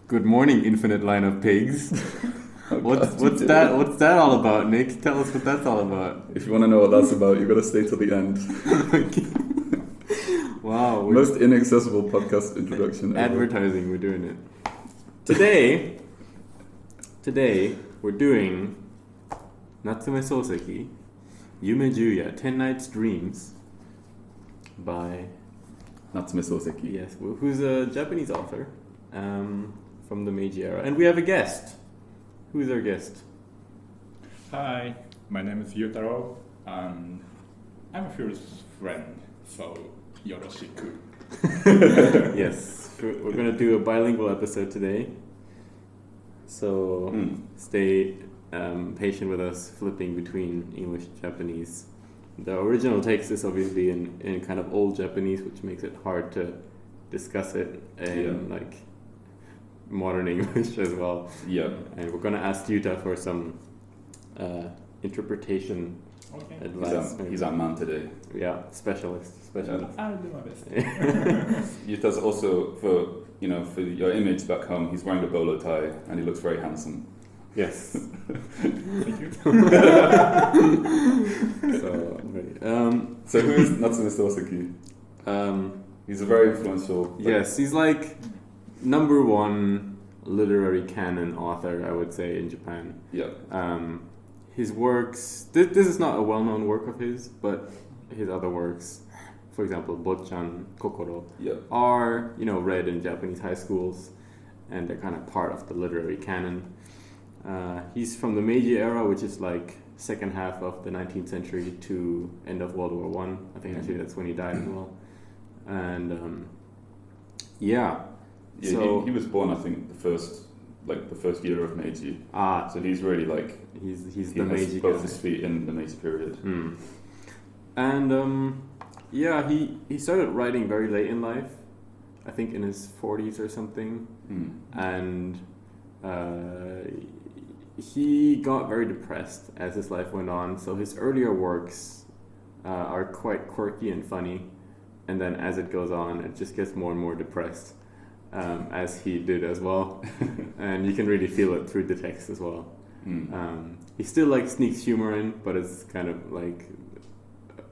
Good morning, infinite line of pigs. Oh, What's that? What's that all about, Nick? Tell us what that's all about. If you want to know what that's about, you've got to stay till the end. Wow, Most inaccessible podcast introduction ever. advertising. We're doing it today. Today we're doing Natsume Soseki, Yume Juya, 10 Nights Dreams by Natsume Soseki. yes, who's a Japanese author from the Meiji era, and we have a guest. Who's our guest? Hi, my name is Yuta, and I'm a first friend, so yoroshiku. Yes, we're gonna do a bilingual episode today. So stay patient with us flipping between English and Japanese. The original text is obviously in kind of old Japanese, which makes it hard to discuss it in like modern English as well. Yeah. And we're gonna ask Yuta for some interpretation advice. He's our man today. Yeah, specialist. I'll do my best. Yuta's also, for your image back home, he's wearing a bolo tie and he looks very handsome. Yes. Thank you. So who is Natsume Soseki? He's a very influential... Yes, he's like number one literary canon author, I would say, in Japan. Yeah. His works, this is not a well-known work of his, but his other works, for example, Bochan, Kokoro, are, read in Japanese high schools, and they're kind of part of the literary canon. He's from the Meiji era, which is like second half of the 19th century to end of World War I. I think actually that's when he died as well. And so he was born, I think, the first year of Meiji. So he's really like he's he the has Meiji both guy. his feet in the Meiji period. And he started writing very late in life, I think in his 40s or something, and he got very depressed as his life went on. So his earlier works are quite quirky and funny, and then as it goes on, it just gets more and more depressed, as he did as well, and you can really feel it through the text as well. He still like sneaks humor in, but it's kind of like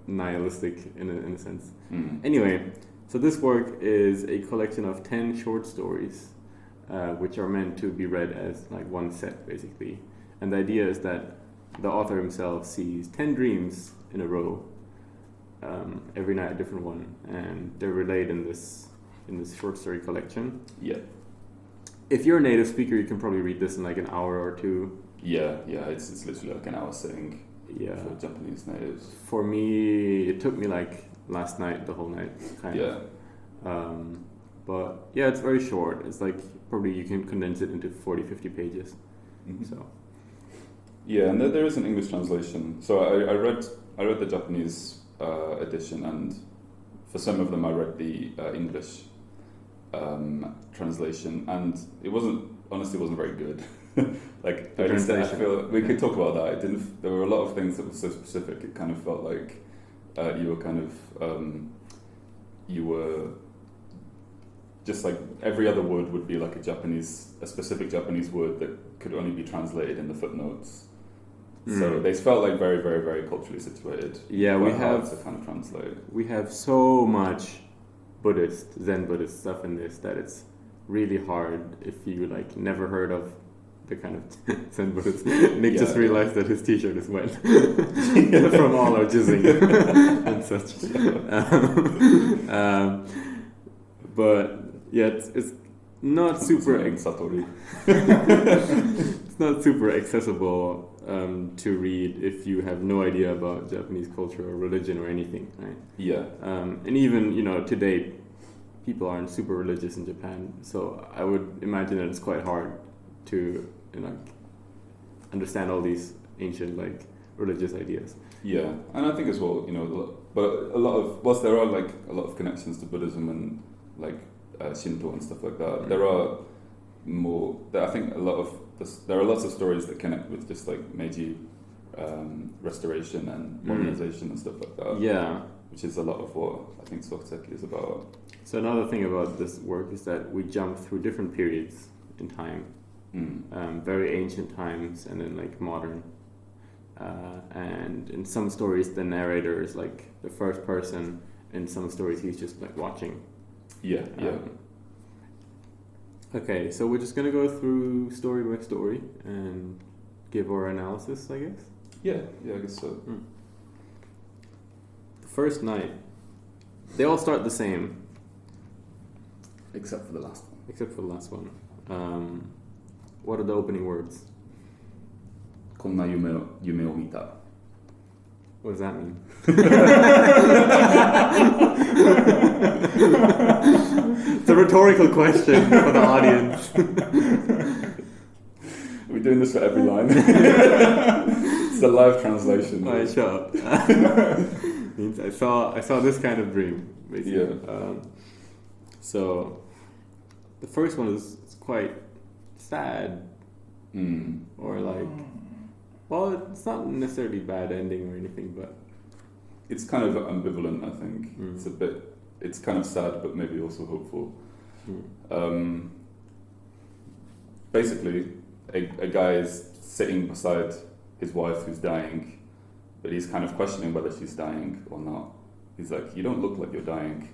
nihilistic in a sense. Anyway, so this work is a collection of 10 short stories, which are meant to be read as like one set, basically. And the idea is that the author himself sees 10 dreams in a row, every night a different one, and they're relayed in this short story collection. Yeah. If you're a native speaker, you can probably read this in like an hour or two. Yeah, it's literally like an hour sitting for Japanese natives. For me, it took me like last night, the whole night, kind of. But yeah, it's very short. It's like probably you can condense it into 40, 50 pages. So. Yeah, and there is an English translation. So I read the Japanese edition, and for some of them I read the English translation, and it wasn't very good. Like I feel we could talk about that. There were a lot of things that were so specific. It kind of felt like you were just like every other word would be like a specific Japanese word that could only be translated in the footnotes. So they felt like very, very, very culturally situated. Yeah, we have to kind of translate. We have so much Zen Buddhist stuff in this that it's really hard if you like never heard of the kind of Zen Buddhist. Nick just realized that his t-shirt is wet from all our jizzing and such. But yeah, it's not super Satori. it's not super accessible to read if you have no idea about Japanese culture or religion or anything, right? Yeah. And even today, people aren't super religious in Japan, so I would imagine that it's quite hard to understand all these ancient like religious ideas. Yeah, and I think as well, but a lot of there are like a lot of connections to Buddhism and like Shinto and stuff like that. There are more. I think there are lots of stories that connect with just like Meiji restoration and modernization and stuff like that. Yeah, which is a lot of what I think Soseki is about. So another thing about this work is that we jump through different periods in time. Mm. Very ancient times and then like modern. And in some stories the narrator is like the first person. In some stories he's just like watching. Yeah. Okay, so we're just gonna go through story by story and give our analysis, I guess. Yeah, I guess so. The first night, they all start the same. Except for the last one. Except for the last one. What are the opening words? こんな夢を見た. What does that mean? It's a rhetorical question for the audience. We're doing this for every line. It's a live translation. Alright, shut up. Means I saw this kind of dream, basically. Yeah. So the first one is quite sad, or like, well, it's not necessarily bad ending or anything, but it's kind of ambivalent, I think. It's kind of sad, but maybe also hopeful. Basically, a guy is sitting beside his wife who's dying, but he's kind of questioning whether she's dying or not. He's like, you don't look like you're dying.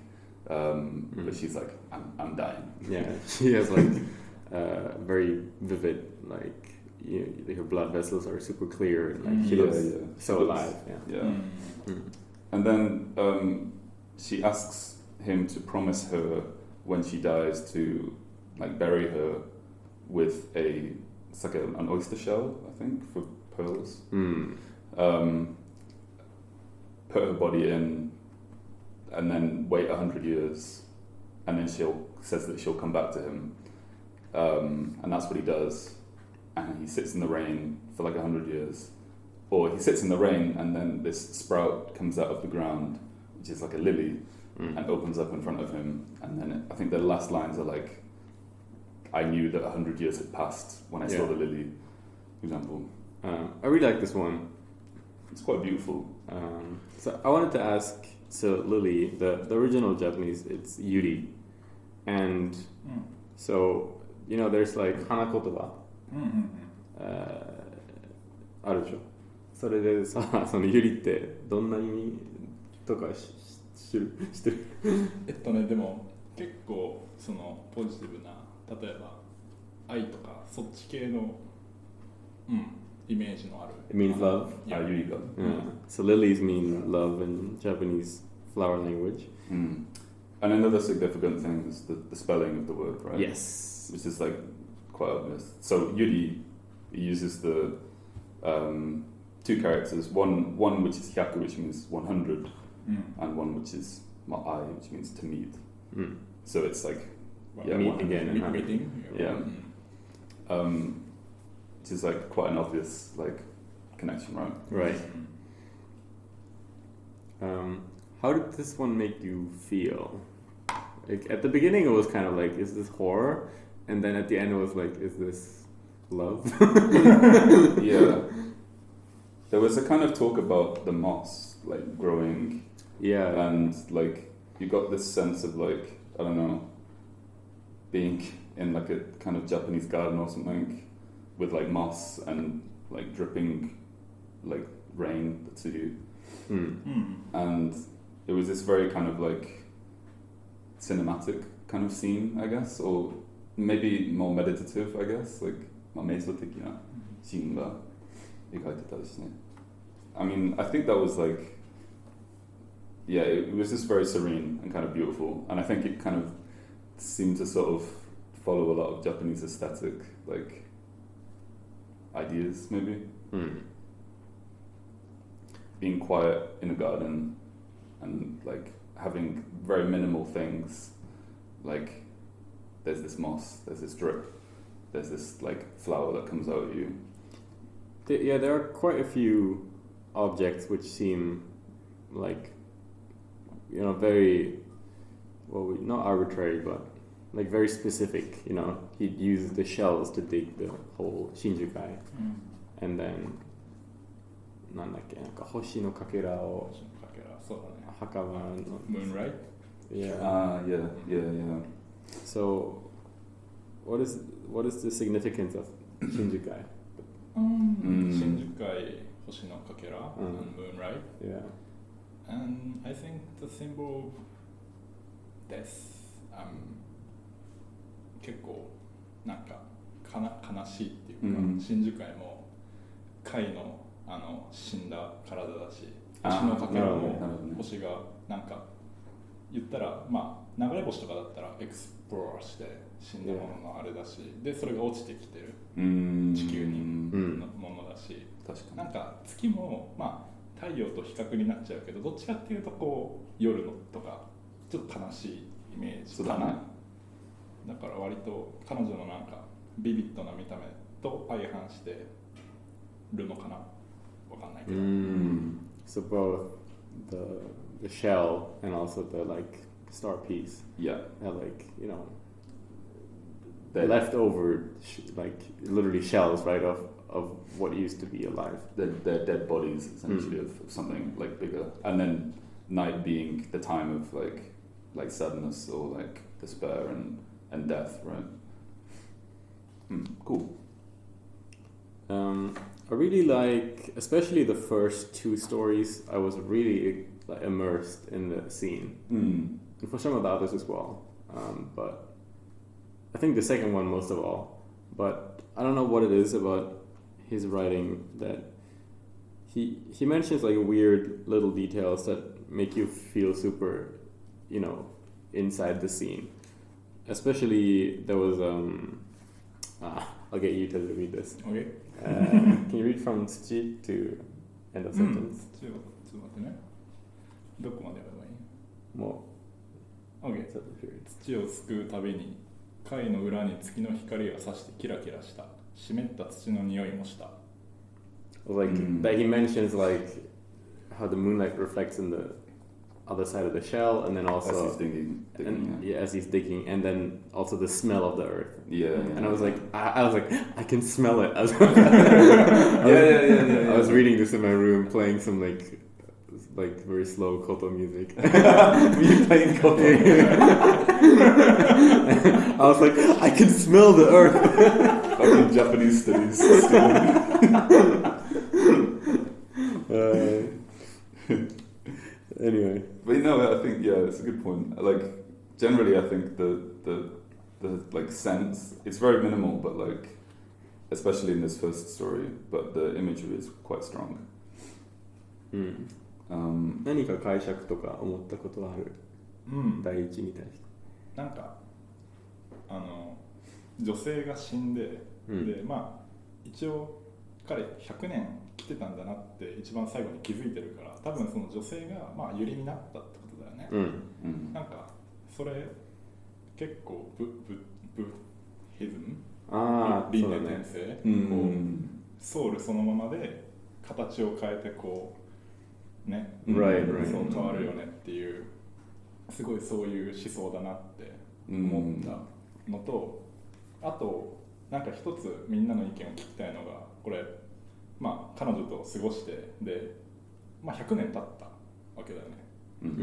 But she's like, I'm dying. Yeah, she has like very vivid, like her blood vessels are super clear, and like she looks so alive. Yeah. And then she asks him to promise her when she dies to like bury her with it's like an oyster shell, I think, for pearls. Put her body in, and then wait 100 years, and then says that she'll come back to him, and that's what he does. And he sits in the rain for like 100 years, or he sits in the rain, and then this sprout comes out of the ground, which is like a lily, and opens up in front of him. And then I think the last lines are like, "I knew that 100 years had passed when I saw the lily," for example. I really like this one. It's quite beautiful. So I wanted to ask. So Lily, the original Japanese, it's Yuri, and so there's like hanakotoba, あるでしょ。それでさ、そのユリってどんな意味とか知ってる？でも結構そのポジティブな、例えば愛とかそっち系のイメージのある。It means love. Yuri. So lilies mean love in Japanese flower language. And another significant thing is the spelling of the word, right? Yes. Which is like quite obvious. So Yuri uses the two characters, one which is hyaku, which means 100, and one which is ma'ai, which means to meet. So it's like meet again. Meeting. Which is like quite an obvious like connection, right? Right. How did this one make you feel? Like at the beginning it was kind of like, is this horror? And then at the end it was like, is this love? Yeah. There was a kind of talk about the moss like growing. Yeah. And like you got this sense of like, I don't know, being in like a kind of Japanese garden or something with like moss and like dripping like rain that's you. And it was this very kind of like cinematic kind of scene, I guess, or maybe more meditative, I guess, like 瞑想的なシーンが描いてたですね. I mean, I think that was like, yeah, it was just very serene and kind of beautiful, and I think it kind of seemed to sort of follow a lot of Japanese aesthetic like ideas, maybe. Being quiet in a garden and like having very minimal things, like there's this moss, there's this drip, there's this like flower that comes out of you. There are quite a few objects which seem like, very, well, not arbitrary, but like very specific. He'd use the shells to dig the whole Shinjukai, and then なんだっけ、なんか星のかけらをそうだね。墓場の Moonlight? Yeah. Yeah. So what is the significance of Shinjukai? 新宿海星のかけら and moonlight. Yeah. And I think the symbol of death, 結構なんか悲しいっていうか、新宿海も貝の死んだ体だし、星のかけらも星がなんか言ったらまあ流れ星とかだったらエクスプローラーして死んだもののあれだし、でそれが落ちてきてる地球にのものだし、なんか月もまあ太陽と比較になっちゃうけど、どっちかっていうとこう夜のとかちょっと悲しいイメージかな。だから割と彼女のなんかビビッドな見た目と相反してるのかな、わかんないけど。So both the shell and also the like star piece. Yeah. Like leftover like literally shells, right, of what used to be alive. They're dead bodies essentially of something like bigger, and then night being the time of like sadness or like despair and death, right? Cool. I really like, especially the first two stories. I was really like, immersed in the scene, and for some of the others as well. But I think the second one most of all. But I don't know what it is about his writing that he mentions like weird little details that make you feel super, inside the scene. Especially there was I'll get Yuta to read this. Okay. Can you read from Tsuchi to end of sentence? ちょっと待ってね。どこまでやればいい？もう OK。土をすくうたびに貝の裏に月の光が差してキラキラした。湿った土の匂いもした。Like that he mentions like how the moonlight reflects in the other side of the shell, and then also as he's digging, as he's digging, and then also the smell of the earth. Yeah. And I was like, I can smell it. I was reading this in my room, playing some like very slow koto music. Me playing koto. I was like, I can smell the earth. Fucking Japanese studies. Anyway, but I think it's a good point. Like generally, I think the like sense it's very minimal, but like especially in this first story, but the imagery is quite strong. 何か解釈とか思ったことはある？第一に対して。なんか女性が死んで、でまあ一応彼100年来てたんだなって一番最後に気づいてるから、多分その女性がまあユリになったってことだよね。なんかそれ結構ブヒズム、輪廻転生、こうソウルそのままで形を変えてこうね、そう変わるよねっていう、すごいそういう思想だなって思ったのと、あとなんか一つみんなの意見を聞きたいのが、これまあ彼女と過ごしてで、まあ、100年経ったわけだよね。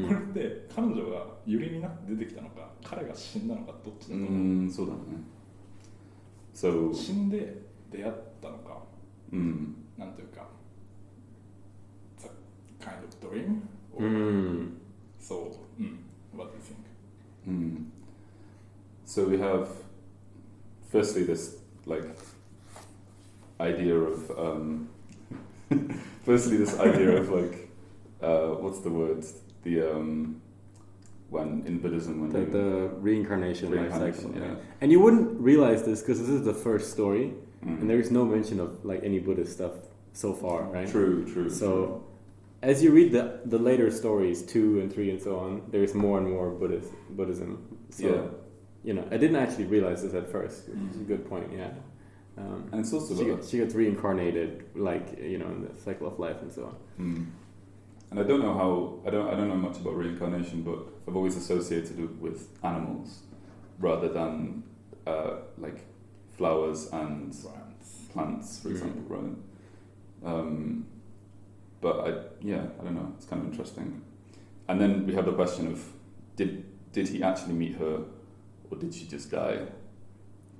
これって彼女がユリになって出てきたのか、彼が死んだのか、どっちだと思う？そうだね。So 死んで出会ったのか、なんていうか、It's a kind of dream? So, what do you think? So we have firstly this like idea of like what's the word, the when in Buddhism when the reincarnation life cycle, yeah. And you wouldn't realize this because this is the first story, and there is no mention of like any Buddhist stuff so far, right? True. So as you read the later stories 2 and 3 and so on, there is more and more Buddhism. So I didn't actually realize this at first, which is a good point. Yeah. And it's also she gets reincarnated, like in the cycle of life and so on. And I don't know much about reincarnation, but I've always associated it with animals rather than like flowers and plants, for example, right? But I don't know. It's kind of interesting. And then we have the question of did he actually meet her, or did she just die?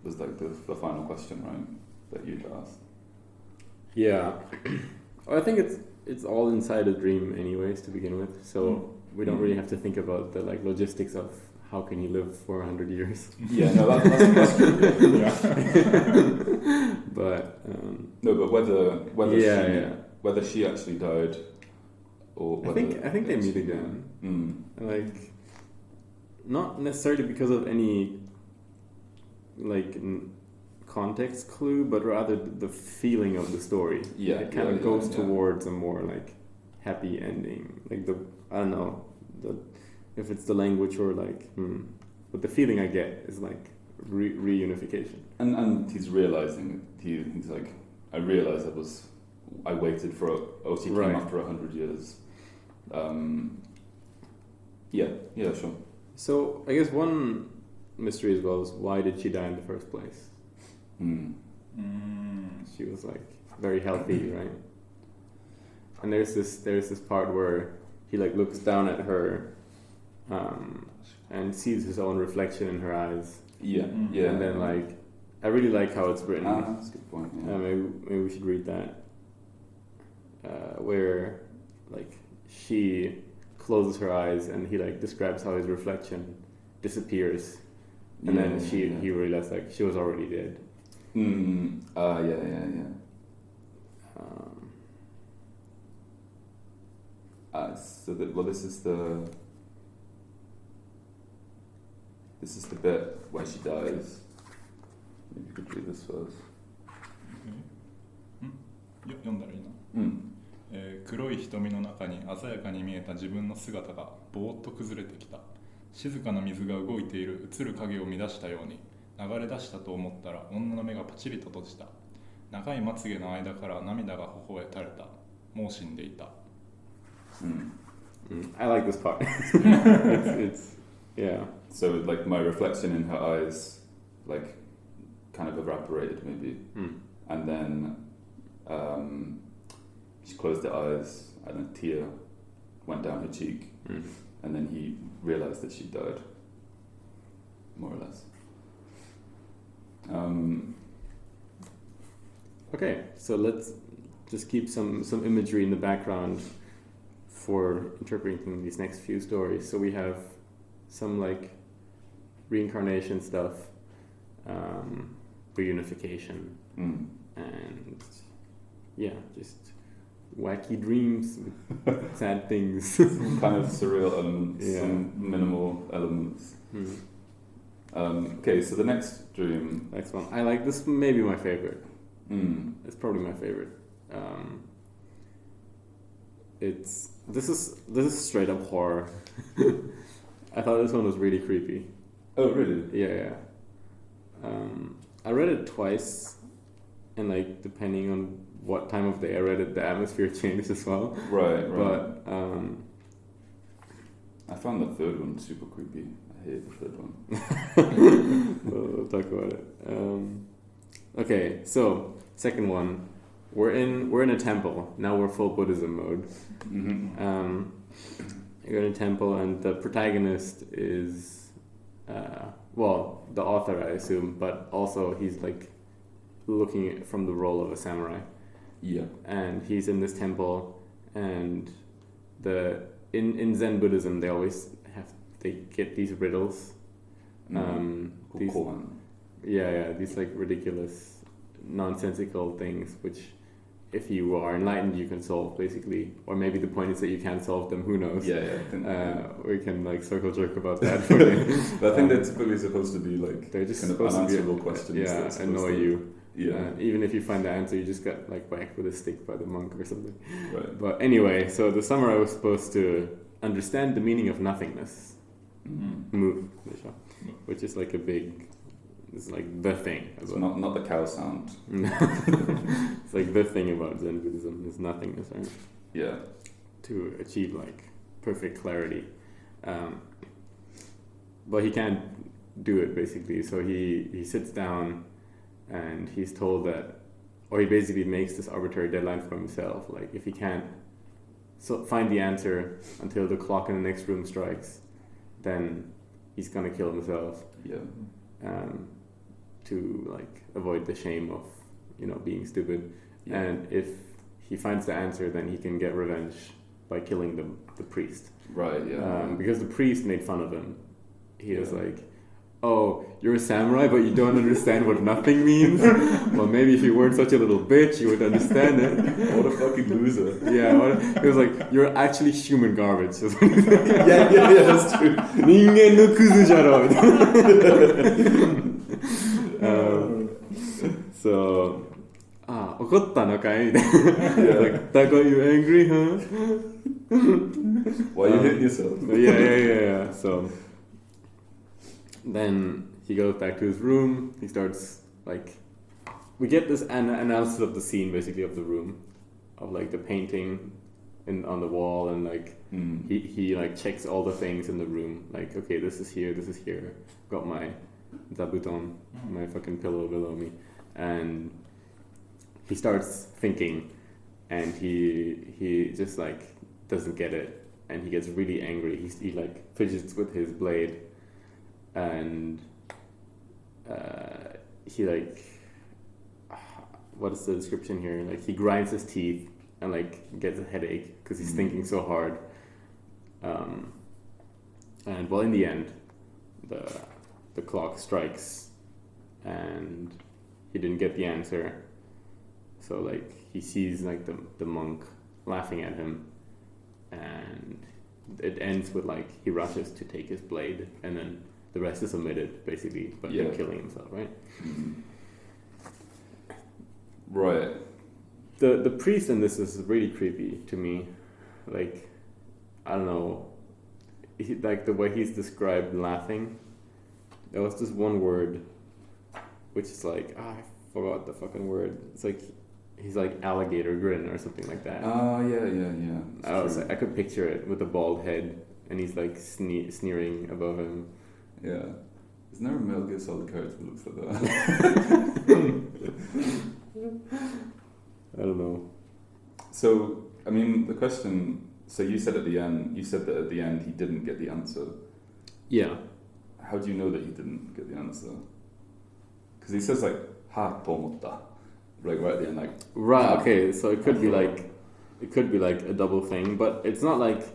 was like the final question, right? That you'd asked. Yeah. I think it's all inside a dream anyways to begin with. So we don't really have to think about the like logistics of how can you live for 100 years. Yeah, no, that's true. Yeah. But no, but whether she actually died, or whether I think they meet again. Like, not necessarily because of any like context clue, but rather the feeling of the story. Yeah, it kind of goes towards a more like happy ending. Like I don't know, if it's the language or like, but the feeling I get is like reunification. And he's realizing he's like, I realized I waited for she came after 100 years. Yeah, sure. So I guess one mystery as well is why did she die in the first place? She was like very healthy, right? And there's this part where he like looks down at her and sees his own reflection in her eyes. Yeah. And then like, I really like how it's written. That's a good point. Yeah. Maybe we should read that. Where like she closes her eyes and he like describes how his reflection disappears, and then he realized like she was already dead. Yeah. This is the bit where she dies. Maybe you could read this first. 読んだらいいな。黒い瞳の中に鮮やかに見えた自分の姿がぼーっと崩れてきた。静かな水が動いている映る影を乱したように流れ出したと思ったら女の目がパチリと閉じた。長いまつげの間から涙が頬へ垂れた。もう死んでいた。I like this part. it's yeah. So like my reflection in her eyes, like kind of evaporated maybe, and then she closed her eyes and a tear went down her cheek, and then he realized that she died, more or less. Okay, so let's just keep some imagery in the background for interpreting these next few stories. So we have some like reincarnation stuff, reunification, and just wacky dreams with sad things. Some kind of surreal elements, some minimal elements. Okay, so the next dream. Next one. I like this, maybe my favorite. It's probably my favorite. This is straight up horror. I thought this one was really creepy. Oh, really? Yeah. I read it twice, and like depending on what time of day I read it, the atmosphere changed as well. Right. But I found the third one super creepy. I hate the third one. We'll talk about it. Okay, so second one, we're in a temple. Now we're full Buddhism mode. You're in a temple, and the protagonist is, the author, I assume, but also he's like looking from the role of a samurai. Yeah. And he's in this temple, and in Zen Buddhism they get these riddles. These like ridiculous, nonsensical things which, if you are enlightened, you can solve basically, or maybe the point is that you can't solve them. Who knows? We can like circle jerk about that. But I think they're typically supposed to be like they're just kind of supposed unanswerable to be, questions. Annoy you. Yeah. Even if you find the answer, you just got like whacked with a stick by the monk or something. Right. But anyway, so the samurai was supposed to understand the meaning of nothingness. Which is like it's like the thing. It's not the cow sound. It's like the thing about Zen Buddhism is nothingness, right? Yeah. To achieve like perfect clarity. But he can't do it basically, so he sits down and he's told that, or he basically makes this arbitrary deadline for himself, like if he can't find the answer until the clock in the next room strikes, then he's gonna kill himself. Yeah. to like avoid the shame of being stupid. Yeah. And if he finds the answer, then he can get revenge by killing the priest. Right. Yeah. Because the priest made fun of him. He was like, "Oh, you're a samurai, but you don't understand what nothing means? Well, maybe if you weren't such a little bitch, you would understand it." What a fucking loser. Yeah, he was like, "You're actually human garbage." yeah, that's true. 人間のクズじゃろみたいな。So, 怒ったのかいみたいな。Like, "That got you angry, huh?" Why you hitting yourself? Yeah. So then he goes back to his room. He starts like, we get this analysis of the scene, basically, of the room, of like the painting on the wall, and like he like checks all the things in the room. Like, okay, this is here. Got my zabuton, my fucking pillow below me, and he starts thinking, and he just like doesn't get it, and he gets really angry. He like fidgets with his blade, and he like, what is the description here? Like, he grinds his teeth and like gets a headache because he's thinking so hard. And well, in the end, the clock strikes, and he didn't get the answer. So like he sees like the monk laughing at him, and it ends with like he rushes to take his blade, and then the rest is omitted basically, but him killing himself, right? Right. The priest in this is really creepy to me. Like, I don't know, like the way he's described laughing. There was this one word, which is like, I forgot the fucking word. It's like, he's like alligator grin or something like that. Yeah. So I could picture it with a bald head, and he's like sneering above him. Yeah. Isn't there a Metal Gear Solid character that looks like that? I don't know. So, I mean, the question, so you said that at the end he didn't get the answer. Yeah. How do you know that he didn't get the answer? Because he says like, ha to omotta. Like right at the end, like. Right, okay, so it could be like a double thing, but it's not like,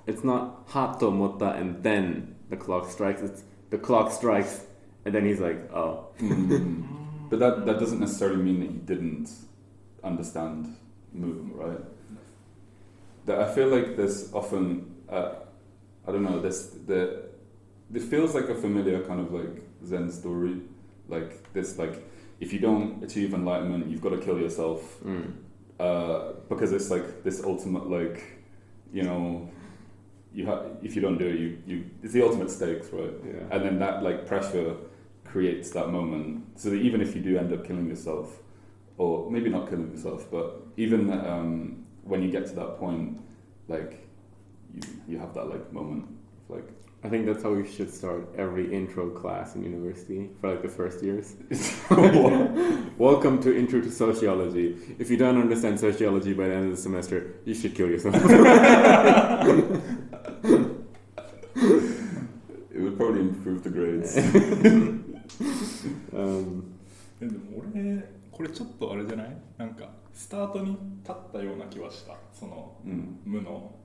it's not ha to omotta and then the clock strikes, it's the clock strikes and then he's like, oh. But that doesn't necessarily mean that he didn't understand movement, right? That I feel like there's often, I don't know, it feels like a familiar kind of like Zen story, like this, like if you don't achieve enlightenment, you've got to kill yourself, because it's like this ultimate, like, you know, if you don't do it, it's the ultimate stakes, right? Yeah. And then that like pressure creates that moment, so that even if you do end up killing yourself, or maybe not killing yourself, but even when you get to that point, like you have that like moment, like. I think that's how we should start every intro class in university for like the first years. Welcome to Intro to Sociology. If you don't understand sociology by the end of the semester, you should kill yourself. It would probably improve the grades. でも俺これちょっとあれじゃない？なんかスタートに立ったような気はした。その無の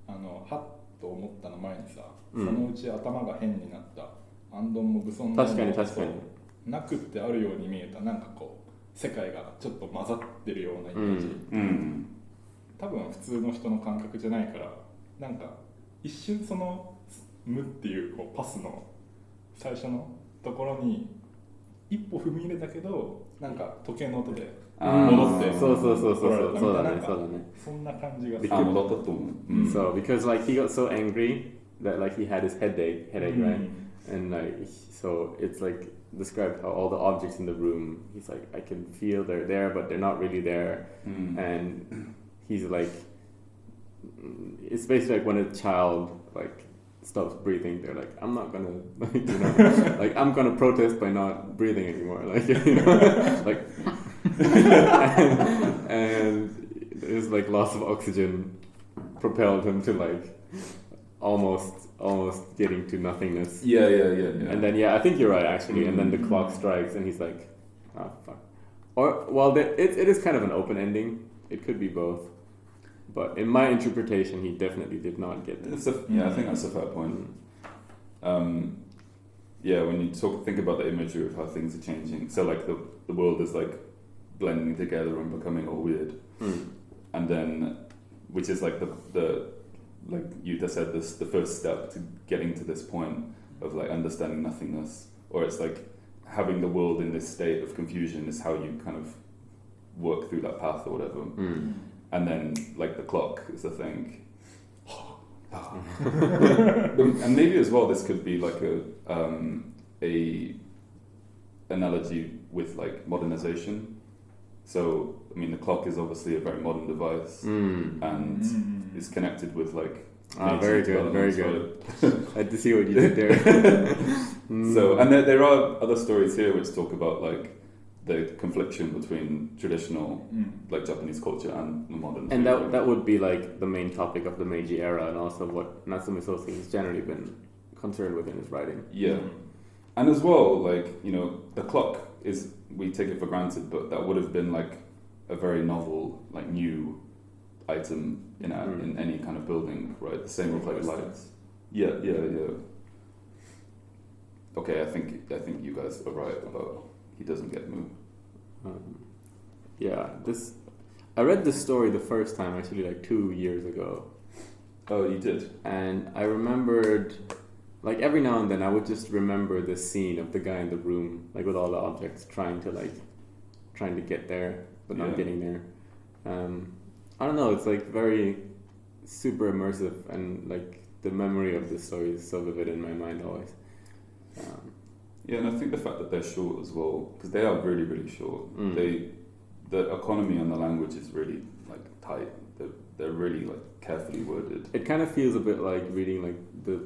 はっと思ったの前にさ、そのうち頭が変になったアンドンも武装の確かになくってあるように見えた。なんかこう世界がちょっと混ざってるようなイメージ。多分普通の人の感覚じゃないから、なんか一瞬その無っていうこうパスの最初のところに一歩踏み入れたけど、なんか時計の音で戻ってそうだね。そんな感じがする。戻ったと思う。So because like he got so angry that like he had his headache, right? And like so it's like described how all the objects in the room, he's like, I can feel they're there, but they're not really there. And he's like, it's basically like when a child like stops breathing, they're like, I'm not gonna, like, you know, like I'm gonna protest by not breathing anymore, like, you know, like, and his like loss of oxygen propelled him to like almost almost getting to nothingness. Yeah. And then I think you're right actually. And then the clock strikes, and he's like, "Oh fuck." Or well, it is kind of an open ending. It could be both. But in my interpretation, he definitely did not get this. I think that's a fair point. When you think about the imagery of how things are changing, so like the world is like blending together and becoming all weird, and then which is like the like Yuta said, the first step to getting to this point of like understanding nothingness, or it's like having the world in this state of confusion is how you kind of work through that path or whatever. And then like the clock is the thing. And maybe as well this could be like a analogy with like modernization. So I mean the clock is obviously a very modern device and is connected with like very good. I had to see what you did there. So and there are other stories here which talk about like the confliction between traditional like Japanese culture and the modern. And that would be like the main topic of the Meiji era, and also what Natsume Soseki has generally been concerned with in his writing. Yeah. And as well, like, you know, the clock is, we take it for granted, but that would have been like a very novel, like new item in any kind of building, right? The same with like lights. Yeah. Okay, I think you guys are right about he doesn't get moved. I read this story the first time actually like 2 years ago. Oh, you did? And I remembered, like every now and then I would just remember the scene of the guy in the room, like with all the objects trying to get there, but not getting there. I don't know, it's like very super immersive, and like the memory of this story is so vivid in my mind always. And I think the fact that they're short as well, because they are really, really short. The economy on the language is really like tight. They're really like carefully worded. It kind of feels a bit like reading like the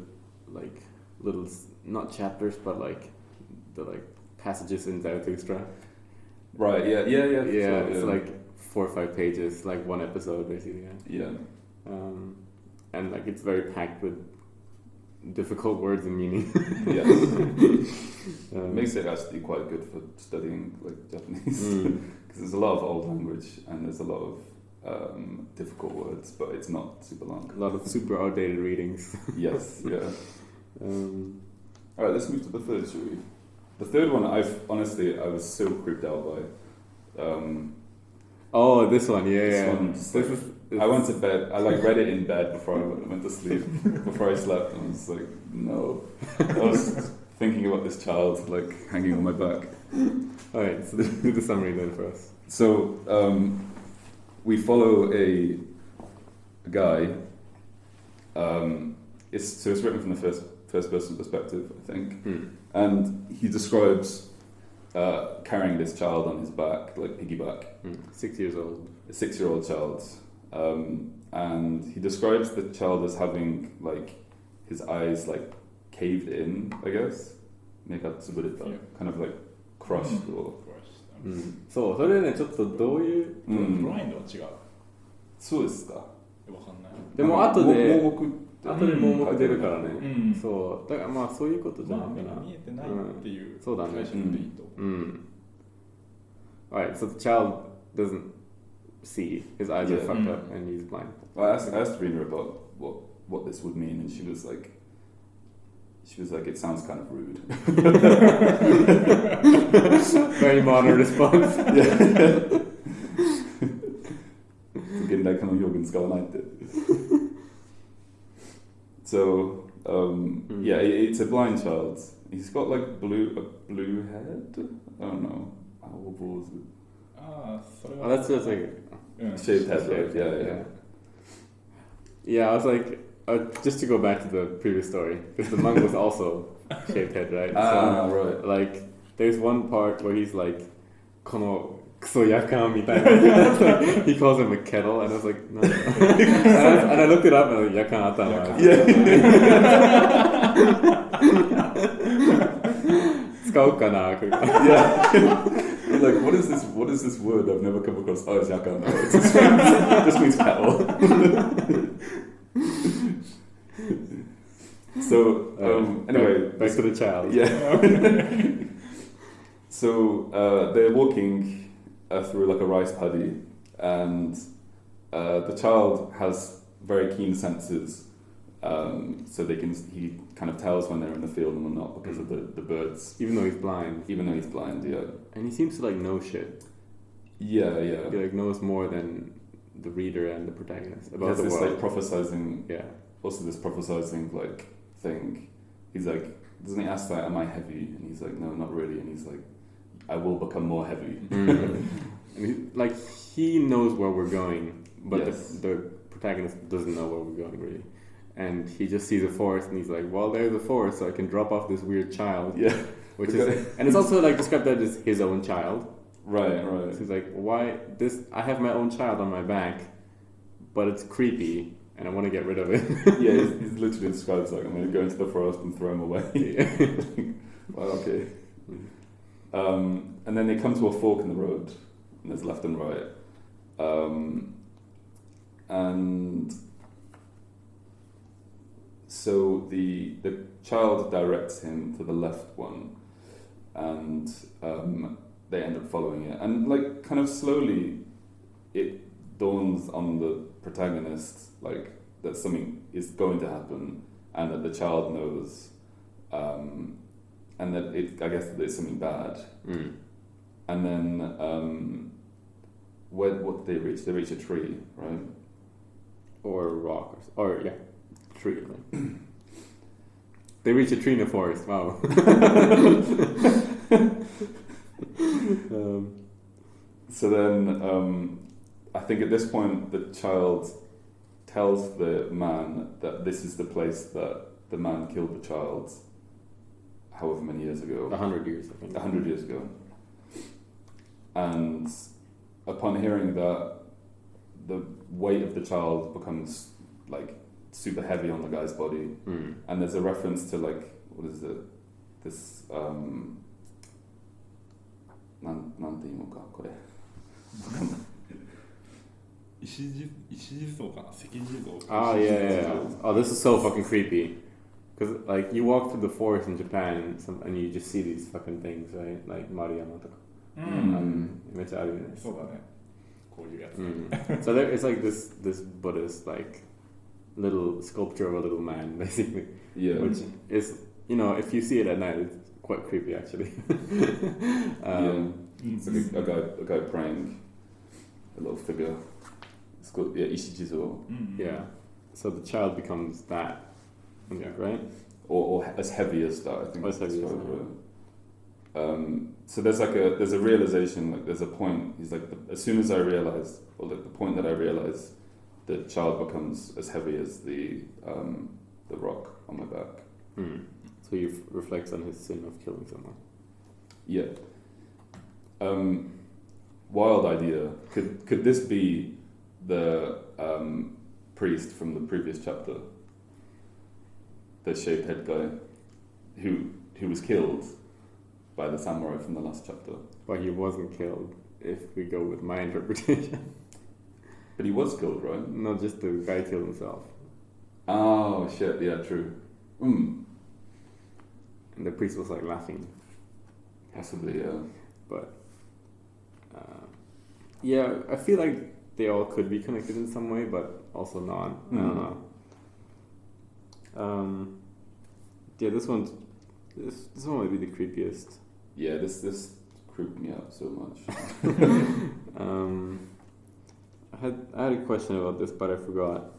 like little, not chapters, but like the like passages in Zarathustra. Right. Yeah. It's like 4 or 5 pages, like one episode basically. Yeah. And like it's very packed with difficult words and meaning. Yes. Makes it actually quite good for studying like Japanese, because there's a lot of old language and there's a lot of difficult words, but it's not super long. A lot of super outdated readings. Yes. Yeah. All right, let's move to the third story. The third one, I was so creeped out by. This one, I went to bed. I like read it in bed before I went to sleep. Before I slept, and I was like, no. I was thinking about this child like hanging on my back. All right, so do the summary then for us. So we follow a guy. It's written from the first person perspective, I think, and he describes carrying this child on his back, like piggyback. 6 years old. A 6-year-old child. And he describes the child as having like his eyes like caved in, I guess. Kind of like crushed or. そう、それね、ちょっとどういう。ブラインドは違う。そうですか。わかんない。でも後で盲目出るからね。そう、だからまあそういうことじゃないかな。見えてないっていうそうだね。解釈でいいと。Alright, so the child doesn't see, his eyes are fucked up and he's blind. Well, I asked Rena about what this would mean, and she was like, it sounds kind of rude. Very modern response. So, it's a blind child. He's got like a blue head. I don't know. Oh, that's just like shaved head, right? Yeah, I was like, just to go back to the previous story, because the monk was also shaved head, right? Right. Like, there's one part where he's like, このクソヤカンみたいな. He calls him a kettle, and I was like, no. and I looked it up, and I was like, yakan atama. Like, what is this word I've never come across? Oh, it's yakan. No, it just means kettle. So anyway, back to the child. Yeah. So they're walking through like a rice paddy, and the child has very keen senses, so he kind of tells when they're in the field and not because of the birds. Even though he's blind. Yeah. And he seems to like know shit. Yeah. He like knows more than the reader and the protagonist about the this world. like prophesizing. Yeah. Also, this prophesizing like thing. He's like, doesn't he ask like, "Am I heavy?" And he's like, "No, not really." And he's like, "I will become more heavy." And he knows where we're going, but yes. the protagonist doesn't know where we're going really. And he just sees a forest, and he's like, "Well, there's a forest, so I can drop off this weird child." Yeah. Which is, and it's also like described as his own child. Right. So he's like, "Why this? I have my own child on my back, but it's creepy, and I want to get rid of it." Yeah, he's literally describes like, "I'm going to go into the forest and throw him away." Well, okay. And then they come to a fork in the road, and there's left and right, and so the child directs him to the left one, and they end up following it, and like kind of slowly, it dawns on the protagonist like that something is going to happen, and that the child knows. And that I guess that it's something bad. And then what did they reach? They reach a tree, right? Or a rock, or tree. Right? They reach a tree in the forest. Wow. So then, I think at this point the child tells the man that this is the place that the man killed the child. However many years ago. 100 years, I think. 100 years ago. And upon hearing that, the weight of the child becomes like super heavy on the guy's body. And there's a reference to like, what is it? This, なんていうのか、これ。石地蔵かな、石地蔵。 Oh yeah. Oh, this is so fucking creepy. Because like you walk through the forest in Japan and you just see these fucking things, right? Like Mariyama とか。めっちゃあるよね。そうだね。こういうやつ。So there, it's like this Buddhist like little sculpture of a little man, basically. Yeah. Which is, if you see it at night, it's quite creepy actually. It's like a guy praying, a little figure. It's called Ishijizo. Yeah. So the child becomes that. Yeah, right? Or as heavy as that, I think. As heavy as that. So there's a realization, like there's a point. He's like, as soon as I realized, or like the point that I realized, the child becomes as heavy as the rock on my back. So he reflects on his sin of killing someone. Yeah. Wild idea. Could this be the priest from the previous chapter? The shaved head guy, who was killed by the samurai from the last chapter. But he wasn't killed, if we go with my interpretation. But he was killed, right? No, just the guy killed himself. Oh shit! Yeah, true. And the priest was like laughing. Possibly, yeah. But yeah, I feel like they all could be connected in some way, but also not. I don't know. Yeah, this one might be the creepiest. Yeah, this creeped me out so much. I had a question about this, but I forgot.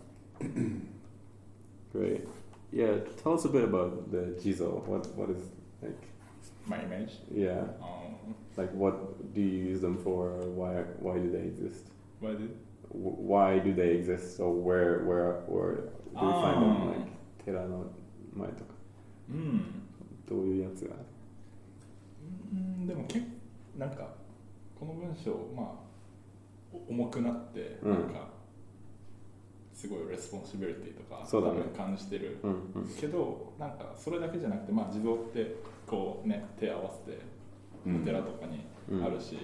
Great. Yeah, tell us a bit about the Jizo. What is like? My image. Yeah. Like, what do you use them for? Why do they exist? Why do they exist? So where do we find them? Like, Tera no maeとか。どういうやつがある？でもなんかこの文章重くなってなんかすごいレスポンシビリティとか多分感じてるけど、なんかそれだけじゃなくて地蔵ってこうね手合わせてお寺とかにあるし、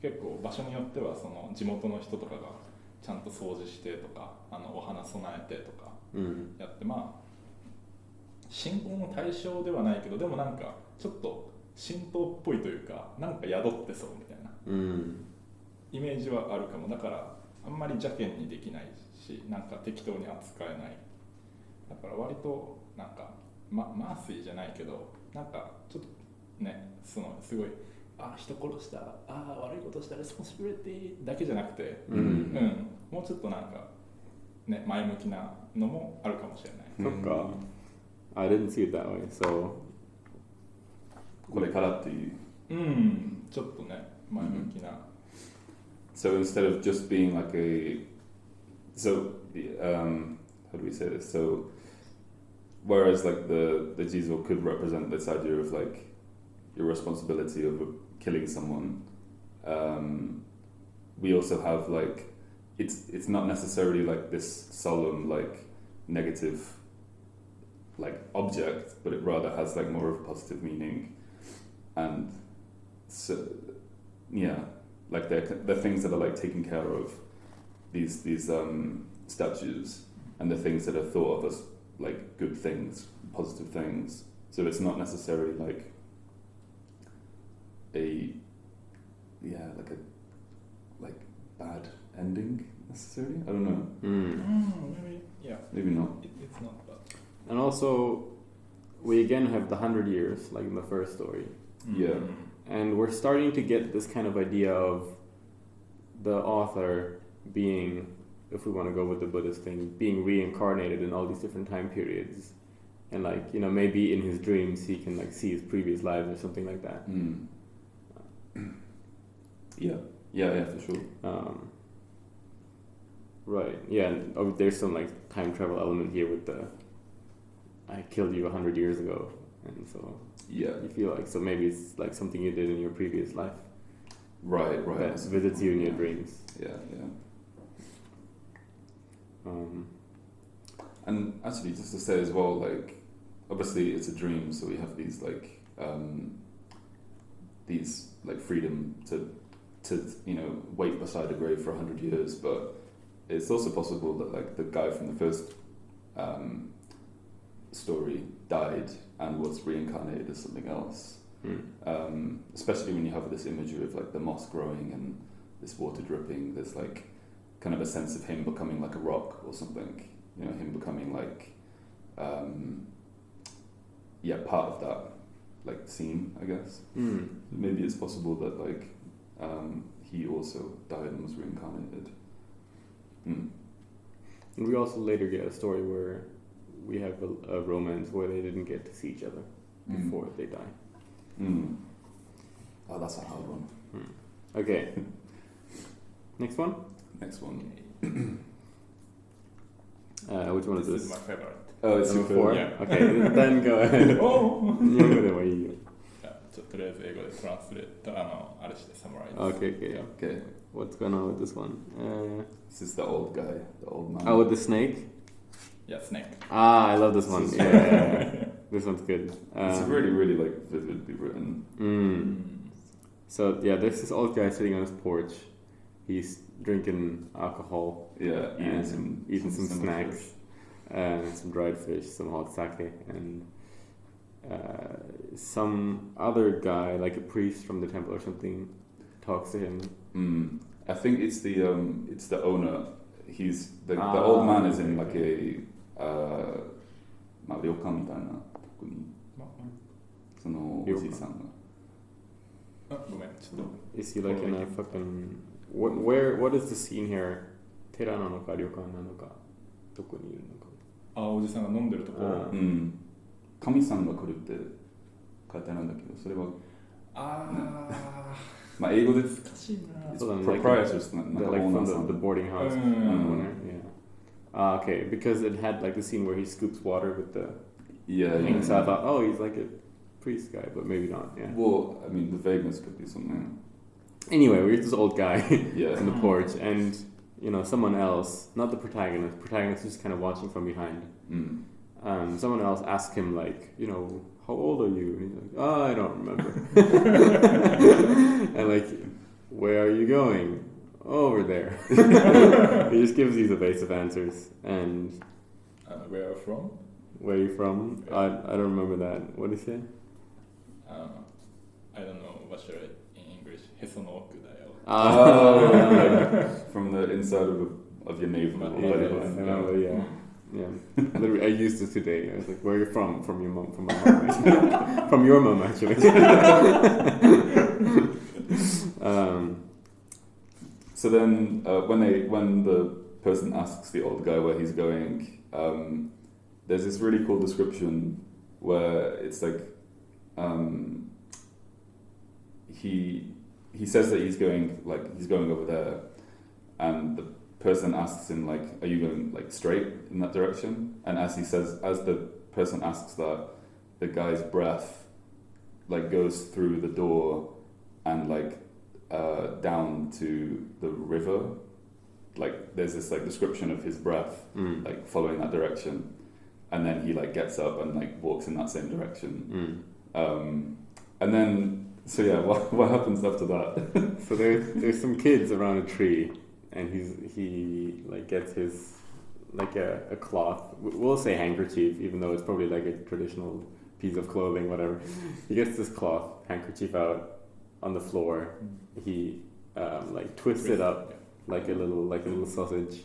結構場所によってはその地元の人とかがちゃんと掃除してとかお花備えてとかやって信仰の対象ではないけど、でもなんかちょっと神道っぽいというか、なんか宿ってそうみたいなイメージはあるかも。だからあんまり邪険にできないし、なんか適当に扱えない。だから割となんか、マーシーじゃないけど、なんかちょっとね、すごい人殺した、悪いことしたレスポンシビリティだけじゃなくて、もうちょっとなんかね、前向きなのもあるかもしれない。そっか。I didn't see it that way, so これからっていう。ちょっとね、前向きな。So instead of just being like how do we say this? So whereas like the jizo could represent this idea of like your responsibility of killing someone, we also have like it's not necessarily like this solemn like negative like object, but it rather has like more of a positive meaning. And so like they're things that are like taken care of, these statues, and the things that are thought of as like good things, positive things. So it's not necessarily like a bad ending necessarily. I don't know. Maybe not. It's not bad. And also, we again have the 100 years, like in the first story. And we're starting to get this kind of idea of the author being, if we want to go with the Buddhist thing, being reincarnated in all these different time periods. And like, maybe in his dreams he can like see his previous lives or something like that. Yeah, for sure. Right, yeah, and there's some like time travel element here with the I killed you 100 years ago, and so you feel like, so maybe it's like something you did in your previous life. Right. That visits you in your dreams. Yeah. And actually, just to say as well, like, obviously it's a dream, so we have these freedom to wait beside a grave for 100 years, but it's also possible that like the guy from the first story died and was reincarnated as something else. Especially when you have this imagery of like the moss growing and this water dripping, there's like kind of a sense of him becoming like a rock or something, him becoming like part of that like scene, I guess. Maybe it's possible that like he also died and was reincarnated. And we also later get a story where we have a romance where they didn't get to see each other before they die. Oh, that's a hard one. Okay. Next one? Next one. Which one is this? This is my favorite. Oh, it's your four? Yeah. Okay, then go ahead. 日本語でもいいよ。とりあえず英語でトランスレートあれしてサムライズ。Okay. What's going on with this one? This is the old guy, the old man. Oh, with the snake? Yeah, snake. I love this one. Yeah. This one's good. It's really, really like vividly written. So there's this old guy sitting on his porch. He's drinking alcohol. Yeah, eating some snacks, and some dried fish, some hot sake, and some other guy, like a priest from the temple or something, talks to him. I think it's the owner. He's the old man is in like a 旅館みたいなとこにそのおじいさんが。ごめん、ちょっと。Is he like in a fucking what is the scene here? 寺なのか旅館なのかどこにいるのか。おじさんが飲んでるところ。神さんが来るって書いてあるんだけど、それは英語で難しいな。Proprietors なんかオーナーさん。The boarding house owner. Okay, because it had like the scene where he scoops water with the thing, so I thought, he's like a priest guy, but maybe not. Yeah. Well, I mean, the vagueness could be something. Anyway, we're this old guy on the porch, and someone else, not the protagonist. Protagonist is just kind of watching from behind. Someone else asked him like, how old are you? And he's like, I don't remember. And like, where are you going? Over there. He just gives these evasive answers. And where from? Where are you from? I don't remember that. What did he say? I don't know what should I in English. へその奥だよ. Like from the inside of your navel. Yeah. Literally, I used it today. I was like, "Where are you from?" From your mom. From my mom. Actually. From your mom, actually. So then, when the person asks the old guy where he's going, there's this really cool description where it's like he says that he's going over there, and the person asks him like, "Are you going like straight in that direction?" And as the person asks that, the guy's breath like goes through the door and like down to the river. Like there's this like description of his breath like following that direction, and then he like gets up and like walks in that same direction. And then what happens after that? So there's some kids around a tree, and he like gets his like a cloth. We'll say handkerchief, even though it's probably like a traditional piece of clothing, whatever. He gets this cloth handkerchief out on the floor. He like twists it up like a little sausage,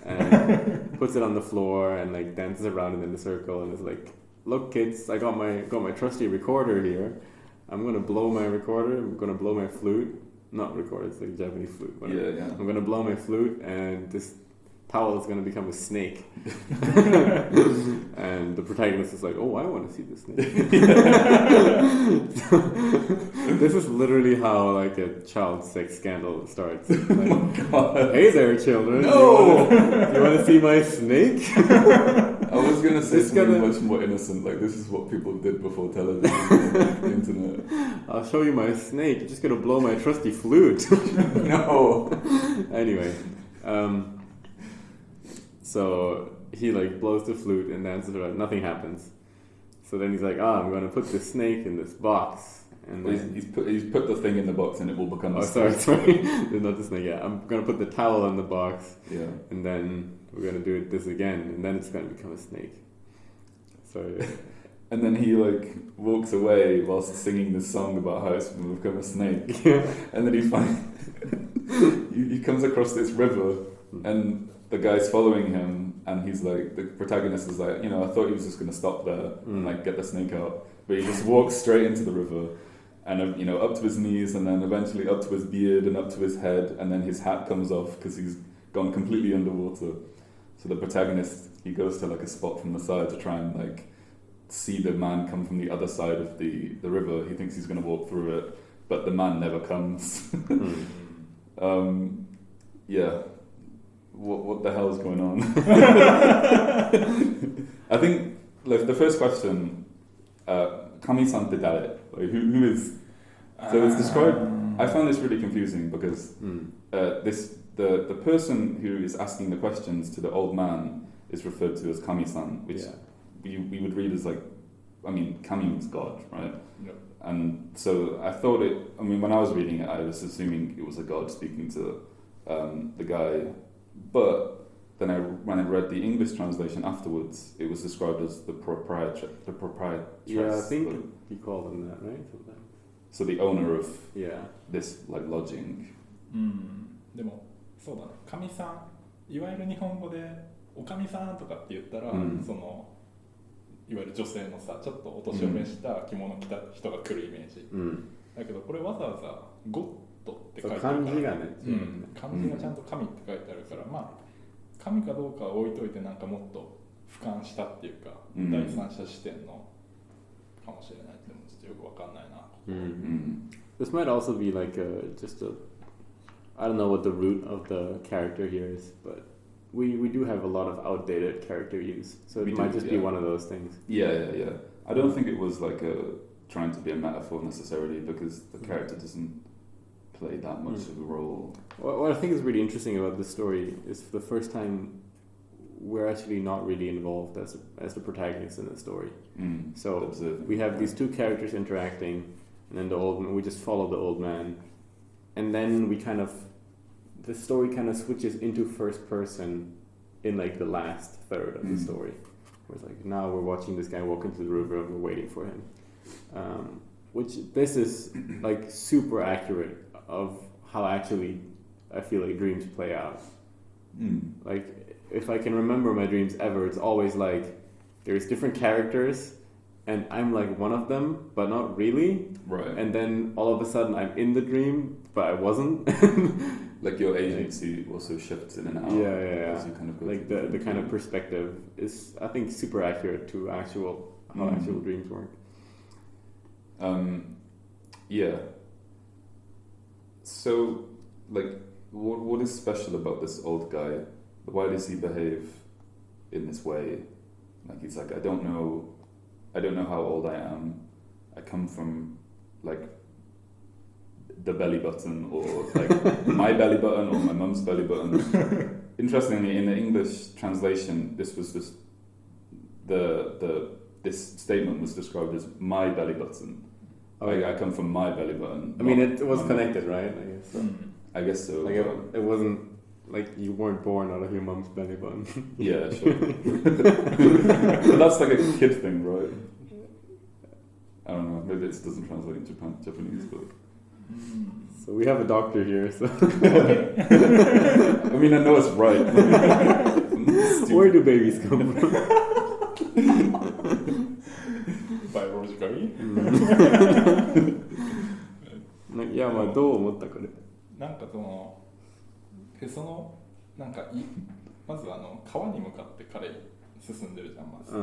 and puts it on the floor and like dances around it in a circle, and is like, "Look, kids, I got my trusty recorder here. I'm gonna blow my recorder. I'm gonna blow my flute. Not recorder, it's like a Japanese flute. Whatever. Yeah. I'm gonna blow my flute, and this towel is gonna become a snake." And the protagonist is like, "Oh, I want to see the snake." This is literally how like a child sex scandal starts. Like, Oh God. "Hey there, children. No! You want to see my snake?" I was gonna say something much more innocent, like this is what people did before television and the internet. "I'll show you my snake. You're just gonna blow my trusty flute." No. Anyway, so he like blows the flute and dances around. Nothing happens. So then he's like, I'm gonna put this snake in this box. And then, He's put the thing in the box and it will become a sorry. snake. There's not the snake. Yeah, I'm gonna put the towel in the box. Yeah. And then we're gonna do this again, and then it's gonna become a snake. So. And then he like walks away whilst singing this song about how it's going to become a snake. Yeah. And then he comes across this river, and the guy's following him, and he's like, the protagonist is like, I thought he was just going to stop there and like get the snake out, but he just walks straight into the river, and up to his knees, and then eventually up to his beard and up to his head, and then his hat comes off because he's gone completely underwater. So the protagonist, he goes to like a spot from the side to try and like see the man come from the other side of the river. He thinks he's going to walk through it, but the man never comes. Yeah. What the hell is going on? I think like the first question, Kami-san te dare? Like, who is? So it's described. I found this really confusing because the person who is asking the questions to the old man is referred to as Kami-san, which we would read as like, Kami means God, right? Yep. And so I thought when I was reading it, I was assuming it was a god speaking to the guy. But then when I read the English translation afterwards, it was described as the proprietress. Yeah, I think you call them that, right? Sometimes. So the owner of this like lodging. でもそうだね。かみさん、いわゆる日本語でおかみさんとかって言ったら、そのいわゆる女性のさ、ちょっとお年を召した着物を着た人が来るイメージ。だけどこれわざわざゴッドって書いてあるから、漢字がね、漢字がちゃんと神って書いてあるから、神かどうかは置いといてなんかもっと俯瞰したっていうか、第三者視点のかもしれないけどもちょっとよくわかんないな。This might also be like I don't know what the root of the character here is, but we do have a lot of outdated character use, so it might just be one of those things. Yeah. I don't think it was like trying to be a metaphor necessarily, because the character doesn't play that much of a role. What I think is really interesting about this story is for the first time we're actually not really involved as the protagonist in the story. So we have these two characters interacting, and then we just follow the old man, and then the story kind of switches into first person in like the last third of the story. where it's like, now we're watching this guy walk into the river and we're waiting for him. Which this is like super accurate of how actually I feel like dreams play out. Like if I can remember my dreams ever, it's always like there's different characters and I'm like one of them, but not really. Right. And then all of a sudden I'm in the dream, but I wasn't. Like your agency also shifts in and out. Yeah. As you kind of go like the kind of perspective is, I think, super accurate to how actual dreams work. Yeah. So, like, what is special about this old guy? Why does he behave in this way? Like, he's like, I don't know how old I am. I come from, like, the belly button, or like my belly button, or my mum's belly button. Interestingly, in the English translation, this was just this statement was described as my belly button. I come from my belly button. I mean, it was connected, right? I guess so. I guess so. Like it wasn't like you weren't born out of your mom's belly button. Yeah, sure. But that's like a kid thing, right? I don't know. Maybe it doesn't translate in Japanese, but. So we have a doctor here. So I mean, I know it's right. Where do babies come from? Biologically? いや、まあどう思ったこれ。なんかそのへそのなんかまず川に向かって彼進んでるじゃん、まず。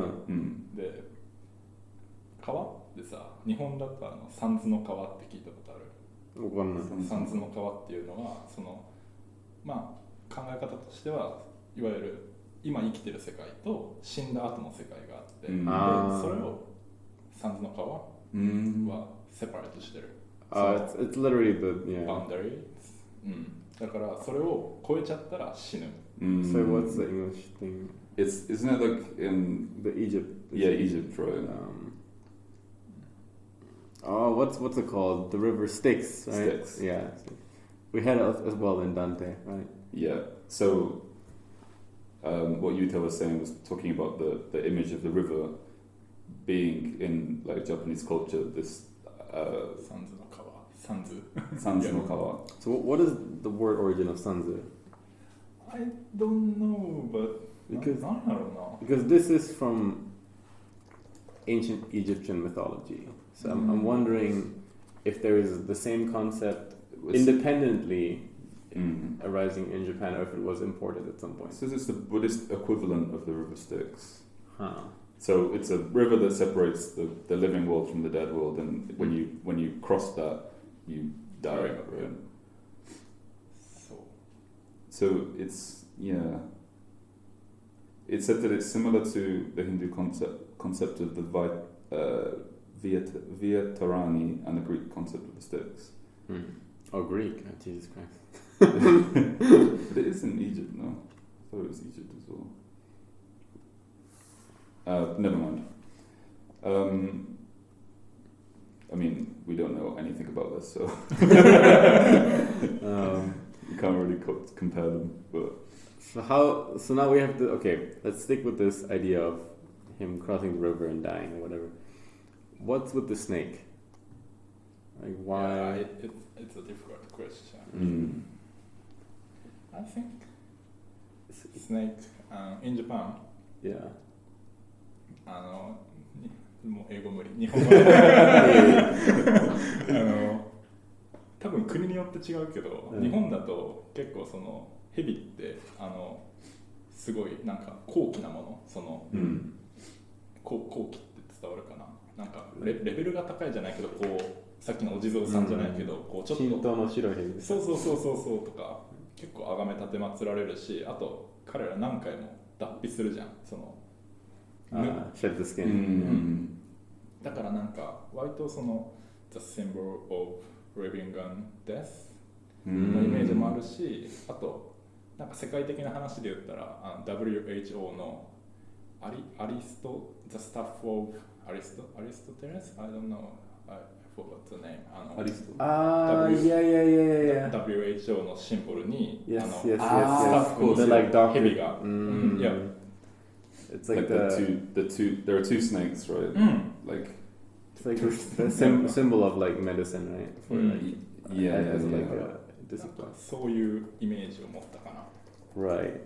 で川ってさ、日本だと三途の川って聞いたことある？わかんない。三途の川っていうのはそのまあ考え方としてはいわゆる今生きてる世界と死んだ後の世界があって、でそれを三途の川はセパレートしてる。It's literally the boundary。だからそれを超えちゃったら死ぬ。So what's the English thing? Isn't it like in the Egypt? Yeah, Egypt, right? What's it called? The river Styx, right? Styx. Yeah. We had it as well in Dante, right? Yeah. So what Yuta was saying was talking about the image of the river being in like Japanese culture, this Sanzu no kawa. So what is the word origin of Sanzu? I don't know, but because this is from ancient Egyptian mythology. So I'm wondering if there is the same concept independently arising in Japan, or if it was imported at some point. So it's the Buddhist equivalent of the river Styx. Huh. So it's a river that separates the living world from the dead world, and when you cross that, you die. Right? So it's It's said that it's similar to the Hindu concept of the Via Tarani and the Greek concept of the Styx. Oh, Greek! Oh, Jesus Christ! But it is in Egypt, no? I thought it was Egypt as well. Never mind. I mean, we don't know anything about this, so you can't really compare them. But so now we have to. Okay, let's stick with this idea of him crossing the river and dying or whatever. What's with the snake? Like why? Yeah, it's a difficult question. I think snake in Japan. Yeah. もう英語無理。日本語多分国によって違うけど、日本だと結構その蛇ってすごいなんか高貴なもの、その、高貴って伝わるかな。なんかレベルが高いじゃないけど、こうさっきのお地蔵さんじゃないけど、こうちょっと神道の白い蛇。そうとか結構崇め立て祀られるし、あと彼ら何回も脱皮するじゃん。そのshed the skin. だからなんか割とその the symbol of living and death のイメージもあるし、あとなんか世界的な話で言ったらWHO のthe staff of Aristoteles? I don't know, I forgot the name. Yeah. WHO のシンボルにyes. スタッフの蛇が It's like the two. There are two snakes, right? Like it's like the symbol of like medicine, right? For like discipline. そういうイメージを持ったかな。Right.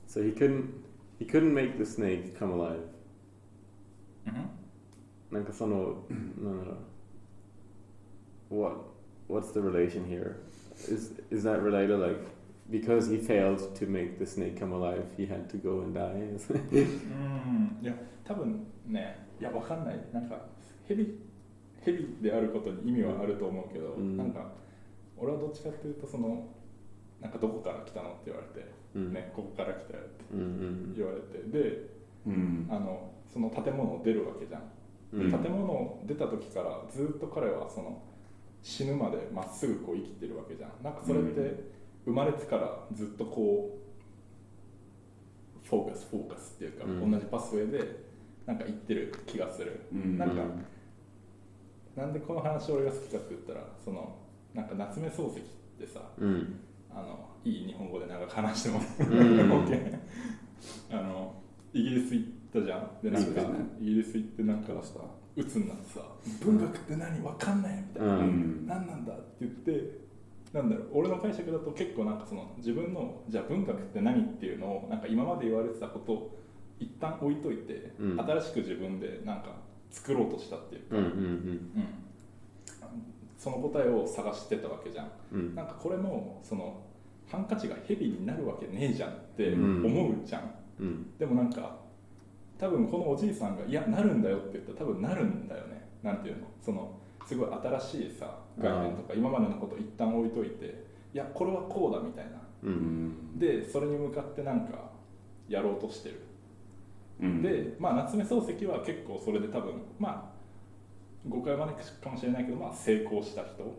So he couldn't make the snake come alive. なんかそのなんだろう。What's the relation here? Is that related like because he failed to make the snake come alive, he had to go and die? いや多分ね、いやわかんない。なんかヘビであることに意味はあると思うけど、なんか俺はどっちかっていうとそのなんかどこから来たのって言われて、ねここから来たよって言われて、で、その建物を出るわけじゃん。建物を出た時からずっと彼はその死ぬまでまっすぐこう生きてるわけじゃん。なんかそれって生まれてからずっとこうフォーカスっていうか、同じパスウェイでなんか言ってる気がする。なんでこの話を俺が好きかって言ったら、そのなんか夏目漱石ってさ、いい日本語で長く話してもOK イギリス行ったじゃん。でなんかイギリス行ってなんか鬱になってさ、文学って何わかんないみたいな、何なんだって言って、なんだろう、俺の解釈だと結構なんかその自分のじゃあ文学って何っていうのをなんか今まで言われてたことを一旦置いといて、新しく自分でなんか作ろうとしたっていうか、その答えを探してたわけじゃん。なんかこれもそのハンカチがヘビになるわけねえじゃんって思うじゃん。でもなんか多分このおじいさんがいやなるんだよって言ったら多分なるんだよね。なんていうの、そのすごい新しいさ概念とか今までのことを一旦置いといて、いやこれはこうだみたいな、でそれに向かってなんかやろうとしてる。でまあ夏目漱石は結構それで多分まあ誤解を招くかもしれないけど、まあ成功した人、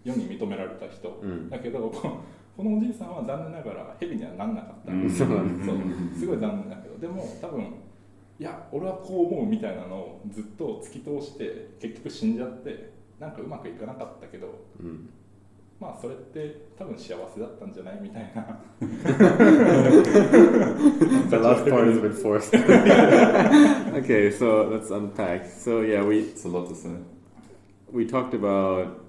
世に認められた人、だけどこのおじいさんは残念ながらヘビにはなんなかった。そうすごい残念だけど、でも多分いや俺はこう思うみたいなのをずっと突き通して結局死んじゃってなんかうまくいかなかったけど、まあそれって多分幸せだったんじゃないみたいな。The last part is a bit forced. Okay, so let's unpack. So yeah, it's a lot to say. We talked about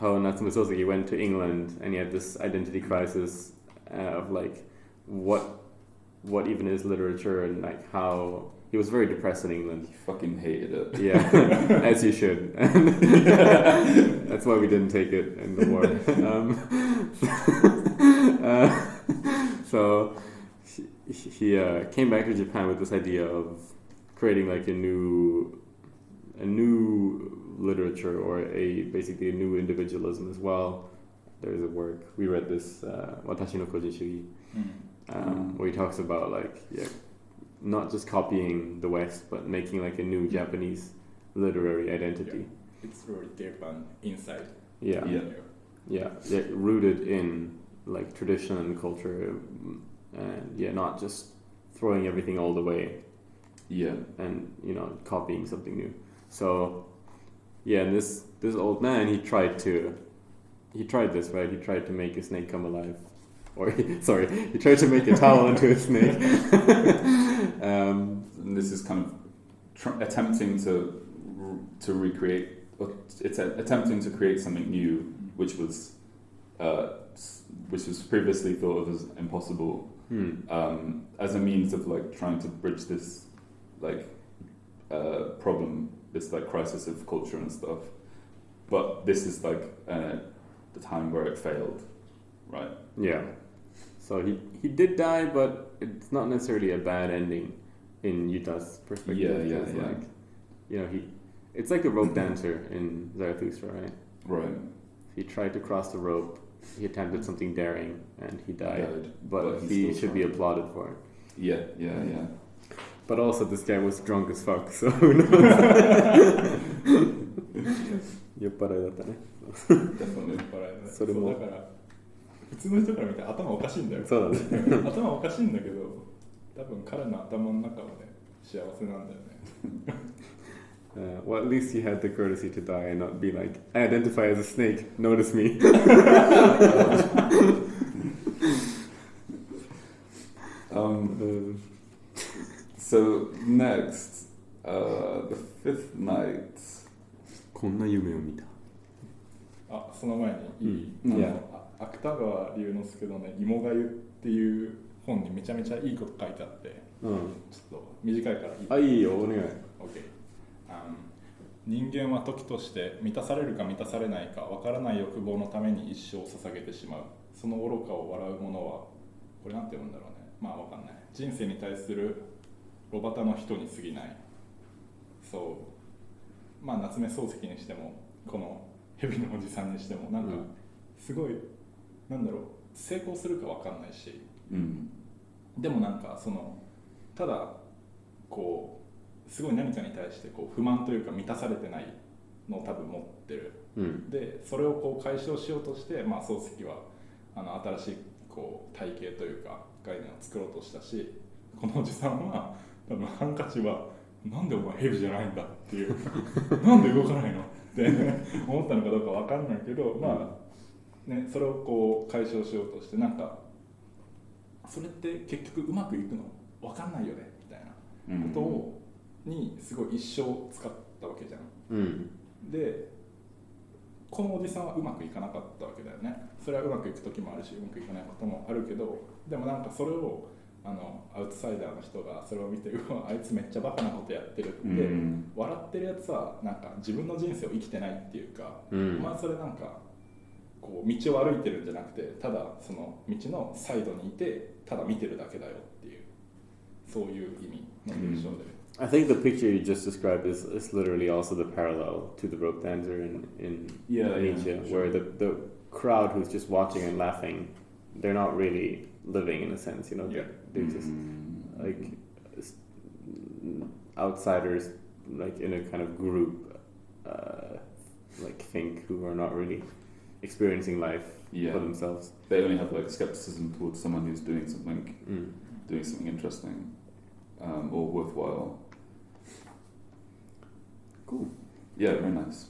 how Natsume Soseki went to England and he had this identity crisis of like what even is literature, and like how he was very depressed in England. He fucking hated it. Yeah, as you should. That's why we didn't take it in the war. So he came back to Japan with this idea of creating like a new literature, or basically a new individualism as well. There's a work we read this Watashi no Koji Shugi, where he talks about like not just copying the West, but making like a new Japanese literary identity. It's really deep and inside. Yeah, rooted in like tradition and culture, and not just throwing everything all the way. And copying something new. So and this old man, he tried this, right? He tried to make a snake come alive. He tried to make a towel into a snake. And this is kind of attempting to recreate, it's attempting to create something new, which was previously thought of as impossible, as a means of like trying to bridge this like problem, this like crisis of culture and stuff. But this is like the time where it failed, right? Yeah. So he did die, but it's not necessarily a bad ending in Yuta's perspective. It's like a rope dancer in Zarathustra, right? Right. He tried to cross the rope. He attempted something daring, and he died. But he should be applauded for it. Yeah. But also, this guy was drunk as fuck, so who knows? Definitely それもだから普通の人から見たら頭おかしいんだよ。そうだね。頭おかしいんだけど、多分彼の頭の中はね、幸せなんだよね。Well, at least he had the courtesy to die and not be like, I identify as a snake, notice me. So next, the fifth night. こんな夢を見た。あ、その前にいい、芥川龍之介のね、芋がゆっていう本にめちゃめちゃいいこと書いてあって、ちょっと短いからいい。あ、いいよ、お願い。OK。人間は時として満たされるか満たされないかわからない欲望のために一生を捧げてしまう。その愚かを笑う者は、これなんて読むんだろうね。まあわかんない。人生に対する炉端の人に過ぎない。そう。まあ夏目漱石にしても、この蛇のおじさんにしても、なんかすごい、なんだろう、成功するかわかんないし、でもなんかその、ただこう、すごい何かに対してこう不満というか満たされてないのを多分持ってる、でそれをこう解消しようとして、まあ、漱石は新しいこう体系というか概念を作ろうとしたし、このおじさんは多分ハンカチはなんでお前ヘビじゃないんだっていうなんで動かないのって思ったのかどうか分かんないけど、まあね、それをこう解消しようとして、なんかそれって結局うまくいくの分かんないよねみたいなことをにすごい一生使ったわけじゃん、でこのおじさんはうまくいかなかったわけだよね。それはうまくいく時もあるしうまくいかないこともあるけど、でもなんかそれをアウトサイダーの人がそれを見て、うわあいつめっちゃバカなことやってるって、笑ってるやつはなんか自分の人生を生きてないっていうか、まあそれなんかこう道を歩いてるんじゃなくて、ただその道のサイドにいてただ見てるだけだよっていう、そういう意味の現象で。I think the picture you just described is literally also the parallel to the rope dancer in Nietzsche, where the crowd who's just watching and laughing, they're not really living in a sense, you know, they're just like outsiders, like in a kind of group, like think, who are not really experiencing life for themselves. They only have like skepticism towards someone who's doing something interesting or worthwhile. Cool. Yeah, very nice.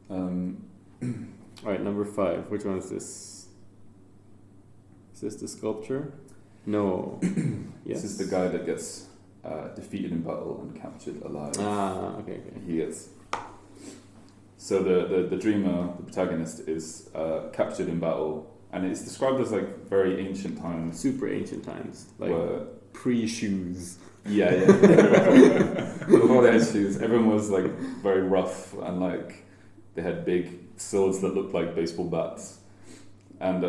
Alright, number 5. Which one is this? Is this the sculpture? No. Yes. This is the guy that gets defeated in battle and captured alive. Ah, okay. He gets. So the dreamer, the protagonist, is captured in battle, and it's described as like very ancient times. Super ancient times. Like pre-shoes. Yeah. Before they had shoes, everyone was like very rough, and like they had big swords that looked like baseball bats. And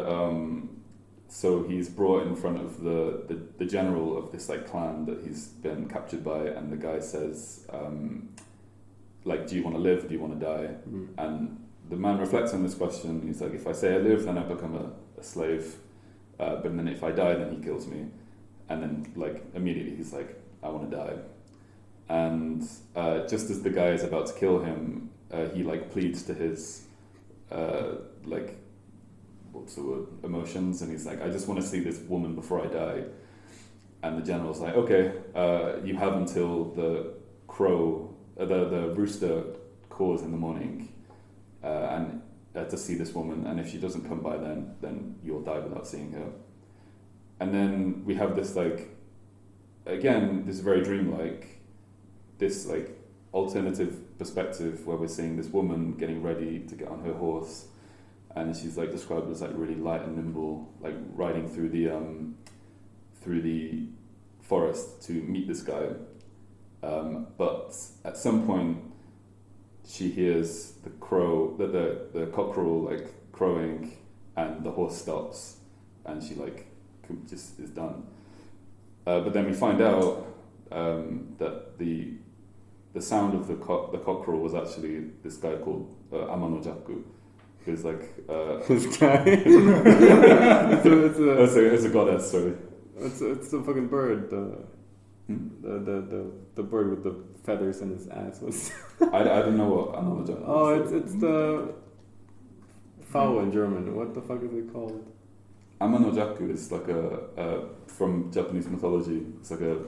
so he's brought in front of the general of this like clan that he's been captured by, and the guy says, like, do you want to live, or do you want to die? And the man reflects on this question. He's like, if I say I live, then I become a slave, but then if I die, then he kills me. And then like immediately he's like, I want to die. And just as the guy is about to kill him, he like pleads to his like, what's the word, emotions, and he's like, I just want to see this woman before I die. And the general's like, okay, you have until the crow, the rooster caws in the morning, and to see this woman, and if she doesn't come by then you'll die without seeing her. And then we have this like, again, this very dreamlike, this like alternative perspective where we're seeing this woman getting ready to get on her horse, and she's like described as like really light and nimble, like riding through the forest to meet this guy. But at some point, she hears the cockerel like crowing, and the horse stops, and she like just is done. But then we find out that the sound of the cockerel was actually this guy called Amano Jaku, who's like this guy. it's a goddess. Sorry, it's the fucking bird. The bird with the feathers in his ass. I don't know what Amano Jaku is. Oh, it's the fowl in German. What the fuck is it called? Amano Jaku is like a from Japanese mythology. It's like a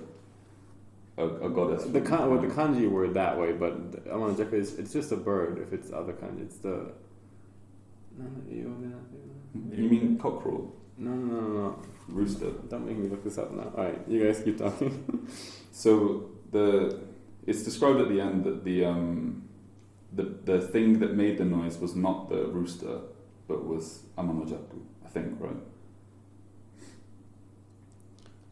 goddess. The kanji word that way, but Amano Jaku it's just a bird. If it's other kanji, it's the. You mean cockerel? No. Rooster. Don't make me look this up now. Alright, you guys keep talking. So it's described at the end that the thing that made the noise was not the rooster, but was Amanojaku, I think, right?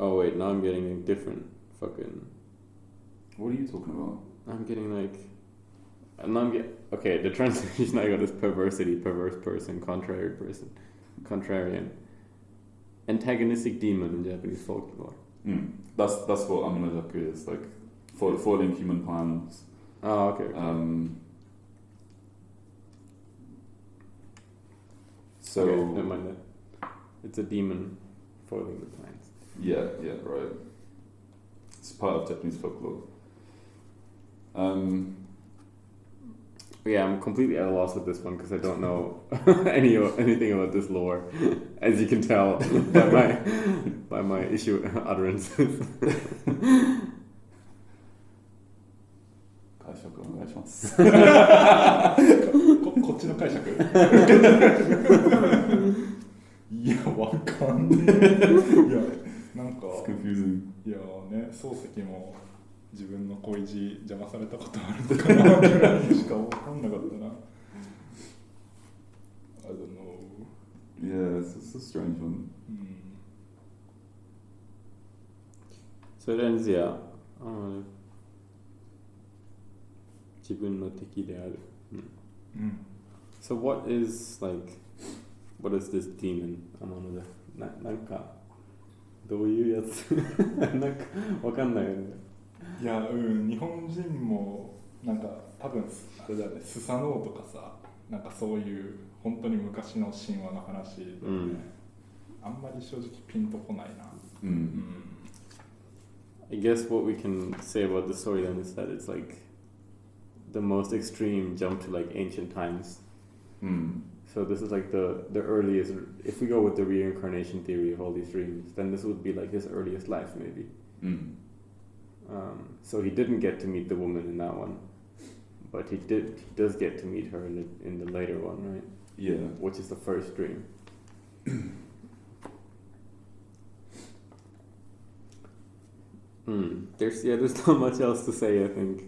Oh wait, now I'm getting a different fucking... What are you talking about? I'm getting like... Okay, the translation I got is perversity, perverse person, contrarian. Antagonistic demon in Japanese folklore. That's what Amanojaku is, like foiling human plans. Oh, okay. So okay, never mind that. It's a demon foiling the plans. Yeah, right. It's part of Japanese folklore. Yeah, I'm completely at a loss with this one because I don't know anything about this lore, as you can tell by my issue utterances. 解釈お願いします。こっちの解釈いや、わかんねえ。いや、なんか、It's confusing. いやね、漱石も自分の恋路邪魔されたことあるのかなぐらいしかわかんなかったな。I don't know. Yeah, it's a strange one. So it ends, yeah. 自分の敵である。So what is this demon? なんかどういうやつなんかわかんないよね。いや、日本人もなんか多分あれだよね、スサノオとかさ、なんかそういう本当に昔の神話の話だよね。あんまり正直ピンとこないな。I guess what we can say about the story then is that it's like the most extreme jump to like ancient times. So this is like the earliest. If we go with the reincarnation theory of all these dreams, then this would be like his earliest life, maybe. So he didn't get to meet the woman in that one, but he does get to meet her in the later one, right? Yeah. Which is the first dream. There's not much else to say, I think.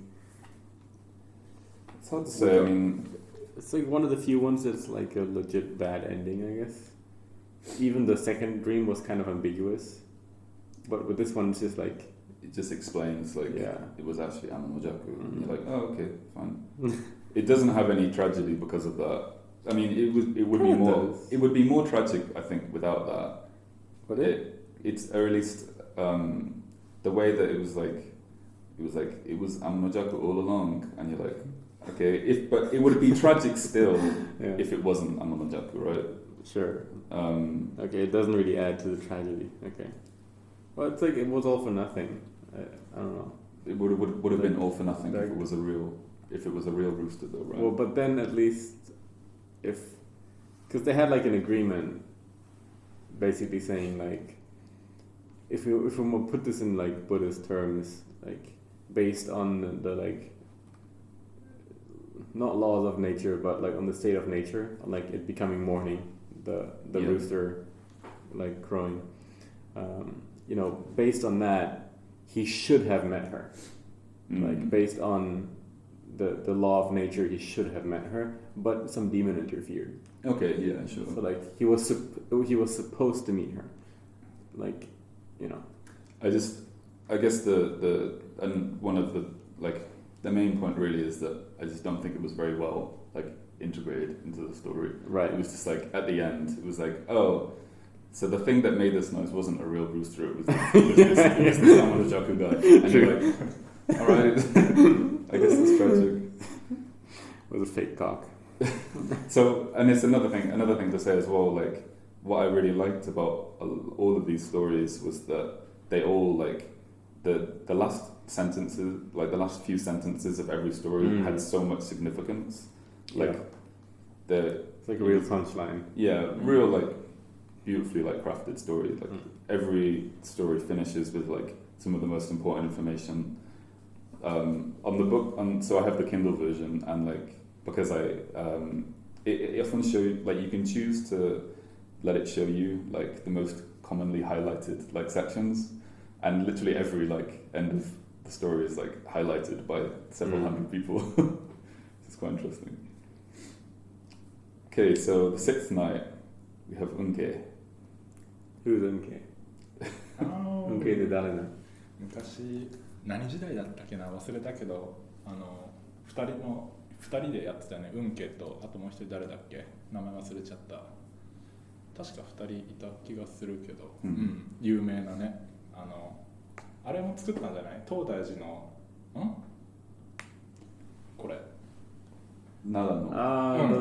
It's hard to say. I mean, it's like one of the few ones that's like a legit bad ending, I guess. Even the second dream was kind of ambiguous, but with this one, it's just like it just explains like it was actually Amanojaku, and you're like, oh, okay, fine. It doesn't have any tragedy because of that. I mean, it would be more tragic, I think, without that. But it's or at least the way that it was Amanojaku all along, and you're like, okay, but it would be tragic still if it wasn't Amanojaku, right? Sure. Okay, it doesn't really add to the tragedy. Okay. Well, it's like it was all for nothing. I don't know. It would have been all for nothing if it was a real rooster, though, right? Well, but then at least because they had like an agreement, basically saying like, if we put this in like Buddhist terms, like based on the like, not laws of nature, but like on the state of nature, like it becoming morning, the rooster like crowing, based on that, he should have met her. Like based on the law of nature, he should have met her, but some demon interfered. Okay, yeah, sure. So like he was supposed to meet her, like, I guess one of the the main point really is that I just don't think it was very well integrated into the story. Right. It was just like at the end, it was like, oh, so the thing that made this noise wasn't a real rooster. It was this Amanojaku guy, and you're like, all right, I guess it's tragic. With a fake cock. So, and it's another thing to say as well. Like, what I really liked about all of these stories was that they all the last sentences, like the last few sentences of every story had so much significance. Like it's like a real punchline. Yeah, real beautifully crafted story. Every story finishes with some of the most important information. On the book, so I have the Kindle version, and because it often shows you can choose to let it show you like the most commonly highlighted like sections, and literally every like end of the story is like highlighted by several hundred people. It's quite interesting. Okay, so the sixth night we have Unke. Who's Unke? Unke って誰なの？昔何時代だったっけな、忘れたけど、2人でやってたよね。運慶とあともう一人誰だっけ、名前忘れちゃった。確か2人いた気がするけど、有名なね、あれも作ったんじゃない？東大寺のこれ奈良の。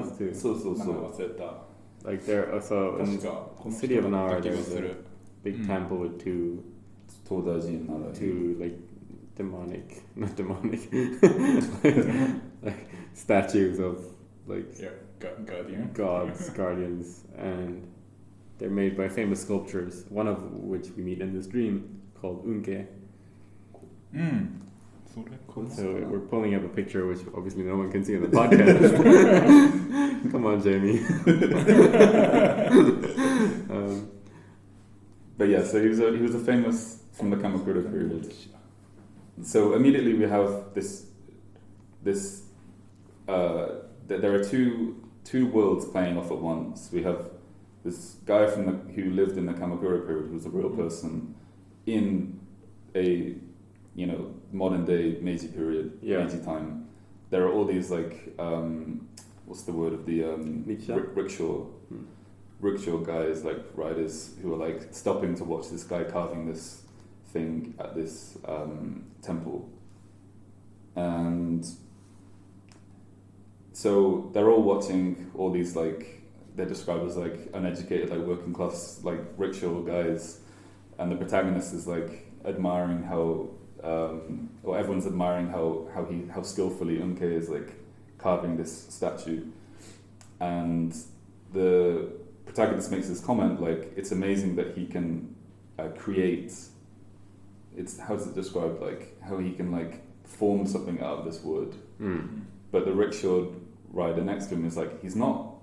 those two. そうそうそう。名前忘れた。Like there, so in the city of Nara, there's a big temple with two like not demonic, like statues of like gods, guardians, and they're made by famous sculptors. One of which we meet in this dream called Unke. So we're pulling up a picture, which obviously no one can see in the podcast. Come on, Jamie. But yeah, so he was a famous from the Kamakura period. So immediately we have this. There are two worlds playing off at once. We have this guy who lived in the Kamakura period, who's a real person, in a modern day Meiji period, Meiji time. There are all these like what's the word of the rickshaw guys, like riders, who are like stopping to watch this guy carving this thing at this temple, and so they're all watching all these like, they're described as like uneducated, like working class, like rickshaw guys, and the protagonist is like admiring how or everyone's admiring how skillfully Unke is like carving this statue, and the protagonist makes this comment like, it's amazing that he can create, how is it described, like how he can like form something out of this wood. But the rickshaw rider next to him is like, it's not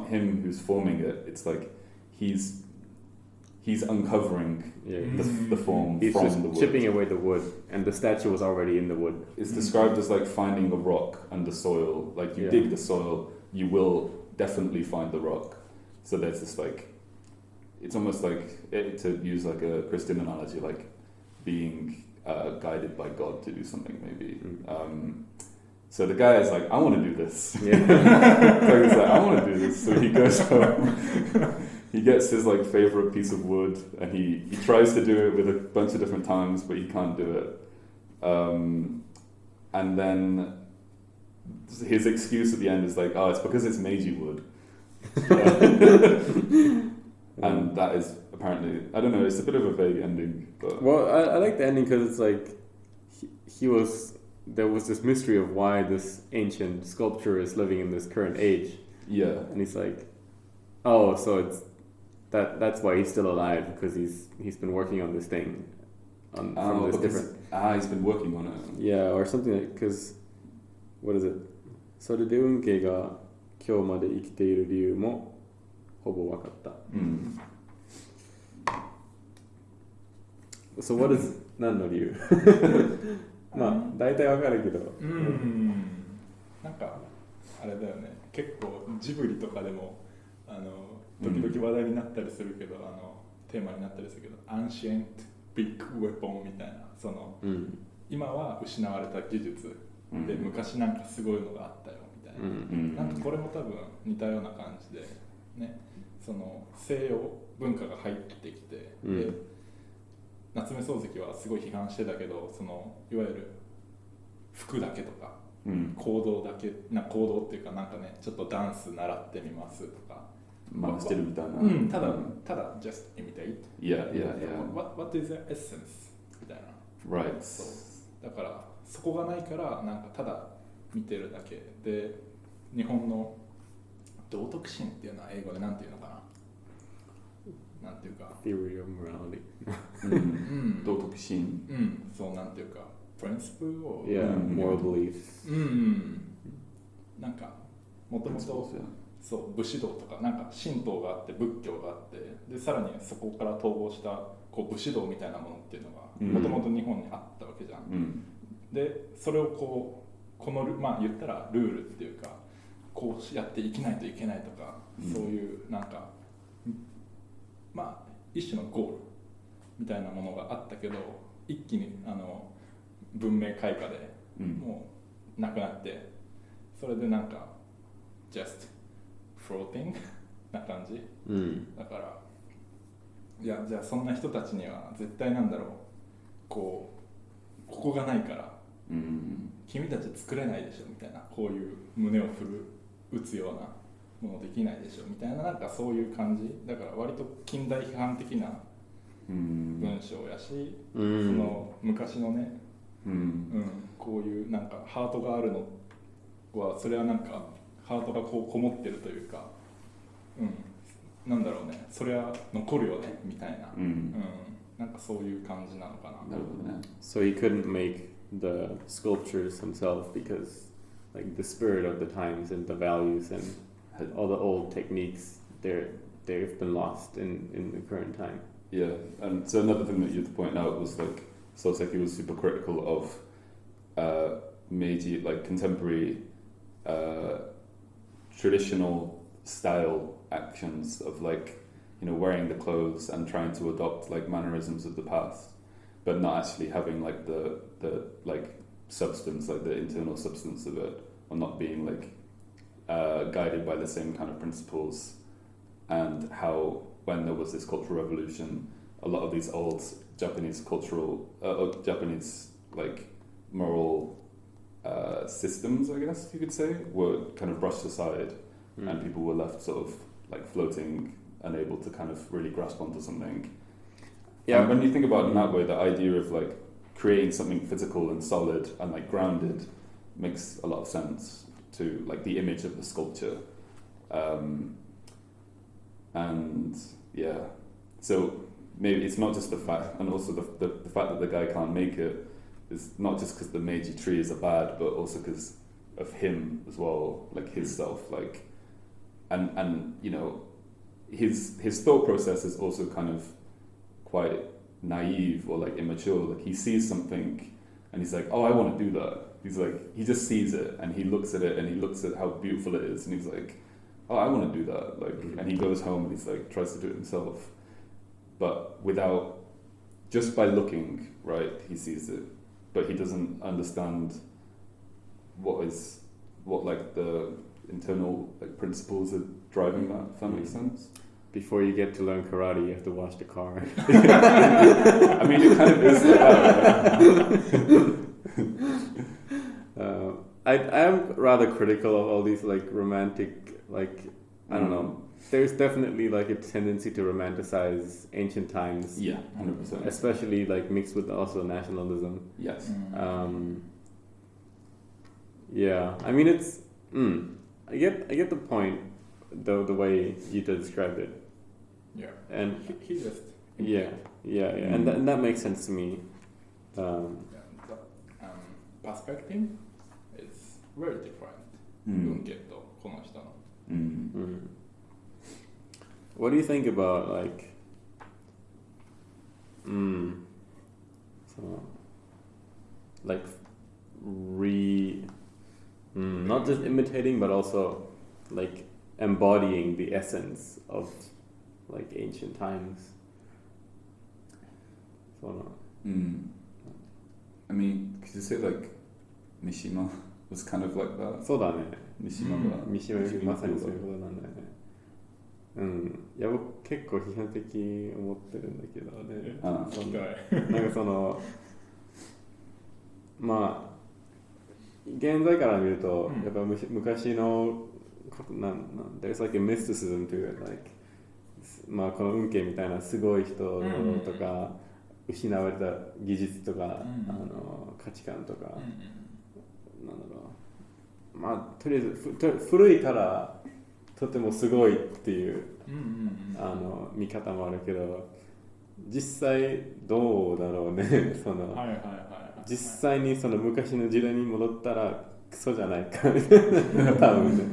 him who's forming it, it's like he's uncovering the form he's from just the wood. chipping away the wood, and the statue was already in the wood. It's described as like finding a rock under soil. Like you dig the soil, you will definitely find the rock. So there's this like, it's almost like, to use like a Christian analogy, like being guided by God to do something maybe. So the guy is like, I want to do this. So he's like, I want to do this. So he goes home. He gets his like favorite piece of wood, and he tries to do it with a bunch of different times, but he can't do it. And then his excuse at the end is like, oh, it's because it's Meiji wood. And that is apparently, I don't know, it's a bit of a vague ending. But well, I like the ending because it's like there was this mystery of why this ancient sculpture is living in this current age. Yeah. And he's like, oh, so it's that's why he's still alive, because he's been working on this thing. He's been working on it. Yeah, or something like, because, what is it? それで運慶が今日まで生きている理由もほぼ分かった。So what is 何の理由？まあ大体分かるけど。なんかあれだよね。結構ジブリとかでも時々話題になったりするけど、テーマになったりするけど、ancient big weapon みたいな、その、今は失われた技術で、昔なんかすごいのがあったよみたいな。なんかこれも多分似たような感じでね、その西洋文化が入ってきて、で夏目漱石はすごい批判してたけど、そのいわゆる服だけとか、行動だけな行動っていうかなんかね、ちょっとダンス習ってみますとか。真似してるみたいな。ただ just imitate. Yeah. What is the essence? みたいな。Right. そうだからそこがないからなんかただ見てるだけで、日本の道徳心っていうのは英語でなんていうのかな。なんていうか。Theory of morality. 道徳心。そうなんていうか。Principle or moral beliefs. なんかもともとそう武士道とかなんか神道があって仏教があってでさらにそこから統合したこう武士道みたいなものっていうのがもともと日本にあったわけじゃん、うん、でそれをこのまあ言ったらルールっていうかこうやっていきないといけないとか、うん、そういうなんかまあ一種のゴールみたいなものがあったけど一気に文明開化でもうなくなって、それでなんか just floating な感じ、うん、だからいやじゃあそんな人たちには絶対なんだろうここがないから、うん、君たち作れないでしょみたいなこういう胸を打つようなものできないでしょみたいななんかそういう感じだから割と近代批判的な文章やし、うん、その昔のね、うんうん、こういうなんかハートがあるのはそれはなんかハートがこうこもってるというか、うん、なんだろうねそれは残るよねみたいな、うんうん、なんかそういう感じなのかな。なるほどね。So he couldn't make the sculptures himself because like the spirit of the times and the values and all the old techniques they've been lost in the current time. Yeah, and so another thing that you had to point out was like Soseki was super critical of Meiji, like contemporary traditional style actions of like, you know, wearing the clothes and trying to adopt like mannerisms of the past, but not actually having like the like substance, like the internal substance of it, or not being like guided by the same kind of principles. And how when there was this cultural revolution, a lot of these old Japanese cultural, Japanese like moral systems, I guess you could say, were kind of brushed aside, and people were left sort of like floating, unable to kind of really grasp onto something. Yeah. And when you think about it in that way, the idea of like creating something physical and solid and like grounded makes a lot of sense to like the image of the sculpture. And yeah, so maybe it's not just the fact, and also the fact that the guy can't make it is not just because the Meiji trees are bad, but also because of him as well, like his self, like, and you know, his thought process is also kind of quite naive or like immature. Like he sees something and he's like, oh, I want to do that. He's like, he just sees it and he looks at it and he looks at how beautiful it is and he's like, oh, I want to do that. Like, and he goes home and he's like, tries to do it himself, but without, just by looking, right, he sees it, but he doesn't understand what like the internal like principles are driving that, if that makes sense. Before you get to learn karate, you have to wash the car. I mean, it kind of is that. I am rather critical of all these like romantic, like, I don't know. There's definitely like a tendency to romanticize ancient times. Yeah, 100%. Especially like mixed with also nationalism. Yes. Yeah, I mean it's. I get the point, the way Yuta described it. Yeah. And he just. Yeah, and that makes sense to me. Perspective is very different. 文系とこの人の。What do you think about like so like not just imitating but also like embodying the essence of like ancient times? So I mean, could you say like Mishima was kind of like that? そうだね。三島まさにそういうことなんだよね。いや僕結構批判的思ってるんだけどね。なんかそのまあ現在から見るとやっぱ昔のthere's like a mysticism to it, like まあこの運慶みたいなすごい人とか失われた技術とか価値観とかなんだろう、まあとりあえず古いからとてもすごいっていう見方もあるけど、実際どうだろうねその実際にその昔の時代に戻ったらクソじゃないかみたいな多分ね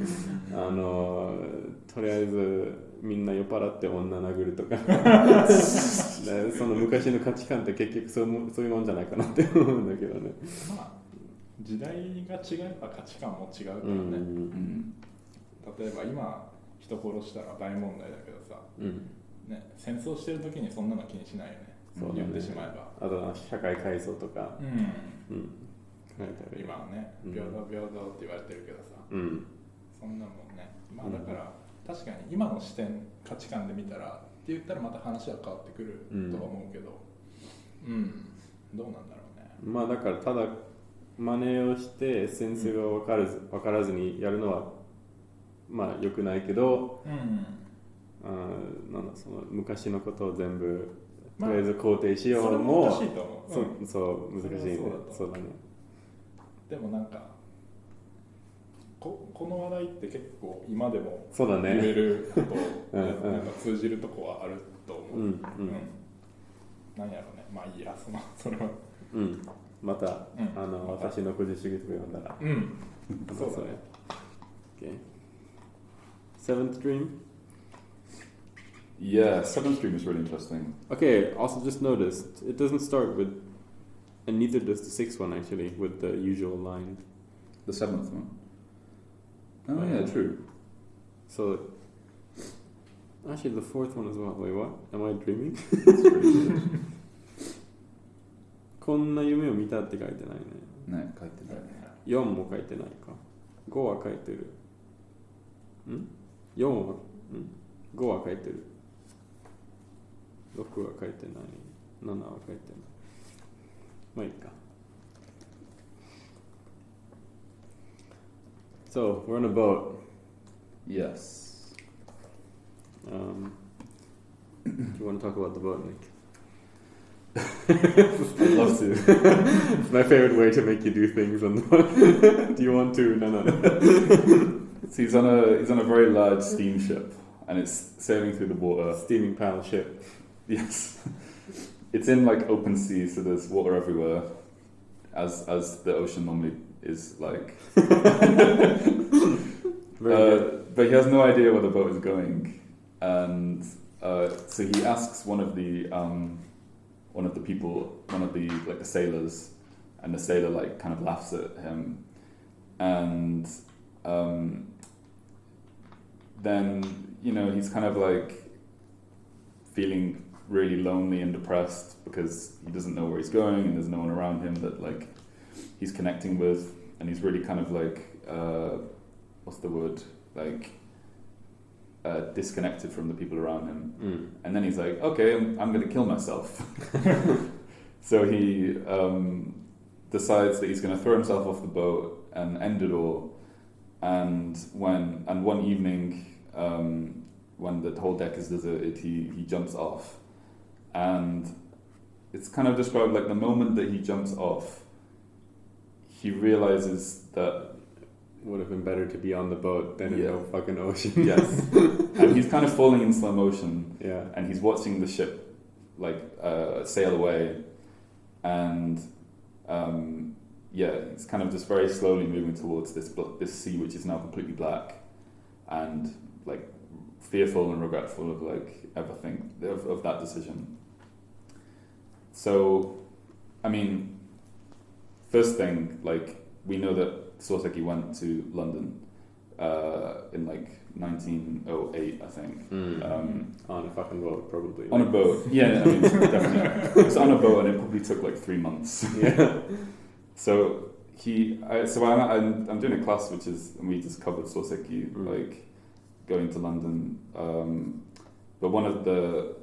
とりあえずみんな酔っ払って女殴るとかでその昔の価値観って結局そういうもんじゃないかなって思うんだけどね。まあ時代が違えば価値観も違うからね、例えば今人殺したら大問題だけどさ、ね、戦争してる時にそんなの気にしないよね。そう言ってしまえば。あとは社会改造とか、今はね、平等平等って言われてるけどさ、そんなもんね。まあだから確かに今の視点価値観で見たらって言ったらまた話は変わってくるとは思うけど、どうなんだろうね。まあだからただ真似をしてセンスが分からずにやるのはまあ良くないけど、なんだその昔のことを全部とりあえず肯定しようのも、難しいと思う。そう難しいね。そうだね。でもなんかこの話題って結構今でもそうだね言えることなんか通じるとこはあると思う。なんやろうね。まあいいや、それは。また、私の個人主義とか読んだら。そうだね。Okay. Seventh dream? Yeah, seventh dream is really interesting. Okay, also just noticed, it doesn't start with, and neither does the sixth one actually, with the usual line. The seventh one? Oh yeah, true. So, actually the fourth one as well. Wait, what? Am I dreaming? こんな夢を見たって書いてないね。ね、書いてないね。4も書いてないか。5は書いてる。4は、5は書いてる。6は書いてない。7は書いてない。まあいいか。So, we're on a boat. Yes. Do you want to talk about the boat, Nick? I'd love to. It's my favorite way to make you do things on the boat. Do you want to? No. So he's on a very large steamship, and it's sailing through the water. Steaming paddle ship. Yes. It's in like open sea, so there's water everywhere, as the ocean normally is like. But he has no idea where the boat is going, and so he asks one of the people, like the sailors, and the sailor like kind of laughs at him, and then he's kind of like feeling really lonely and depressed because he doesn't know where he's going and there's no one around him that like he's connecting with, and he's really kind of like what's the word, like disconnected from the people around him. And then he's like, okay, I'm going to kill myself. So he decides that he's going to throw himself off the boat and end it all. And one evening, when the whole deck is deserted, he jumps off. And it's kind of described like the moment that he jumps off, he realizes that would have been better to be on the boat than in the fucking ocean. Yes. And he's kind of falling in slow motion. Yeah. And he's watching the ship like sail away, and it's kind of just very slowly moving towards this sea, which is now completely black, and like fearful and regretful of like everything of that decision. So, I mean, first thing, like we know that Soseki went to London in like 1908, I think. On a fucking boat, probably. On a boat, yeah. I mean, definitely. It's on a boat, and it probably took like 3 months. Yeah. So I'm doing a class which is, and we just covered Soseki, like going to London. But one of the,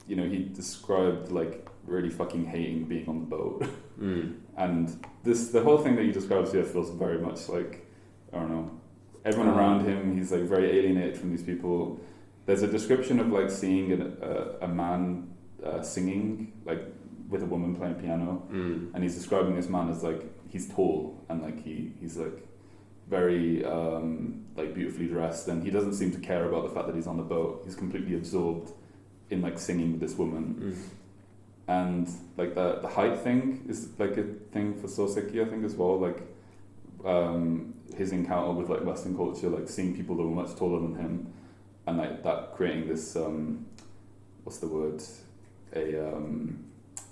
he described like really fucking hating being on the boat. And the whole thing that he describes here feels very much like, I don't know, everyone around him, he's like very alienated from these people. There's a description of like seeing a man singing like with a woman playing piano, and he's describing this man as like he's tall and like he's like very like beautifully dressed, and he doesn't seem to care about the fact that he's on the boat. He's completely absorbed in like singing with this woman. And like the height thing is like a thing for Soseki, I think, as well. Like his encounter with like Western culture, like seeing people that were much taller than him, and like that creating this what's the word, a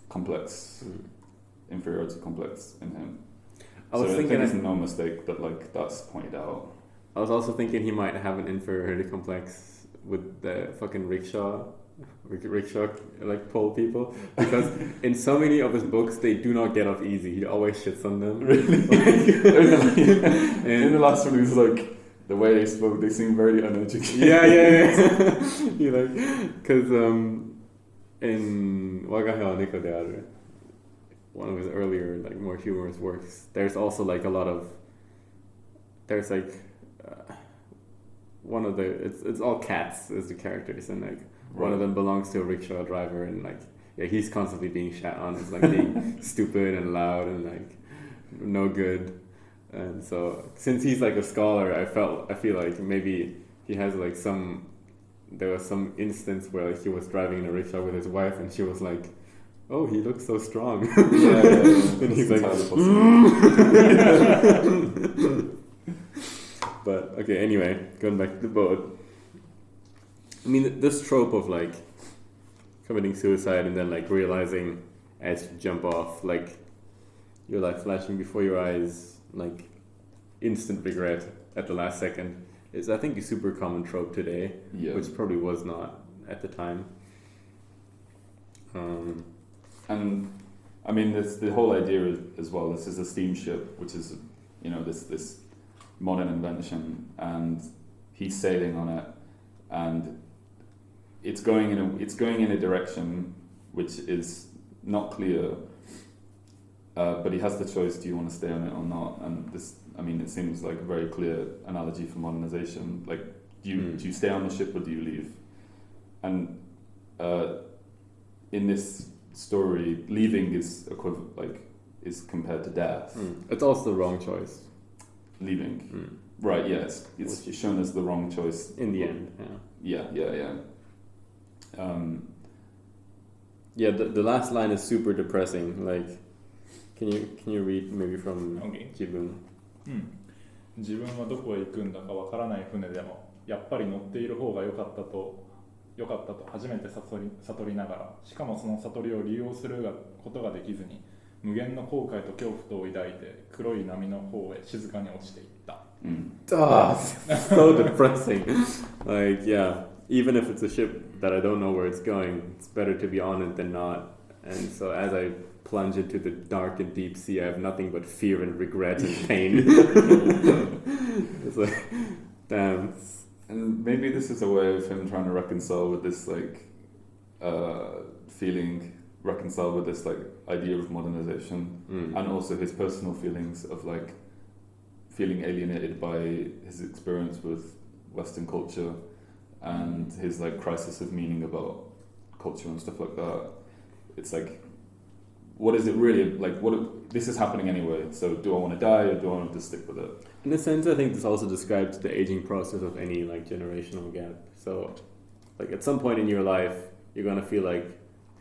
complex, inferiority complex in him. I think it's no mistake that like that's pointed out. I was also thinking he might have an inferiority complex with the fucking rickshaw like pole people, because in so many of his books they do not get off easy. He always shits on them. Really? In the last one, he's like, the way they spoke, they seem very uneducated. Yeah. You like, because in Wagahe wa Neko de Aru, one of his earlier like more humorous works, there's also like a lot of, there's like one of the, it's all cats as the characters, and like one of them belongs to a rickshaw driver, and like he's constantly being shat on as like being stupid and loud and like no good. And so since he's like a scholar, I feel like maybe he has like there was some instance where like he was driving in a rickshaw with his wife, and she was like, oh, he looks so strong. Yeah. And he's like, but okay, anyway, going back to the boat. I mean, this trope of like committing suicide and then like realizing as you jump off, like you're like flashing before your eyes, like instant regret at the last second, is I think a super common trope today, which probably was not at the time. And I mean, the whole idea as well. This is a steamship, which is, you know, this modern invention, and he's sailing on it, and it's going in a direction which is not clear. But he has the choice: do you want to stay on it or not? And this, I mean, it seems like a very clear analogy for modernization. Like, do you stay on the ship or do you leave? And in this story, leaving is is compared to death. It's also the wrong choice. Leaving, right? Yes, it's shown as the wrong choice in the end. Yeah. The last line is super depressing. Like, can you read maybe from Jibun? 自分はどこへ行くんだかわからない船でもやっぱり乗っている方が良かったと初めて悟りながら、しかもその悟りを利用することができずに無限の後悔と恐怖とを抱いて黒い波の方へ静かに落ちていった。So depressing. Like, yeah, even if it's a ship that I don't know where it's going, it's better to be on it than not. And so as I plunge into the dark and deep sea, I have nothing but fear and regret and pain. It's like, damn. And maybe this is a way of him trying to reconcile with this reconcile with this like idea of modernization, and also his personal feelings of like feeling alienated by his experience with Western culture and his like crisis of meaning about culture and stuff like that. It's like, what is it really like? This is happening anyway. So do I want to die or do I want to stick with it? In a sense, I think this also describes the aging process of any like generational gap. So, like at some point in your life, you're gonna feel like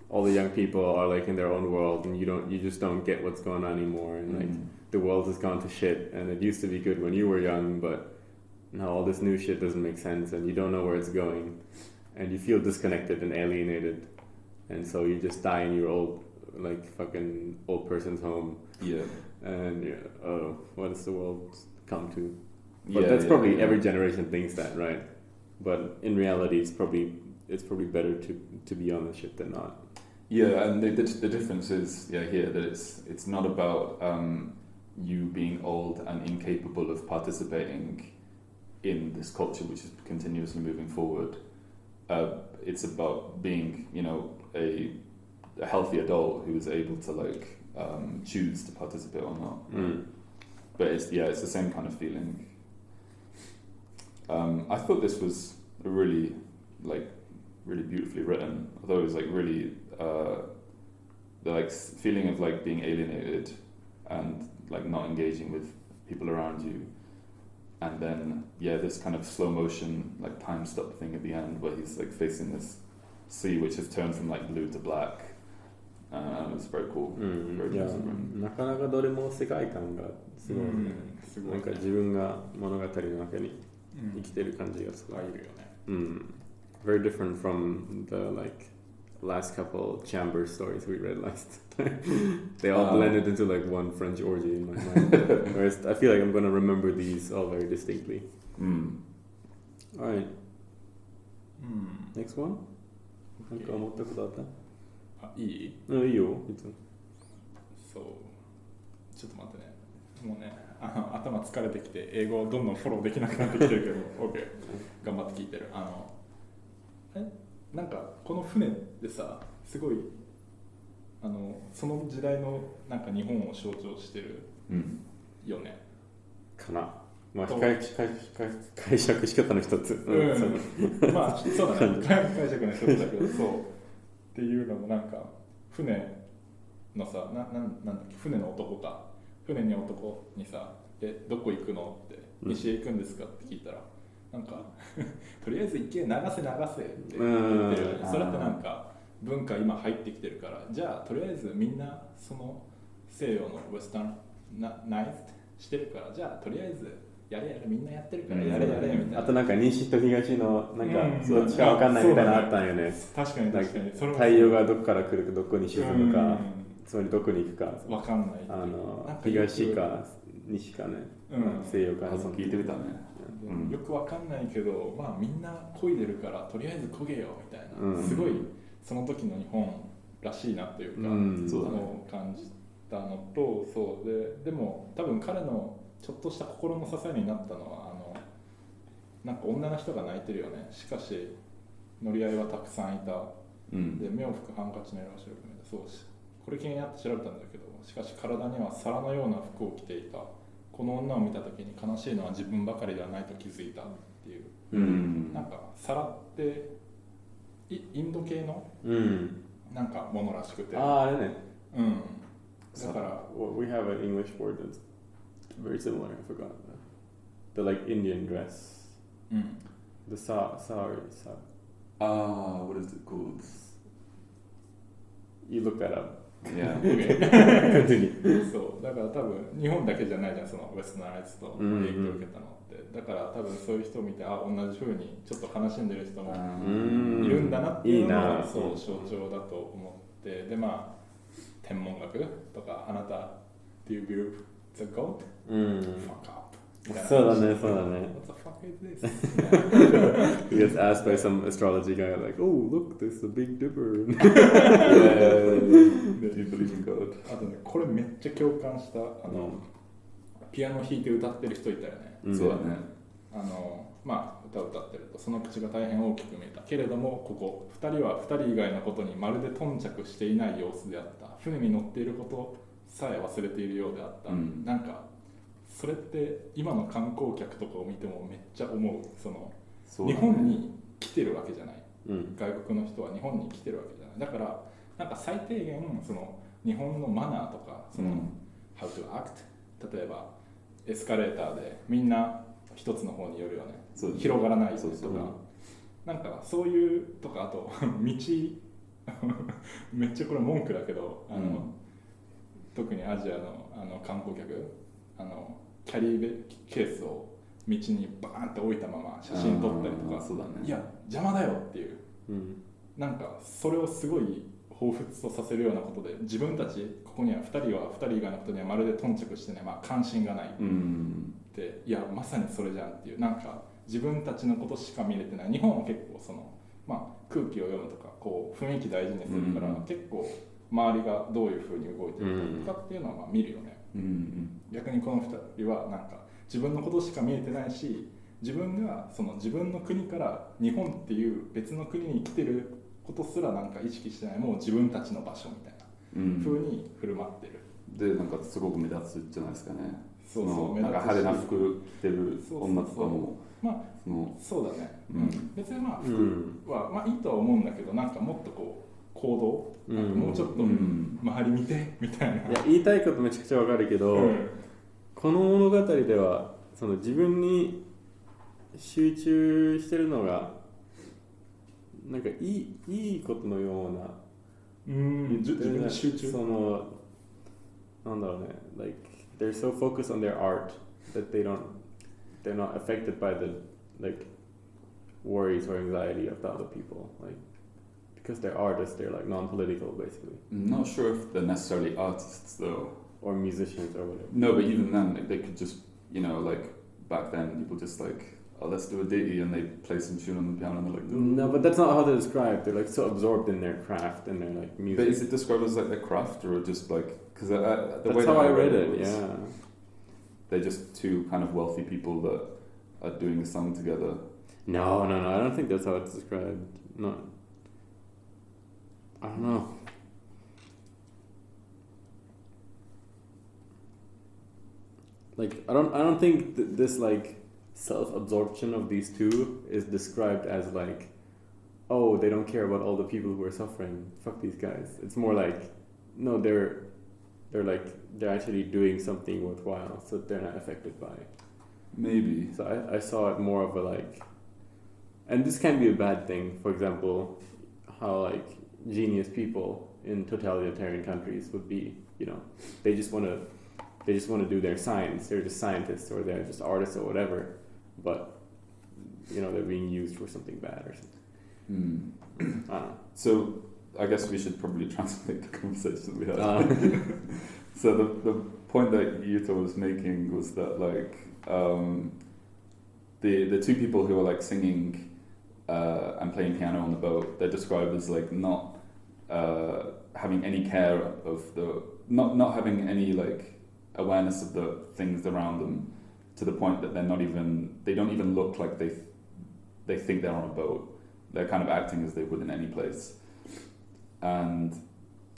all the young people are like in their own world, and you just don't get what's going on anymore, and like the world has gone to shit. And it used to be good when you were young, but now all this new shit doesn't make sense, and you don't know where it's going, and you feel disconnected and alienated, and so you just die in your old fucking old person's home. Yeah. And what does the world come to? But that's probably every generation thinks that, right? But in reality, it's probably better to be on the ship than not. Yeah, and the difference is here that it's not about you being old and incapable of participating in this culture which is continuously moving forward. It's about being, you know, a healthy adult who is able to like choose to participate or not. But it's the same kind of feeling. I thought this was a really beautifully written, although it was like really the like feeling of like being alienated and like not engaging with people around you, and then this kind of slow motion like time stop thing at the end where he's like facing this sea which has turned from like blue to black, It's very cool. いやなかなかどれも世界観がすごいね、なんか自分が物語の中に生きてる感じがすごい、very different from the like last couple chamber stories we read last time. They all blended into like one French orgy in my mind. Whereas I feel like I'm gonna remember these all very distinctly. Alright. Next one? なんか思ったことあった？いい？いいよ、いつも。そう。ちょっと待ってね。もうね、頭疲れてきて、英語をどんどんフォローできなくなってきてるけど、OK。頑張って聞いてる。なんかこの船ってさ、すごいその時代のなんか日本を象徴してるよね。かな。まあ解釈仕方の一つ。まあそうだね。解釈の一つだけど、そうっていうのもなんか船のさ、なんだっけ、船の男か。船に男にさ、どこ行くのって、西へ行くんですかって聞いたら、なんかとりあえず行け、流せって言ってるよね。それってなんか文化今入ってきてるから、じゃあとりあえずみんなその西洋のウェスタンナイズしてるから、じゃあとりあえずやれみんなやってるからやれみたいな。あとなんか西と東のなんかどっちかわかんないみたいなのあったんよね。確かに太陽がどこから来るか、どこに沈むか、つまりどこに行くかわかんない。東か西かね、西洋か。聞いてみたね。よくわかんないけど、まあみんな漕いでるからとりあえず漕げよみたいな、すごいその時の日本らしいなというか、感じたのと、そうでも多分彼のちょっとした心の支えになったのはなんか女の人が泣いてるよね。しかし乗り合いはたくさんいた、で目を拭くハンカチの色が白く見えた。そうし、これ気になって調べたんだけど、しかし体には皿のような服を着ていた。この女を見た時に悲しいのは自分ばかりではないと気づいたっていう、なんか皿ってインド系のなんかものらしくて、あれね、だから we have an English word that's very similar. I forgot the like Indian dress. The sari. What is it called? You look that up. Yeah. Continue. そうだから多分日本だけじゃないじゃん、そのウェスタンアイズと影響を受けたのって。だから多分そういう人を見て、同じ風にちょっと悲しんでる人もいるんだなっていうのがそう象徴だと思って、でまあ天文学とか、あなた Do you believe the God? Fuck up. そうだね。 What the fuck is this? He gets asked by some astrology guy like, oh look, there's a big dipper. Do you believe in God? あとね、これめっちゃ共感した。ピアノ弾いて歌ってる人いたよね。そうだね。まあ歌を歌ってると、その口が大変大きく見えたけれども、ここ2人は2人以外のことにまるで頓着していない様子であった。船に乗っていることさえ忘れているようであった。なんかそれって今の観光客とかを見てもめっちゃ思う。日本に来てるわけじゃない、外国の人は日本に来てるわけじゃない。だからなんか最低限日本のマナーとかhow to act、 例えばエスカレーターでみんな一つの方に寄るよね、広がらないとか、なんかそういうとか、あと道めっちゃこれ文句だけど、特にアジアの観光客キャリーケースを道にバーンって置いたまま写真撮ったりとか、いや邪魔だよっていう、なんかそれをすごい彷彿とさせるようなことで、自分たちここには2人以外のことにはまるで頓着してね、関心がない、でいやまさにそれじゃんっていう、なんか自分たちのことしか見れてない。日本は結構空気を読むとかこう雰囲気大事にするから、結構周りがどういう風に動いてるかとかっていうのは見るよね。逆にこの2人はなんか自分のことしか見えてないし、自分が自分の国から日本っていう別の国に来てることすらなんか意識してない、もう自分たちの場所みたいな風に振る舞ってる。でなんかすごく目立つじゃないですかね。そうなんか派手な服着てる女とかも、そうだね。別に服はいいとは思うんだけど、なんかもっとこう行動、もうちょっと周り見てみたいな。いや言いたいことめちゃくちゃわかるけど、この物語では自分に集中してるのがなんかいいことのような自分に集中。そのなんだろうね、like they're so focused on their art that they're not affected by the like worries or anxiety of the other people, like because they're artists, they're like non-political basically. I'm not sure if they're necessarily artists though, or musicians or whatever. No, but even then, like, they could just, you know, like back then people just like, oh, let's do a ditty, and they play some tune on the piano and they're like, no, but that's not how they're described. They're like so absorbed in their craft and their like music. But is it described as like their craft or just like, because the that's way how that I read it, was, yeah. They're just two kind of wealthy people that are doing a song together. No, I don't think that's how it's described. No, I don't know. Like I don't think this like self-absorption of these two is described as like, oh, they don't care about all the people who are suffering. Fuck these guys. It's more like, no, they're actually doing something worthwhile, so they're not affected by it. Maybe. So I saw it more of a like, and this can be a bad thing. For example, how like genius people in totalitarian countries would be, you know, they just want to do their science. They're just scientists or they're just artists or whatever, but you know they're being used for something bad or something. I don't know. So I guess we should probably translate the conversation we had. So the point that Yuta was making was that like the two people who are like singing and playing piano on the boat, they're described as like not having any care of not having any like awareness of the things around them, to the point that they don't even look like they think they're on a boat. They're kind of acting as they would in any place. And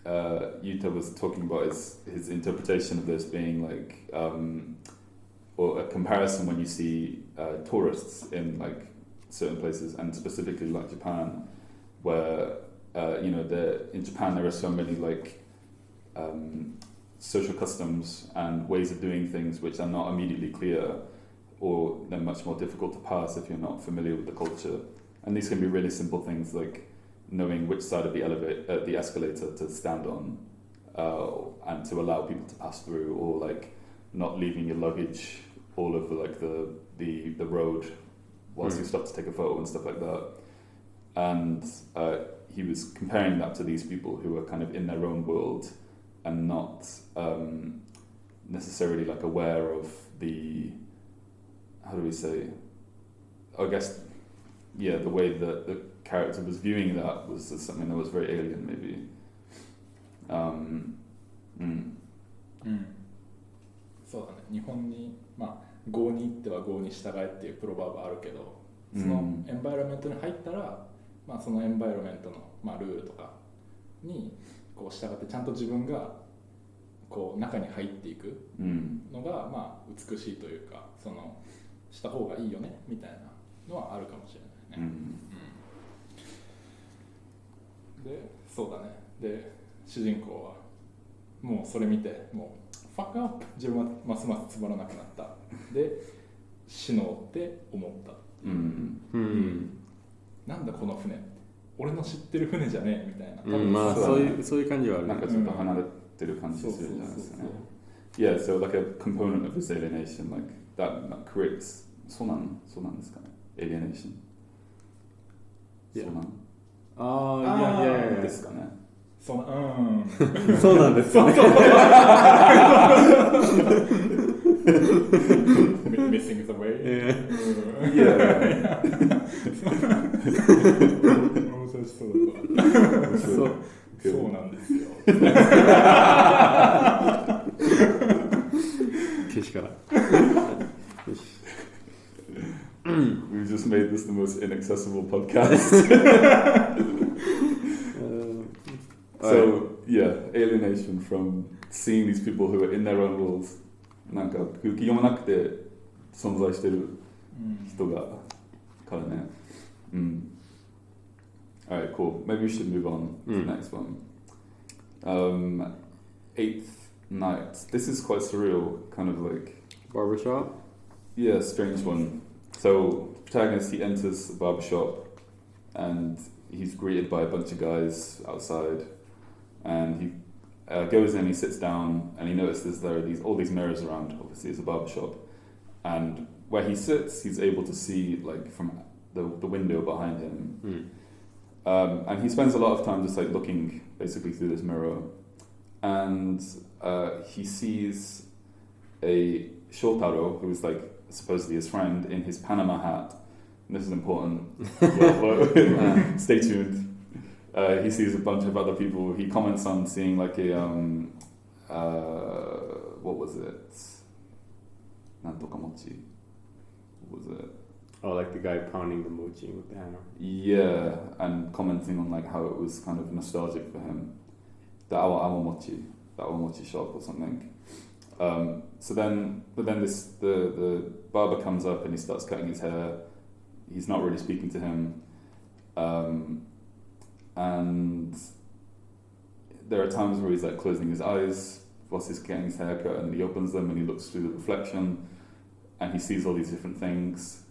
Yuta was talking about his interpretation of this being like, or a comparison when you see tourists in like certain places, and specifically like Japan, where you know in Japan there are so many like social customs and ways of doing things which are not immediately clear, or they're much more difficult to pass if you're not familiar with the culture. And these can be really simple things like knowing which side of the escalator to stand on, and to allow people to pass through, or like not leaving your luggage all over like the road whilst you stop to take a photo and stuff like that. And he was comparing that to these people who are kind of in their own world and not necessarily like aware of the, how do we say, I guess, yeah, the way that the character was viewing that was something that was very alien, maybe. そうだね。日本にまあ郷に行っては郷に従えっていうプロバーブあるけど、そのエンバイロメントに入ったら、まあそのエンバイロメントのまあルールとかにこう従ってちゃんと自分がこう中に入っていくのがまあ美しいというか、そのした方がいいよねみたいなのはあるかもしれないね。で、そうだね。で、主人公はもうそれ見てもうファックアップ、自分はますますつまらなくなった。で、死のうって思った。なんだこの船、俺の知ってる船じゃねえみたいな。まあそういう感じはある。なんかちょっと離れてる感じするじゃないですかね。Yeah, so like a component of this alienation, like that creates そうなんですかね。alienation。そうなん。いやですかね。そうなんですかね。Missing the way. Yeah. そうなんですよ。けしからん。We've just made this the most inaccessible podcast. So yeah, alienation from seeing these people who are in their own worlds. なんか空気読まなくて存在してる人がからね。Alright, cool. Maybe we should move on to the next one. Eighth Night. This is quite surreal, kind of like barbershop. Yeah, strange one. So the protagonist, he enters a barbershop and he's greeted by a bunch of guys outside, and he goes in, he sits down, and he notices there are all these mirrors around. Obviously, it's a barber shop, and where he sits, he's able to see like from the window behind him. And he spends a lot of time just like looking basically through this mirror, and he sees a Shotaro, who's like supposedly his friend, in his Panama hat. And this is important. Stay tuned. He sees a bunch of other people. He comments on seeing like a what was it? Nantoka mochi. What was it? Oh, like the guy pounding the mochi with the hammer. Yeah, and commenting on like how it was kind of nostalgic for him. The awamochi shop or something. So then the barber comes up and he starts cutting his hair. He's not really speaking to him. And there are times where he's like closing his eyes whilst he's getting his hair cut, and he opens them and he looks through the reflection and he sees all these different things.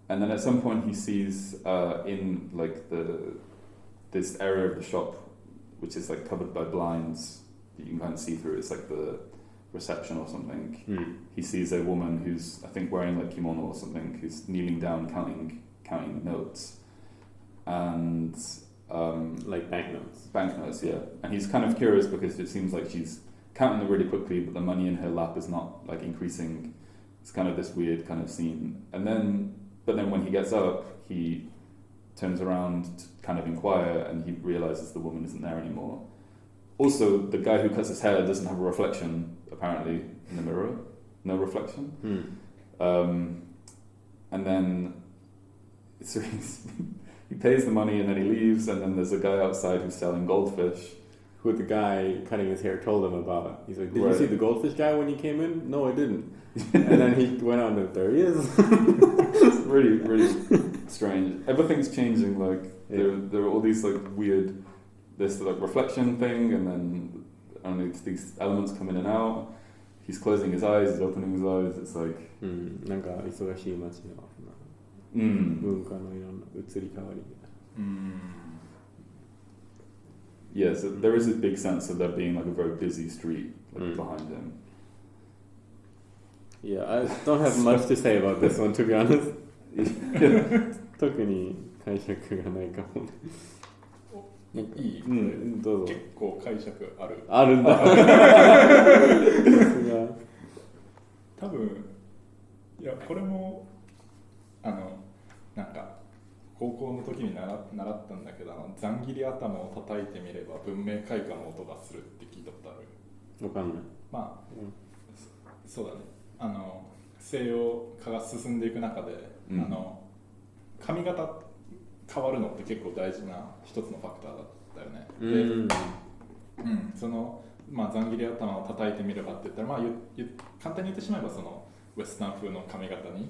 And then at some point he sees in like this area of the shop which is like covered by blinds that you can kind of see through. It's like the reception or something. He sees a woman who's I think wearing like kimono or something, who's kneeling down counting notes, and like banknotes, yeah. And he's kind of curious because it seems like she's counting them really quickly, but the money in her lap is not like increasing. It's kind of this weird kind of scene. But then when he gets up, he turns around to kind of inquire, and he realizes the woman isn't there anymore. Also, the guy who cuts his hair doesn't have a reflection, apparently, in the mirror. No reflection. And then so he pays the money, and then he leaves, and then there's a guy outside who's selling goldfish. Who the guy cutting his hair told him about. He's like, did you see the goldfish guy when he came in? No, I didn't. And then he went on and there he is. It's really, really strange. Everything's changing. Like there are all these like weird, this like reflection thing, and then only these elements come in and out. He's closing his eyes, he's opening his eyes. It's like なんか忙しい街の文化のいろんな移り変わり。Yeah, so there is a big sense of there being like a very busy street behind him. Yeah, I don't have much to say about this one, to be honest. 特に解釈がないかもね。いい、どうぞ。結構解釈ある。あるんだ。多分いやこれもなんか高校の時に習ったんだけどざん切り頭を叩いてみれば文明開化の音がするって聞いたことある。わかんない。まあ、そうだね。西洋化が進んでいく中で、髪型変わるのって結構大事な一つのファクターだったよね。で、そのまあざん切り頭を叩いてみればって言ったら、まあ簡単に言ってしまえばそのウェスタン風の髪型に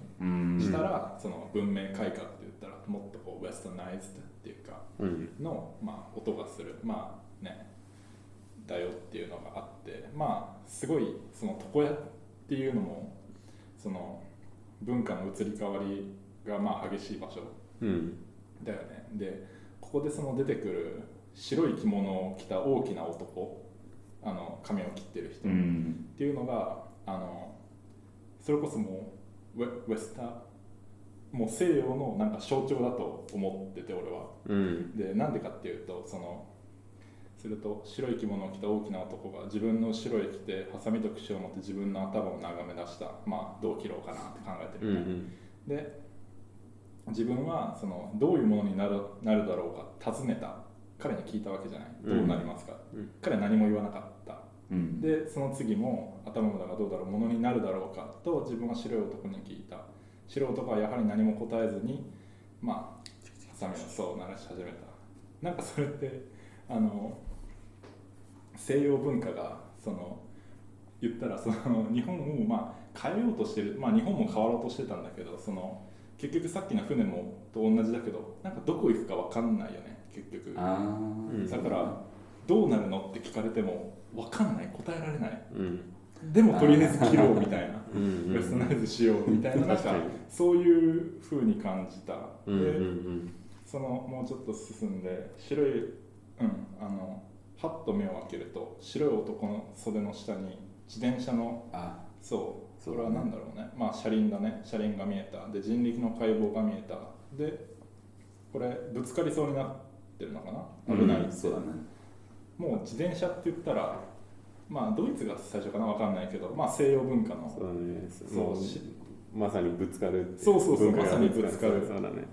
したら、その文明開化って言ったらもっとこうウェスタナイズドっていうかの、まあ音がする、まあねだよっていうのがあって、まあすごいその床屋っていうのもその文化の移り変わりがまあ激しい場所だよね。でここでその出てくる白い着物を着た大きな男、髪を切ってる人っていうのがそれこそもうウェスタもう西洋のなんか象徴だと思ってて俺は。でなんでかっていうとすると白い着物を着た大きな男が自分の後ろへ来てハサミと櫛を持って自分の頭を眺め出した。まあどう切ろうかなって考えてる、で自分はそのどういうものになるだろうか尋ねた。彼に聞いたわけじゃない。どうなりますか、彼は何も言わなかった。でその次も頭の中がどうだろうものになるだろうかと自分は白い男に聞いた。白い男はやはり何も答えずにまあハサミをそう鳴らし始めた。なんかそれって西洋文化がその言ったらその日本をまあ変えようとしてる、まあ日本も変わろうとしてたんだけど、その結局さっきの船もと同じだけどなんかどこ行くか分かんないよね結局。だからどうなるのって聞かれても分かんない、答えられない、でもとりあえず切ろうみたいなウェスタナイズしようみたいな、なんかそういう風に感じた。でそのもうちょっと進んで白いはっと目を開けると白い男の袖の下に自転車のそうこれは何だろうね、まあ車輪だね、車輪が見えたで人力の解剖が見えたでこれぶつかりそうになってるのかな、危ないって、そうだね、もう自転車って言ったらまあドイツが最初かな分かんないけど、まあ西洋文化のそうだね、そうまさにぶつかるってそうまさにぶつかる。そうだね。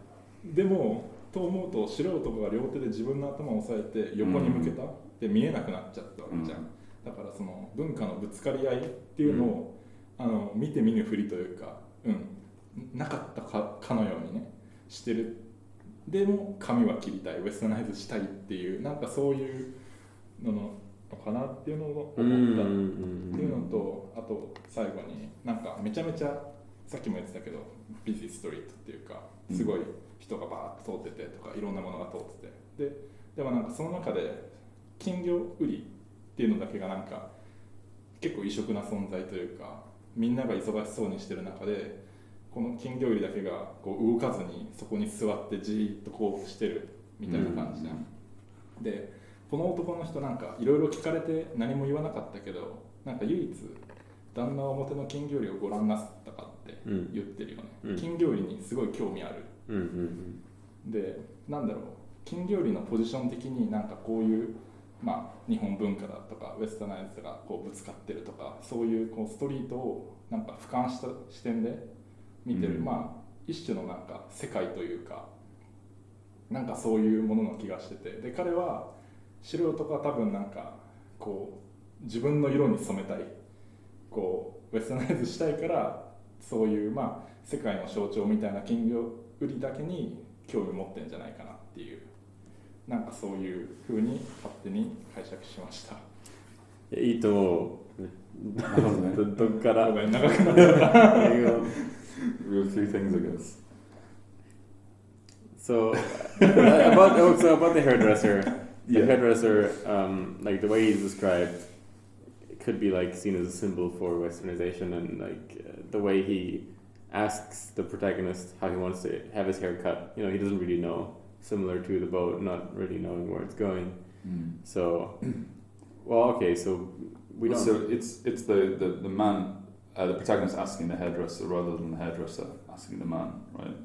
でもと思うと白い男が両手で自分の頭を押さえて横に向けた、で見えなくなっちゃったわけじゃん、だからその文化のぶつかり合いっていうのを、見て見ぬふりというか、なかったかのようにねしてる。でも髪は切りたい、ウェスタナイズしたいっていうなんかそういうのかなっていうのを思ったっていうのと、あと最後になんかめちゃめちゃさっきも言ってたけどビジーストリートっていうかすごい人がバーッと通っててとかいろんなものが通っててでもなんかその中で金魚売りっていうのだけがなんか結構異色な存在というか、みんなが忙しそうにしてる中でこの金魚売りだけがこう動かずにそこに座ってじーっとこうしてるみたいな感じじゃん、でこの男の人なんかいろいろ聞かれて何も言わなかったけどなんか唯一旦那は表の金魚売りをご覧なさったかって言ってるよね、金魚売りにすごい興味ある、でなんだろう、金魚売りのポジション的になんかこういうまあ日本文化だとかウェスタナイズがこうぶつかってるとかそういうこうストリートをなんか俯瞰した視点で見てる、まあ一種のなんか世界というかなんかそういうものの気がしてて、で彼は白い男は多分なんかこう自分の色に染めたい、こうウェスタナイズしたいからそういうまあ世界の象徴みたいな金魚売りだけに興味持ってんじゃないかなっていう、なんかそういう風に勝手に解釈しました。いいと思う。どっからごめん長くなった。Real three things, I guess. So about the hairdresser. The hairdresser, like the way he's described, could be like seen as a symbol for westernization, and like the way he asks the protagonist how he wants to have his hair cut. You know, he doesn't really know. Similar to the boat, not really knowing where it's going. So, well, okay, so we don't. So it's the man, the protagonist asking the hairdresser rather than the hairdresser asking the man, right?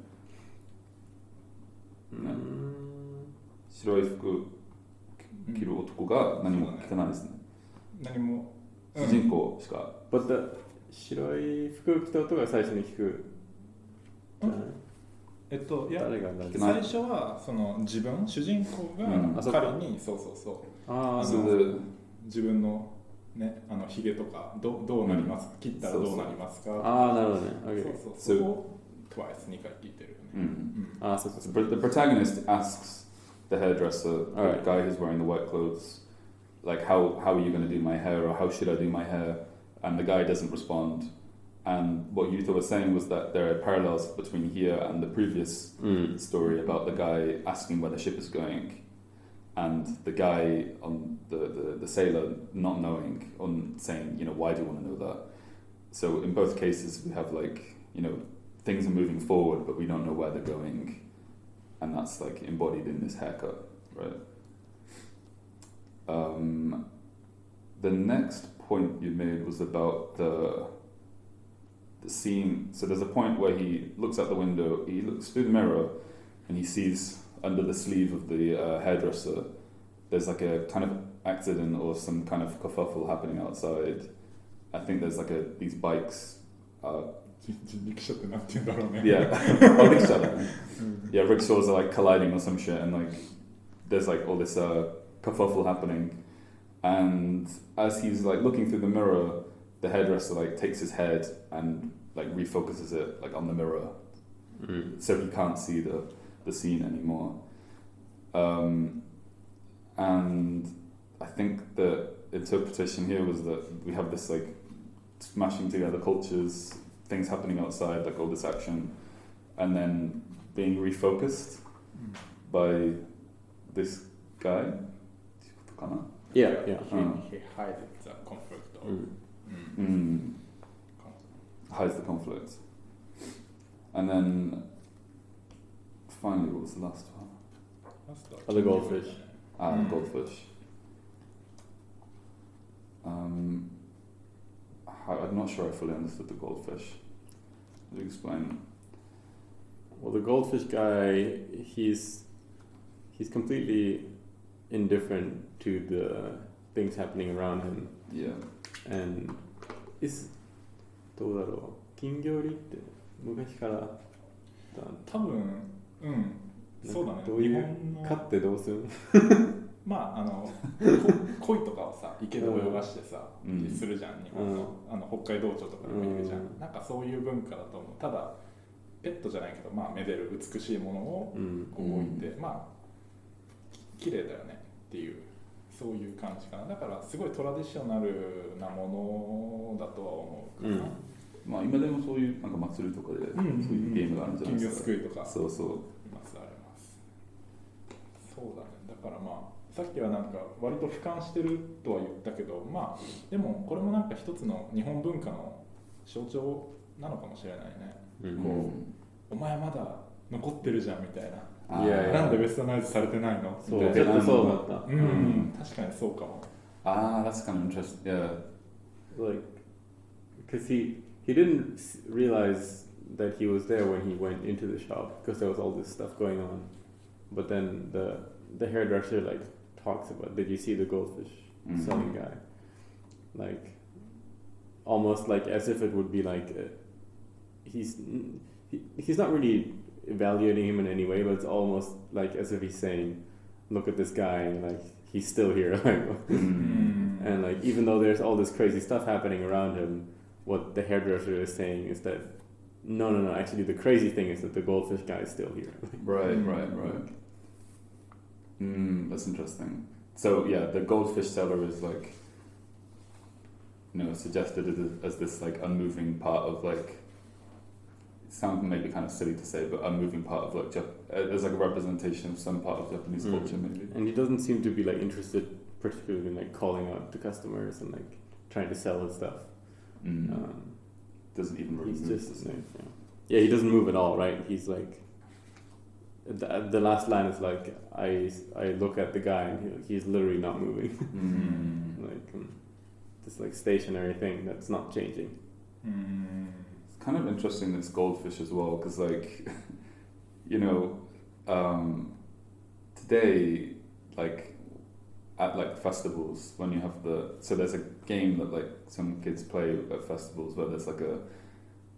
白い服着る男が何も聞かないですね。何も主人公しか。But the 白い服着た音が最初に聞く。いや誰が最初はその自分主人公が彼に自分のねヒゲとかどうなりますか、切ったらどうなりますか、なるほどね。そこを twice 2回聞いてるよね。The protagonist asks the hairdresser, the guy who's wearing the white clothes, like how are you going to do my hair, or how should I do my hair, and the guy doesn't respond. And what Yuta was saying was that there are parallels between here and the previous story about the guy asking where the ship is going, and the guy on the sailor not knowing, on saying, you know, why do you want to know that? So in both cases we have like, you know, things are moving forward but we don't know where they're going, and that's like embodied in this haircut, right? The next point you made was about the scene. So there's a point where he looks out the window, he looks through the mirror, and he sees under the sleeve of the hairdresser there's like a kind of accident or some kind of kerfuffle happening outside. I think there's like these bikes. Yeah, rickshaws are like colliding or some shit, and like there's like all this kerfuffle happening. And as he's like looking through the mirror, the hairdresser like takes his head and like refocuses it like on the mirror, so he can't see the scene anymore. And I think the interpretation here was that we have this like smashing together cultures, things happening outside, like all this action, and then being refocused by this guy. Yeah. He hides the conflict. Hides the conflict. And then finally, what was the last one? The goldfish. Goldfish. I'm not sure I fully understood the goldfish. Could you explain? Well, the goldfish guy, he's completely indifferent to the things happening around him. Yeah. And どうだろう、金魚売りって昔から多分そうだね。どういう飼ってどうするまあ鯉とかをさ池で泳がしてさ、するじゃん日本の、北海道庁とかでもいるじゃん、なんかそういう文化だと思う。ただペットじゃないけど、まあ、めでる美しいものをこう置いて、まあ綺麗だよねっていうそういう感じかな。だからすごいトラディショナルなものだとは思うかな。まあ今でもそういうなんか祭りとかでそういうゲームがあるんじゃないですか。金魚すくいとか。そうそう。あります。そうだね。だからまあさっきはなんか割と俯瞰してるとは言ったけど、まあでもこれもなんか一つの日本文化の象徴なのかもしれないね。こうお前まだ残ってるじゃんみたいな。なんでウェスタナイズされてないの？そう、絶対そうだった。確かにそうかも。That's kind of interesting. Yeah. Like, because he didn't realize that he was there when he went into the shop because there was all this stuff going on. But then the hairdresser like talks about, did you see the goldfish selling guy? Like, almost like as if it would be like he's not really evaluating him in any way, but it's almost like as if he's saying, look at this guy, like he's still here. And like even though there's all this crazy stuff happening around him, what the hairdresser is saying is that no, actually the crazy thing is that the goldfish guy is still here. Right. That's interesting. So yeah, the goldfish seller is like, suggested as this like unmoving part of like, it sounds maybe kind of silly to say, but unmoving part of like as like a representation of some part of Japanese culture maybe. And he doesn't seem to be like interested particularly in like calling out the customers and like trying to sell his stuff. Doesn't even really move. Just like, yeah, he doesn't move at all, right? He's like the last line is like I look at the guy and he's literally not moving. Like this like stationary thing that's not changing. It's kind of interesting this goldfish as well, because like today like at like festivals when you have so there's a game that like some kids play at festivals where there's like a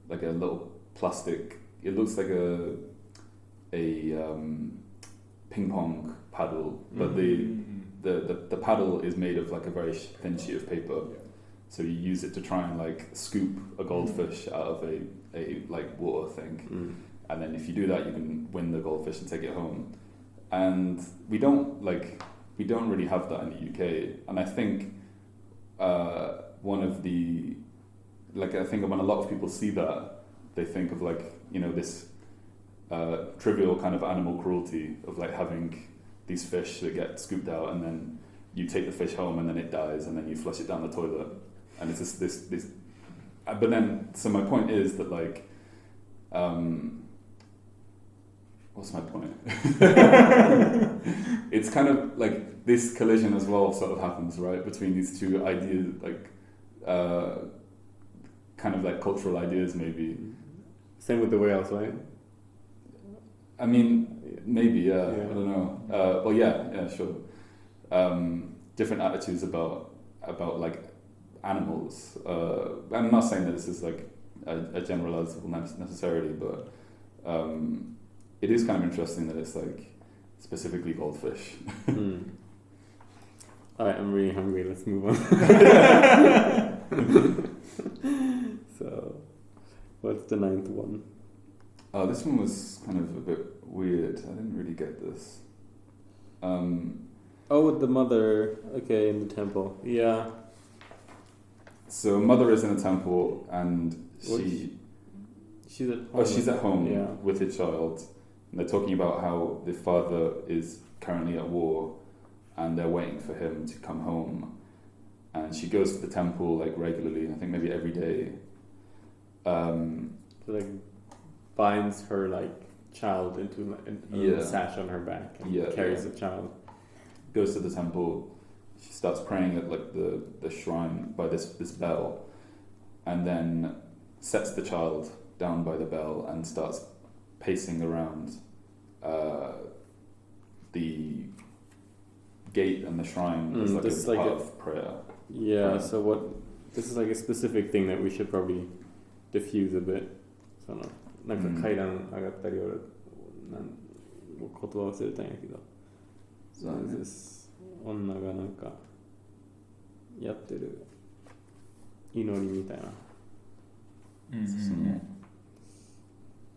little plastic, it looks like a ping pong paddle, but the paddle is made of like a very thin sheet of paper, so you use it to try and like scoop a goldfish out of a like water thing, and then if you do that you can win the goldfish and take it home. And we don't really have that in the UK, and I think one of the I think when a lot of people see that, they think of like this trivial kind of animal cruelty of like having these fish that get scooped out and then you take the fish home and then it dies and then you flush it down the toilet, and it's just this but then so my point is that like what's my point? It's kind of like this collision as well sort of happens, right, between these two ideas, like kind of like cultural ideas maybe. Same with the whales, right? I mean, maybe, yeah. I don't know. Well, yeah, sure. Different attitudes about like animals. I'm not saying that this is like a generalizable necessarily, but it is kind of interesting that it's like specifically goldfish. Alright, I'm really hungry. Let's move on. So, what's the 9th one? This one was kind of a bit weird. I didn't really get this. With the mother. Okay, in the temple. Yeah. So mother is in a temple and she's at home. Oh, she's at home with her child. And they're talking about how the father is currently at war and they're waiting for him to come home. And she goes to the temple like regularly, I think maybe every day. So like binds her like child into a sash on her back and carries the child. Goes to the temple. she starts praying at like the shrine by this bell, and then sets the child down by the bell and starts pacing around the gate and the shrine as like a part of prayer. Yeah, so what this is like a specific thing that we should probably diffuse a bit. そのなんか階段上がったり俺言葉忘れたんやけど、女がなんかやってる祈りみたいな。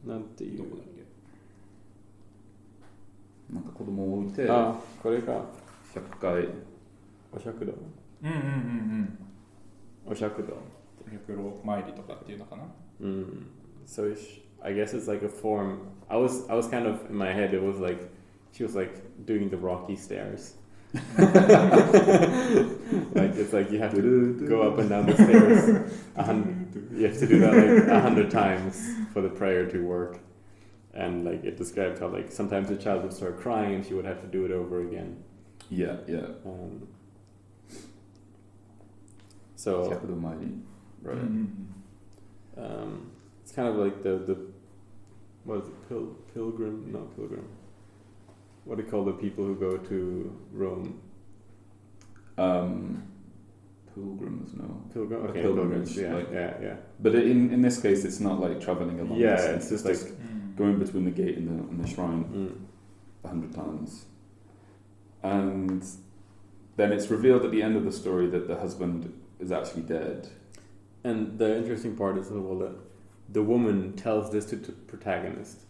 なんていう。なんか子供を置いて。あ、これか。100回。お百度。お百度。百度参りとかっていうのかな。So I guess it's like a form. I was kind of in my head. It was like she was like doing the rocky stairs. Like it's like you have to go up and down the stairs. You have to do that like 100 times for the prayer to work. And like it described how like sometimes the child would start crying and she would have to do it over again. Yeah. So right. It's kind of like the what is it? Pilgrim? Not pilgrim. What do you call the people who go to Rome? Pilgrims, no. Pilgrim. Okay, pilgrimage. Pilgrims. Yeah, yeah. But in this case, it's not like traveling along. Yeah, it's just like going between the gate and the shrine 100 times. And then it's revealed at the end of the story that the husband is actually dead. And the interesting part is that the woman tells this to the protagonist,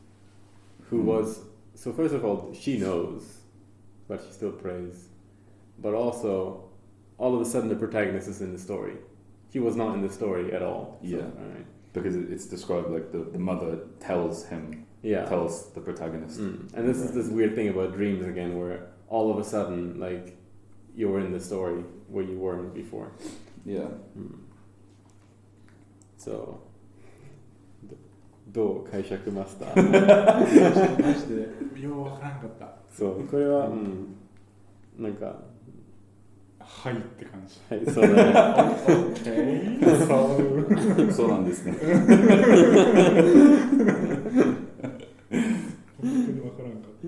who was... So first of all, she knows, but she still prays. But also, all of a sudden the protagonist is in the story. He was not in the story at all. So, yeah. Right. Because it's described like the mother tells him, tells the protagonist. And this is this weird thing about dreams again, where all of a sudden, like, you were in the story where you weren't before. Yeah. So, どう解釈マスター？マジでようわからんかった。そう、これは、なんか、はいって感じ。はい、そうだね。そうなんですね。本当にわからんかった。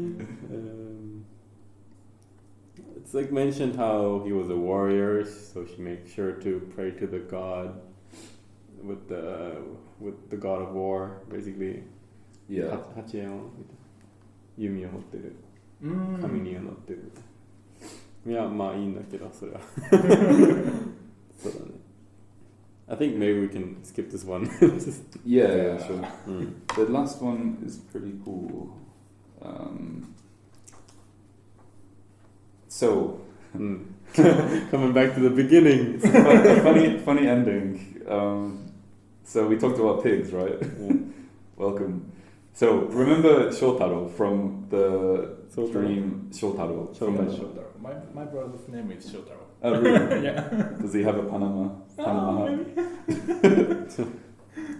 It's like mentioned how he was a warrior, so she makes sure to pray to the god with the god of war, basically. Yeah. 八円を弓を持ってる。神に乗ってる。いや、まあいいんだけど、それは。そうだね。I think maybe we can skip this one. yeah, sure. The last one is pretty cool. So, coming back to the beginning. It's a funny ending. So we talked about pigs, right? Welcome. So remember Shotaro from the dream Shotaro? Shotaro. My brother's name is Shotaro. Oh really? Yeah. Does he have a Panama hat?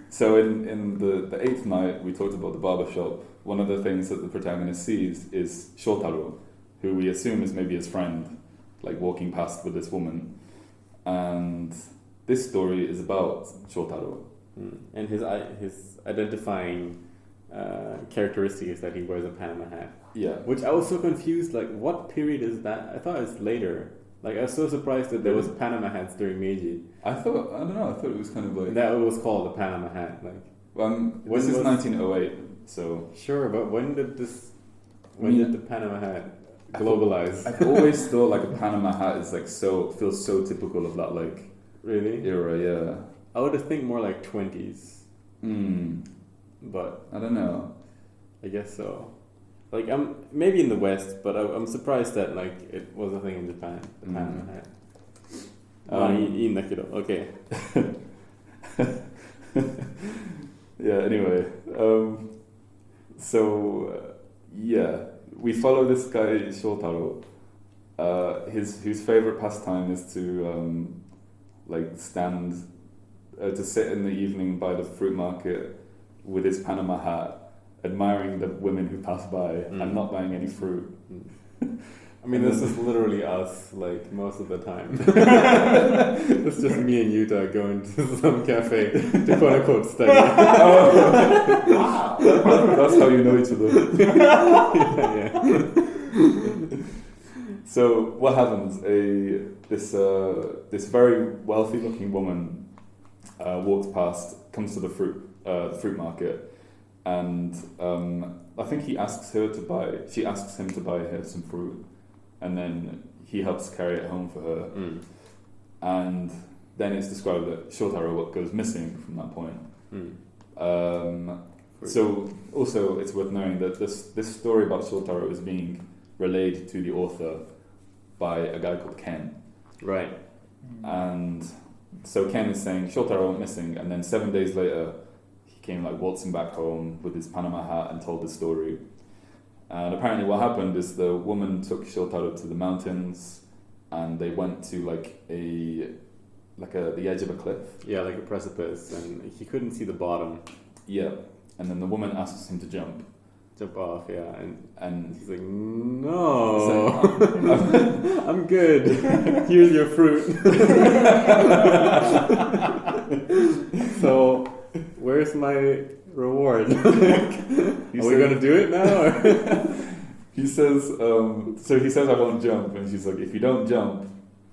So in the eighth night we talked about the barber shop. One of the things that the protagonist sees is Shotaro, who we assume is maybe his friend, like walking past with this woman. And this story is about Shotaro. And his identifying characteristic is that he wears a Panama hat. Yeah. Which I was so confused, like, what period is that? I thought it was later. Like, I was so surprised that there was Panama hats during Meiji. I don't know, I thought it was kind of like... That it was called a Panama hat, like... this is 1908, so... Sure, but when did the Panama hat globalize? I've always thought like a Panama hat is like feels so typical of that like... Really? Era, yeah. I would think more like 20s. But... I don't know. I guess so. Like, maybe in the West, but I'm surprised that, like, it was a thing in Japan, the Panama hat. Okay. Yeah, anyway. We follow this guy, Shotaro. His favorite pastime is to, to sit in the evening by the fruit market with his Panama hat, admiring the women who pass by and not buying any fruit. I mean, this is literally us, like, most of the time. It's just me and Yuta going to some cafe to quote-unquote study. Wow. That's how you know each other. Yeah. So what happens? This very wealthy-looking woman walks past, comes to the fruit market, and I think she asks him to buy her some fruit, and then he helps carry it home for her. And then it's described that Shotaro goes missing from that point. So also it's worth knowing that this story about Shotaro is being relayed to the author by a guy called Ken. Right. And so Ken is saying Shotaro went missing, and then 7 days later he came like waltzing back home with his Panama hat and told the story. And apparently what happened is the woman took Shotaro to the mountains, and they went to the edge of a cliff. Yeah, like a precipice, and he couldn't see the bottom. Yeah. And then the woman asks him to jump Off, yeah, and he's like, no, I'm good. Here's your fruit. So, where's my reward? Are we gonna do it now? He says, so he says, I won't jump, and she's like, if you don't jump,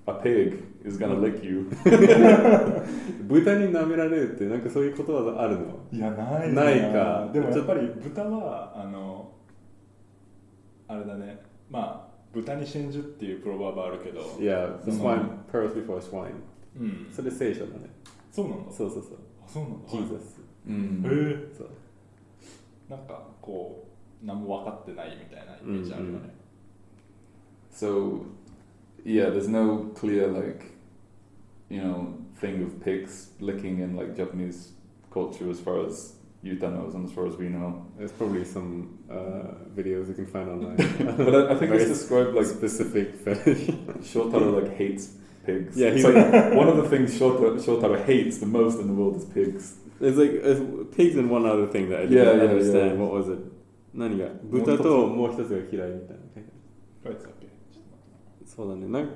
a pig is gonna lick you. 豚に舐められるってなんかそういうことはあるの？いやないか。でもやっぱり豚はあれだね。まあ豚に真珠っていうプロバーブあるけど。Yeah, the swine pearls before swine. それ聖書だね。そうなんだ。そう。あ、そうなんだ。Jesus。そう。なんかこう何も分かってないみたいなイメージあるよね。So, yeah, there's no clear thing of pigs licking in Japanese culture as far as Yuta knows and as far as we know. There's probably some videos you can find online. But I think it's described specific fetish. Shotaro hates pigs. Yeah, it's one of the things Shotaro hates the most in the world is pigs. There's pigs and one other thing that I didn't understand. Yeah. What was it? 何が豚ともう一つが嫌いみたいな。書いてたっけ？そうだね。なんか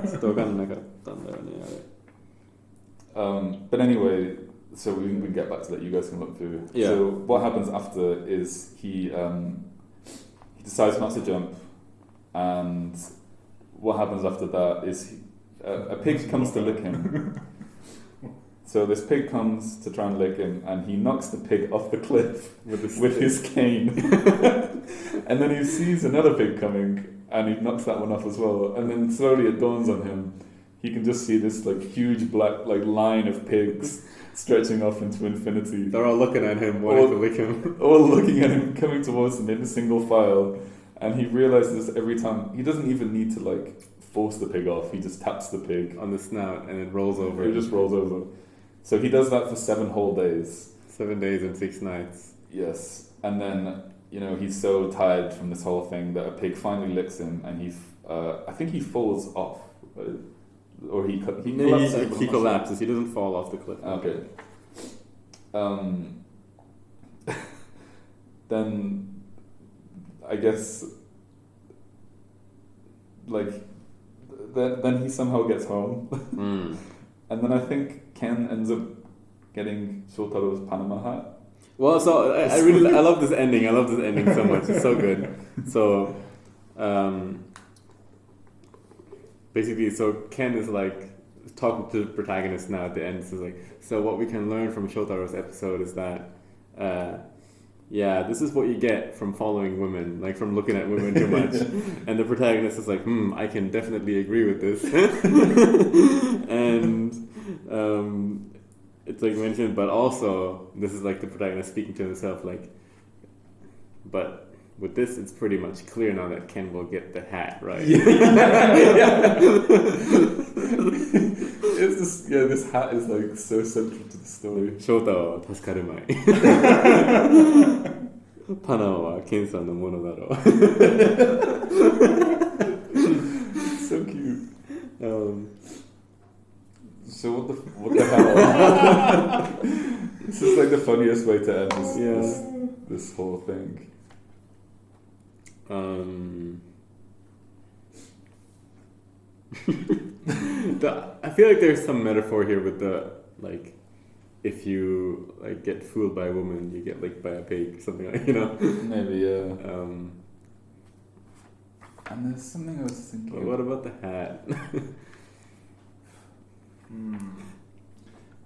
ちょっと分かんなかったんだよねあれ。But anyway, so we can get back to that. You guys can look through. Yeah. So what happens after is he decides not to jump, and what happens after that is a pig comes to lick him. So this pig comes to try and lick him, and he knocks the pig off the cliff with his cane. And then he sees another pig coming, and he knocks that one off as well. And then slowly it dawns on him. He can just see this huge black line of pigs stretching off into infinity. They're all looking at him, wanting to lick him. All looking at him, coming towards him in a single file. And he realizes every time, he doesn't even need to force the pig off. He just taps the pig on the snout and it rolls over. It just rolls over. So he does that for 7 whole days. 7 days and 6 nights. Yes. And then, he's so tired from this whole thing that a pig finally licks him, and I think he falls off. Or he collapses. He collapses. He doesn't fall off the cliff. Okay. Then I guess then he somehow gets home. And then I think Ken ends up getting Shotaro's Panama hat. Well, so I love this ending. I love this ending so much. It's so good. So basically, so Ken is talking to the protagonist now at the end. So so what we can learn from Shotaro's episode is that, this is what you get from following women, from looking at women too much. And the protagonist is I can definitely agree with this. And it's mentioned, but also this is the protagonist speaking to himself, but with this, it's pretty much clear now that Ken will get the hat, right? This hat is so central to the story. Shota wa tasukarumai. Panama wa Ken-san no mono daro. So cute. So what the hell? This is the funniest way to end this whole thing. I feel like there's some metaphor here with the like, if you like get fooled by a woman, you get licked by a pig, something like, you know. Maybe, yeah. And there's something I was thinking. But what about the hat?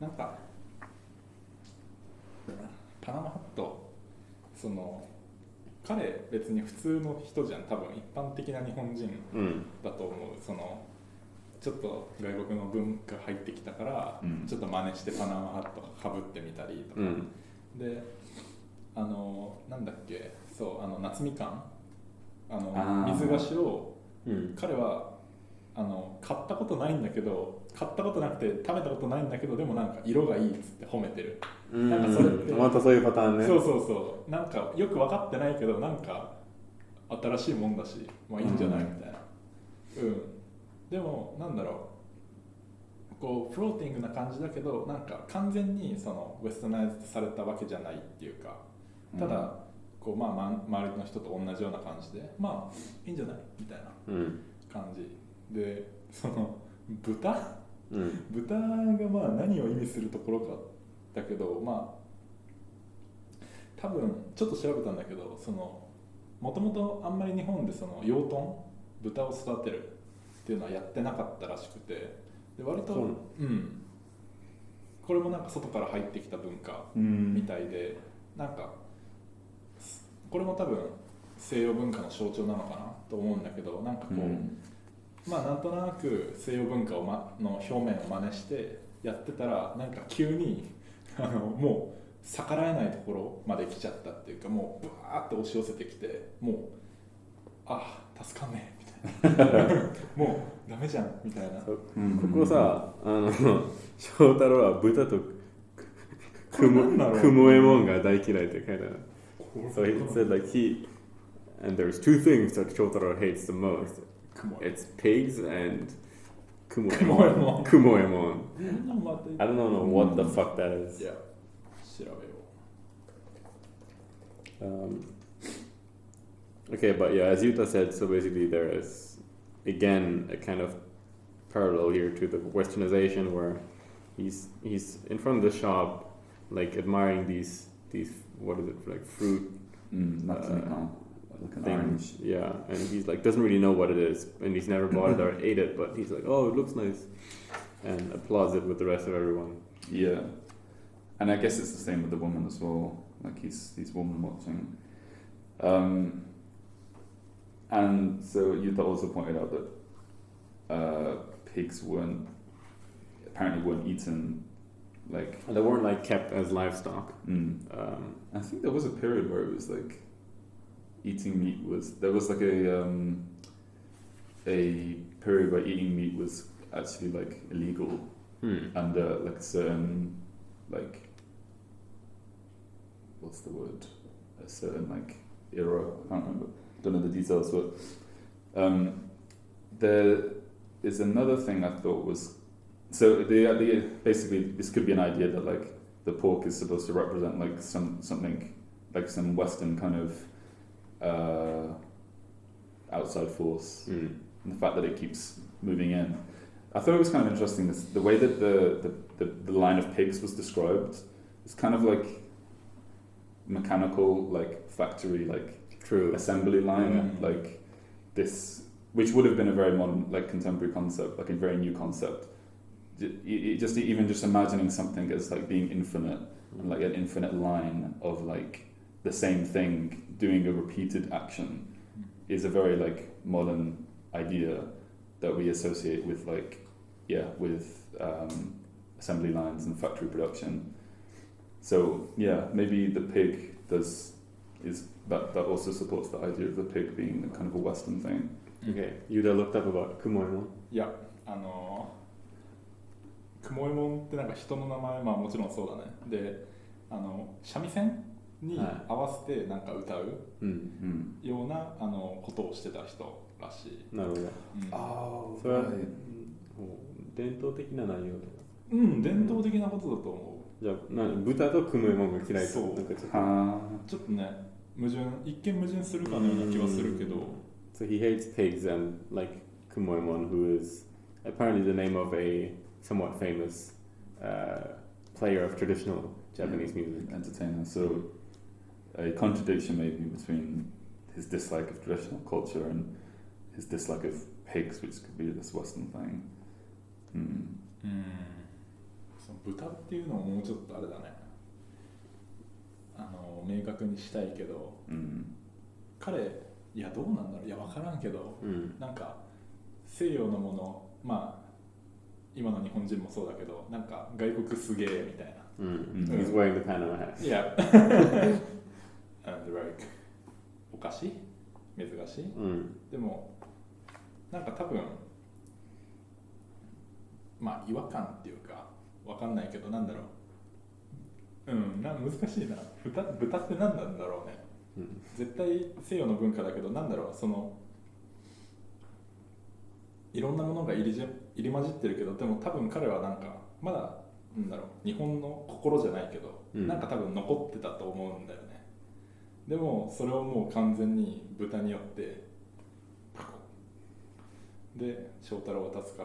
なんかパナマハット、その彼別に普通の人じゃん、多分一般的な日本人だと思う、そのちょっと外国の文化入ってきたから、ちょっと真似してパナマハットかぶってみたりとか、でなんだっけ、そう夏みかん水菓子を、彼は買ったことないんだけど、買ったことなくて食べたことないんだけど、でもなんか色がいいっつって褒めてる。なんかそれってまたそういうパターンね。そうそうそう、なんかよく分かってないけど、なんか新しいもんだし、まあいいんじゃないみたいな。でもなんだろう、こうフローティングな感じだけど、なんか完全にそのウェスタナイズされたわけじゃないっていうか、ただこうまあ周りの人と同じような感じで、まあいいんじゃないみたいな感じで、その豚がまあ何を意味するところかだけど、まあ多分ちょっと調べたんだけど、そのもともとあんまり日本でその養豚、豚を育てるっていうのはやってなかったらしくて、で割とこれもなんか外から入ってきた文化みたいで、なんかこれも多分西洋文化の象徴なのかなと思うんだけど、なんかこう、まあなんとなく西洋文化を、の表面を真似してやってたら、なんか急にもう逆らえないところまで来ちゃったっていうか、もうブワーって押し寄せてきて、もう助かんねえみたいなもうダメじゃんみたいな。ここさ、翔太郎は豚とクモエモンが大嫌いって書いてある。So he said like and there's two things that Shotaro hates the most. It's pigs and kumoemon. Kumoemon. I don't know what the fuck that is. Yeah. 調べよう。Okay, but yeah, as Yuta said, so basically there is again a kind of parallel here to the westernization where he's in front of the shop, like admiring these what is it, like fruit like an things, orange. yeah, and he's like doesn't really know what it is, and he's never bought it or ate it, but he's like, oh, it looks nice, and applauds it with the rest of everyone. Yeah, and I guess it's the same with the woman as well. Like he's woman watching, and so Yuta also pointed out that pigs apparently weren't eaten. Like they weren't like kept as livestock. I think there was a period where it was like eating meat there was like a period where eating meat was actually like illegal under like a certain like what's the word, a certain like era, I can't remember, don't know the details, but there is another thing I thought was, so the basically this could be an idea that like the pork is supposed to represent like something like some Western kind of outside force, and the fact that it keeps moving in. I thought it was kind of interesting the way that the line of pigs was described. It's kind of like mechanical, like factory, like true assembly line, like this, which would have been a very modern, like contemporary concept, like a very new concept. Just imagining something as like being infinite, and like an infinite line of like the same thing doing a repeated action is a very like modern idea that we associate with like with assembly lines and factory production. So yeah, maybe the pig that also supports the idea of the pig being kind of a Western thing. Okay, Yuta looked up about kumoemon. いや、クモエモンってなんか人の名前、まあもちろんそうだね。で、三味線に合わせてなんか歌うようなことをしてた人らしい。なるほど。それは伝統的な内容とか。伝統的なことだと思う。じゃあ豚とクモエモンが嫌いと。そう。ちょっとね、一見矛盾するかのような気はするけど。So he hates pigs and like Kumoemon, who is apparently the name of a somewhat famous player of traditional Japanese music. Entertainer. So a contradiction maybe between his dislike of traditional culture and his dislike of pigs, which could be this Western thing. その豚っていうのをもうちょっとあれだね、明確にしたいけど、彼いやどうなんだろう、いや分からんけど、なんか西洋のもの、まあ今の日本人もそうだけど、なんか外国すげえみたいな。He's wearing the Panama hat. Yeah. And like おかしい珍しい、でもなんか多分まあ違和感っていうかわかんないけど、なんだろう、難しいな。豚って何なんだろうね、絶対西洋の文化だけど、なんだろう、そのいろんなものが入り混じってるけど、でも多分彼はなんかまだなんだろう、日本の心じゃないけど、なんか多分残ってたと思うんだよね。でもそれをもう完全に豚によってで翔太郎は助か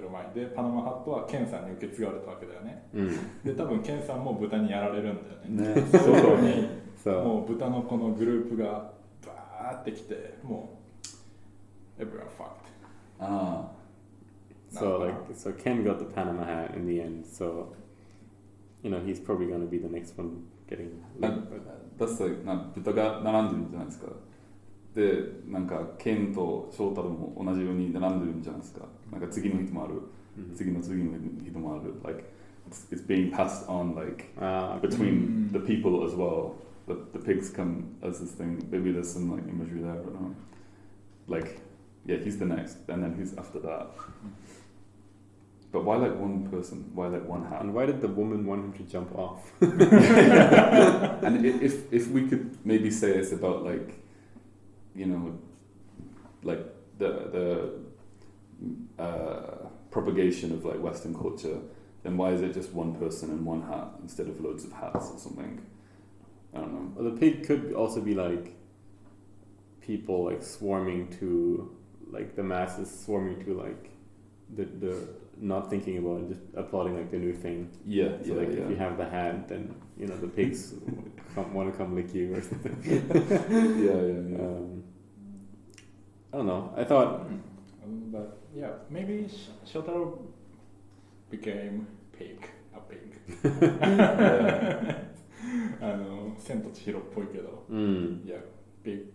る前で、パナマハットはケンさんに受け継がれたわけだよね、で多分ケンさんも豚にやられるんだよね。そうにもう豚のこのグループがバーってきて、もう everyone fucked. So Ken got the Panama hat in the end, so he's probably going to be the next one getting That's like 豚が並んでるんじゃないですか。で、なんかケンと翔太郎も同じように並んでるんじゃないですか。なんか次の人もある、次の人もある。Like it's being passed on like between the people as well. The pigs come as this thing. Maybe there's some like imagery there, I don't know. Like yeah, he's the next, and then who's after that? But why like one person? Why like one hat? And why did the woman want him to jump off? And if we could maybe say it's about like, like the propagation of like Western culture, then why is it just one person and one hat instead of loads of hats or something? I don't know. Well, the pig could also be like people like swarming to, like the masses swarming to like the not thinking about it, just applauding like the new thing. Yeah. So like if you have the hat, then the pigs want to come lick you or something. Yeah. I don't know. I thought, but yeah, maybe Shotaro became a pig. 千と千尋っぽいけど、いやピ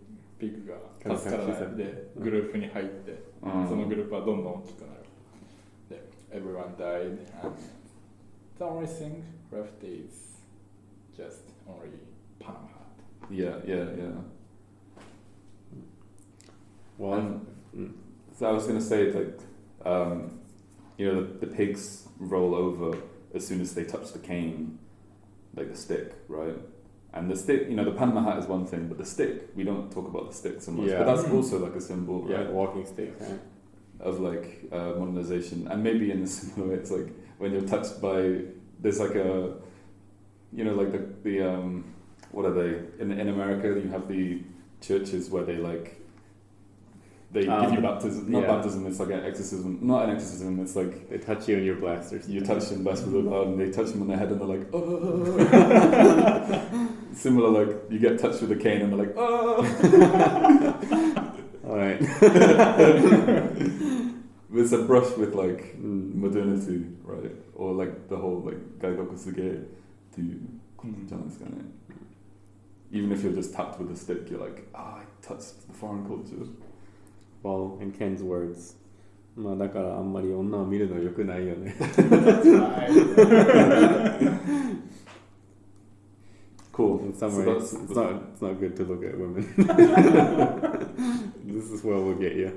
グが助からないでグループに入って、そのグループはどんどん大きくなる。で、everyone died, and the only thing left is just only Panama hat. Yeah. Well, so I was going to say like, the pigs roll over as soon as they touch the cane, like the stick, right? And the stick, the Panama hat is one thing, but the stick, we don't talk about the stick so much. Yeah. But that's also like a symbol, right? Yeah, walking stick, right? Of like modernization. And maybe in a similar way, it's like when you're touched by, there's like a, like the what are they? In America, you have the churches where they like, they give you baptism, not baptism, it's like an exorcism, not an exorcism, it's like... They touch you and you're blessed. You touch them blessed with a and they touch them on the head and they're like, oh. Similar, like, you get touched with a cane and they're like, oh. Alright. It's a brush with like modernity, right? Or like the whole like, gaigoku suge to you. Even if you're just tapped with a stick, you're like, I touched the foreign culture. Well, in Ken's words, まあだからあんまり女を見るの良くないよね。Cool. In some ways, it's not good to look at women. This is where we'll get you.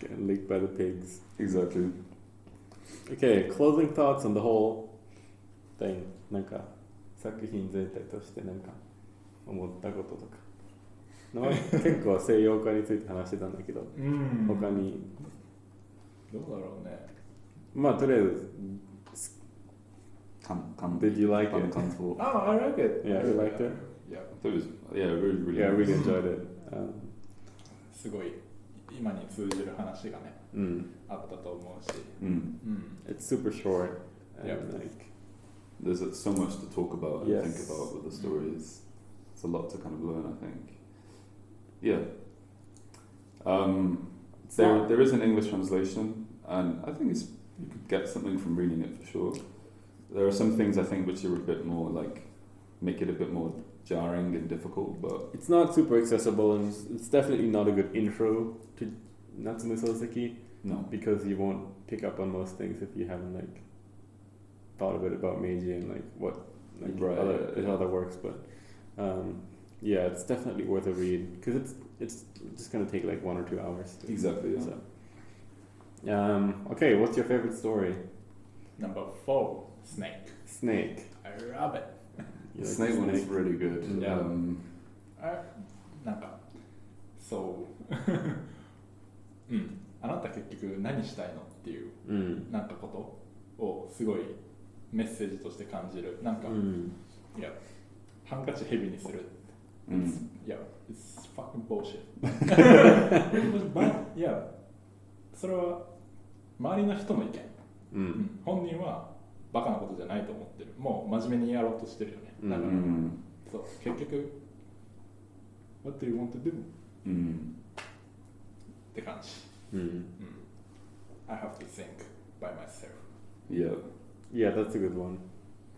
Getting licked by the pigs. Exactly. Okay, closing thoughts on the whole thing. なんか作品全体としてなんか思ったこととか。結構西洋化について話してたんだけど、他にどうだろうね。まあとりあえず Did you like it? Oh, I like it. Yeah, you liked it? Yeah, it was really Yeah, I really enjoyed it. すごい今に通じる話がね、あったと思うし、It's super short and like there's so much to talk about and Yes. think about with the stories. It's a lot to kind of learn, I think. Yeah. There is an English translation, and I think you could get something from reading it for sure. There are some things I think which are a bit more like make it a bit more jarring and difficult, but it's not super accessible, and it's definitely not a good intro to Natsume Soseki. No, because you won't pick up on most things if you haven't like thought a bit about Meiji and like what like other works. But yeah, it's definitely worth a read because it's just gonna take like 1 or 2 hours. Exactly. Yeah. So, okay, what's your favorite story? Number 4, Snake. Snake. I love it. The snake one is really good. Yeah. なんかそうあなた結局何したいのっていう、なんかことをすごいメッセージとして感じる。なんか、いや、ハンカチヘビにする。いや、it's fucking bullshit. いや、それは周りの人の意見。本人はバカなことじゃないと思ってる。もう真面目にやろうとしてるよね。だから、そう結局 What do you want to do? って感じ。I have to think by myself. Yeah. Yeah, that's a good one.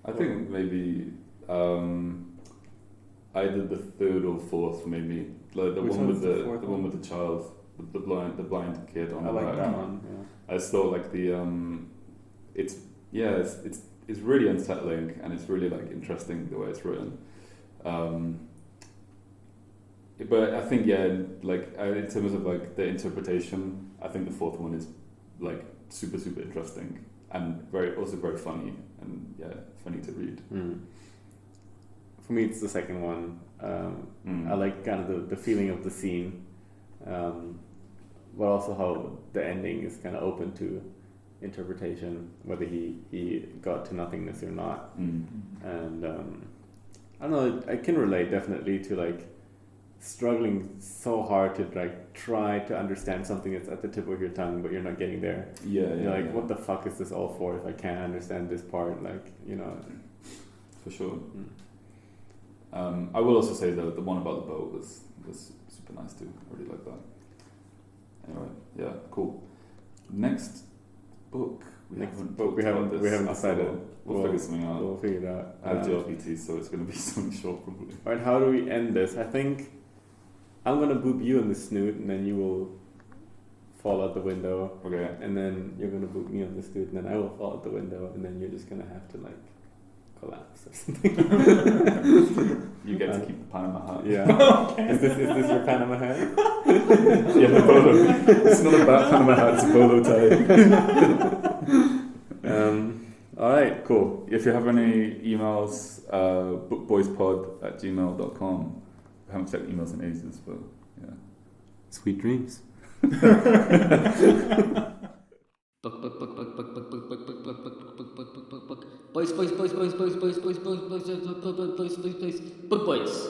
I think maybe I did the third or fourth, maybe like the one with the one with the child, the blind kid on I the like back. that one. Yeah. I just thought like it's really unsettling, and it's really like interesting the way it's written. But I think like in terms of like the interpretation, I think the fourth one is like super interesting and very funny, and funny to read. For me, it's the second one. I like kind of the feeling of the scene, but also how the ending is kind of open to interpretation, whether he got to nothingness or not. And I don't know, I can relate definitely to like struggling so hard to like try to understand something that's at the tip of your tongue, but you're not getting there. You're like, what the fuck is this all for if I can't understand this part? Like, you know. For sure. I will also say though the one about the boat was super nice too. I really like that. Anyway, yeah, cool. Next book. We haven't decided. We'll figure something out. We'll figure it out. I have GPT, so it's going to be something short probably. Alright, how do we end this? I think I'm going to boop you in the snoot, and then you will fall out the window. Okay. And then you're going to boop me on the snoot, and then I will fall out the window, and then you're just going to have to like collapse or something. You get to keep the Panama hat. Yeah. Okay. Is this your Panama hat? Yeah, the polo. It's not a bad Panama hat, it's a polo tie. Alright, cool. If you have any emails, bookboyspod@gmail.com. I haven't checked emails in ages, but yeah. Sweet dreams. Boys.